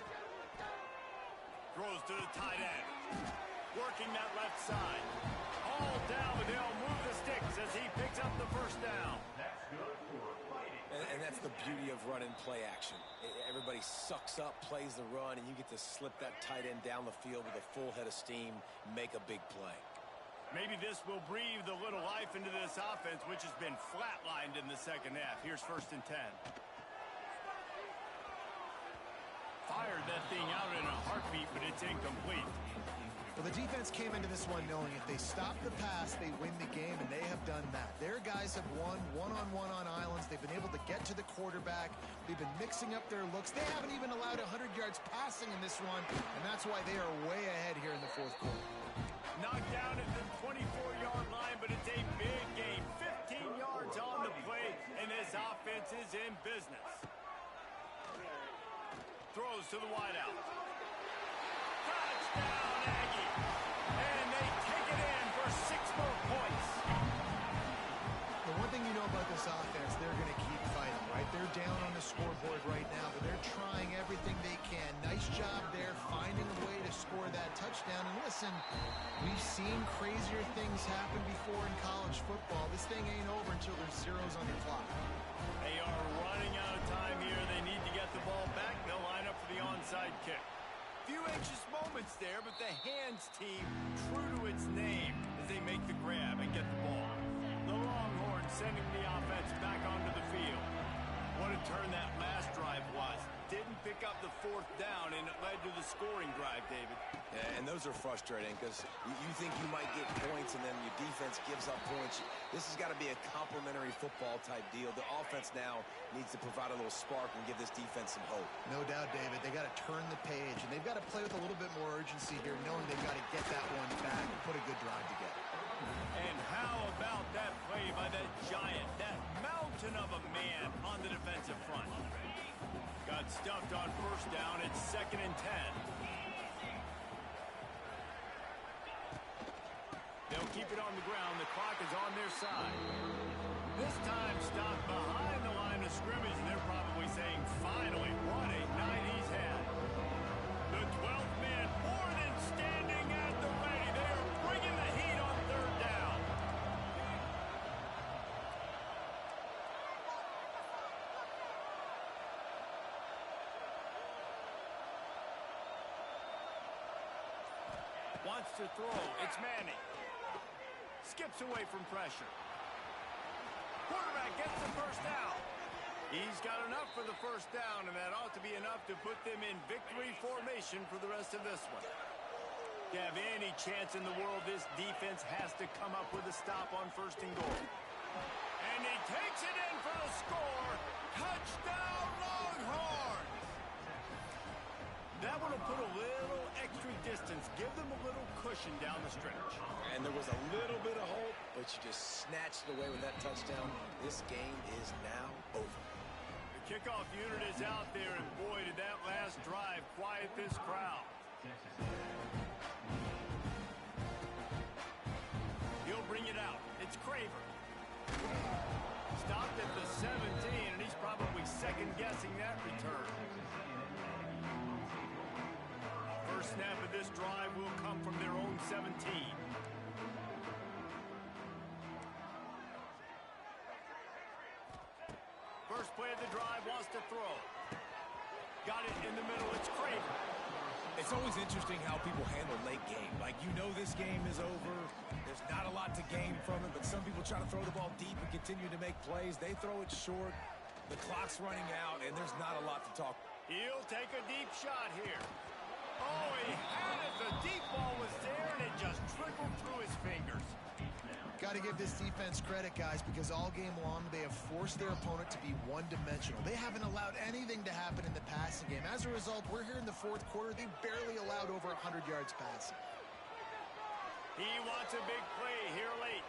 Throws to the tight end. Working that left side. All down, but they'll move the sticks as he picks up the first down. And that's the beauty of run and play action. Everybody sucks up, plays the run, and you get to slip that tight end down the field with a full head of steam, make a big play. Maybe this will breathe a little life into this offense, which has been flatlined in the second half. Here's 1st and 10. Fired that thing out in a heartbeat, but it's incomplete. Well, the defense came into this one knowing if they stop the pass, they win the game, and they have done that. Their guys have won one-on-one on islands. They've been able to get to the quarterback. They've been mixing up their looks. They haven't even allowed 100 yards passing in this one, and that's why they are way ahead here in the fourth quarter. Knocked down at the 24-yard line, but it's a big game. 15 yards on the play, and this offense is in business. Throws to the wideout. Touchdown, Aggie. And they take it in for 6 more points. The one thing you know about this offense, they're going to keep fighting, right? They're down on the scoreboard right now, but they're trying everything they can. Nice seen crazier things happen before in college football. This thing ain't over until there's zeros on the clock. They are running out of time here. They need to get the ball back. They'll line up for the onside kick. Few anxious moments there, but the hands team true to its name as they make the grab and get the ball. The Longhorns sending the offense back onto the field. What a turn that last drive was. Didn't pick up the fourth down, and it led to the scoring drive, David. Yeah, and those are frustrating because you think you might get points and then your defense gives up points. This has got to be a complementary football type deal. The offense now needs to provide a little spark and give this defense some hope. No doubt, David. They got to turn the page, and they've got to play with a little bit more urgency here, knowing they've got to get that one back and put a good drive together. And how about that play by that giant, that mountain of a man on the defensive front? Got stuffed on first down. It's 2nd and 10. They'll keep it on the ground. The clock is on their side. This time stopped behind the line of scrimmage, and they're probably saying, finally, what a night he's had. The 12th man more than standing at the ready. They are bringing the heat on 3rd down. Wants to throw. It's Manning. Skips away from pressure. Quarterback gets the first down. He's got enough for the first down, and that ought to be enough to put them in victory formation for the rest of this one. To have any chance in the world, this defense has to come up with a stop on 1st and goal. And he takes it in for the score. Touchdown, Longhorns! That one will put a little extra distance, give them a little cushion down the stretch. And there was a little bit of hope, but you just snatched it away with that touchdown. This game is now over. The kickoff unit is out there, and boy, did that last drive quiet this crowd. He'll bring it out. It's Craver. Stopped at the 17, and he's probably second-guessing that return. First snap of this drive will come from their own 17. First play of the drive, wants to throw. Got it in the middle, it's Craver. It's always interesting how people handle late game. Like, you know this game is over. There's not a lot to gain from it, but some people try to throw the ball deep and continue to make plays. They throw it short. The clock's running out, and there's not a lot to talk. He'll take a deep shot here. Oh, he had it. The deep ball was there, and it just trickled through his fingers. Got to give this defense credit, guys, because all game long they have forced their opponent to be one-dimensional. They haven't allowed anything to happen in the passing game. As a result, we're here in the 4th quarter. They barely allowed over 100 yards passing. He wants a big play here late.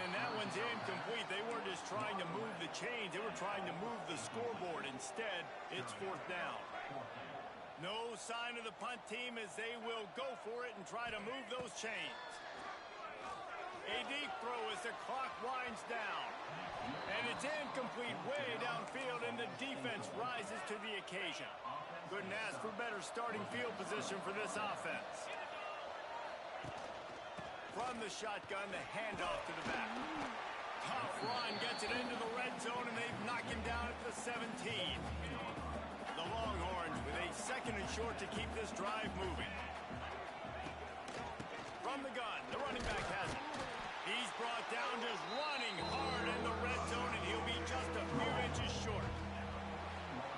And that one's incomplete. They weren't just trying to move the chains. They were trying to move the scoreboard. Instead, it's 4th down. No sign of the punt team as they will go for it and try to move those chains. A deep throw as the clock winds down. And it's incomplete way downfield, and the defense rises to the occasion. Couldn't ask for better starting field position for this offense. From the shotgun, the handoff to the back. Tough run gets it into the red zone, and they've knocked him down at the 17. The Longhorns with a 2nd and short to keep this drive moving. From the gun, the running back has it. He's brought down just running hard in the red zone, and he'll be just a few inches short.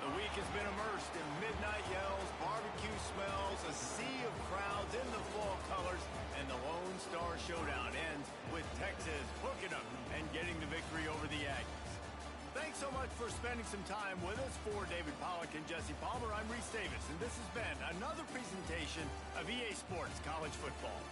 The week has been immersed in midnight yells, barbecue smells, a sea of crowds in the fall colors, and the Lone Star Showdown ends with Texas hooking up and getting the victory over the Aggies. Thanks so much for spending some time with us. For David Pollack and Jesse Palmer, I'm Reese Davis, and this has been another presentation of EA Sports College Football.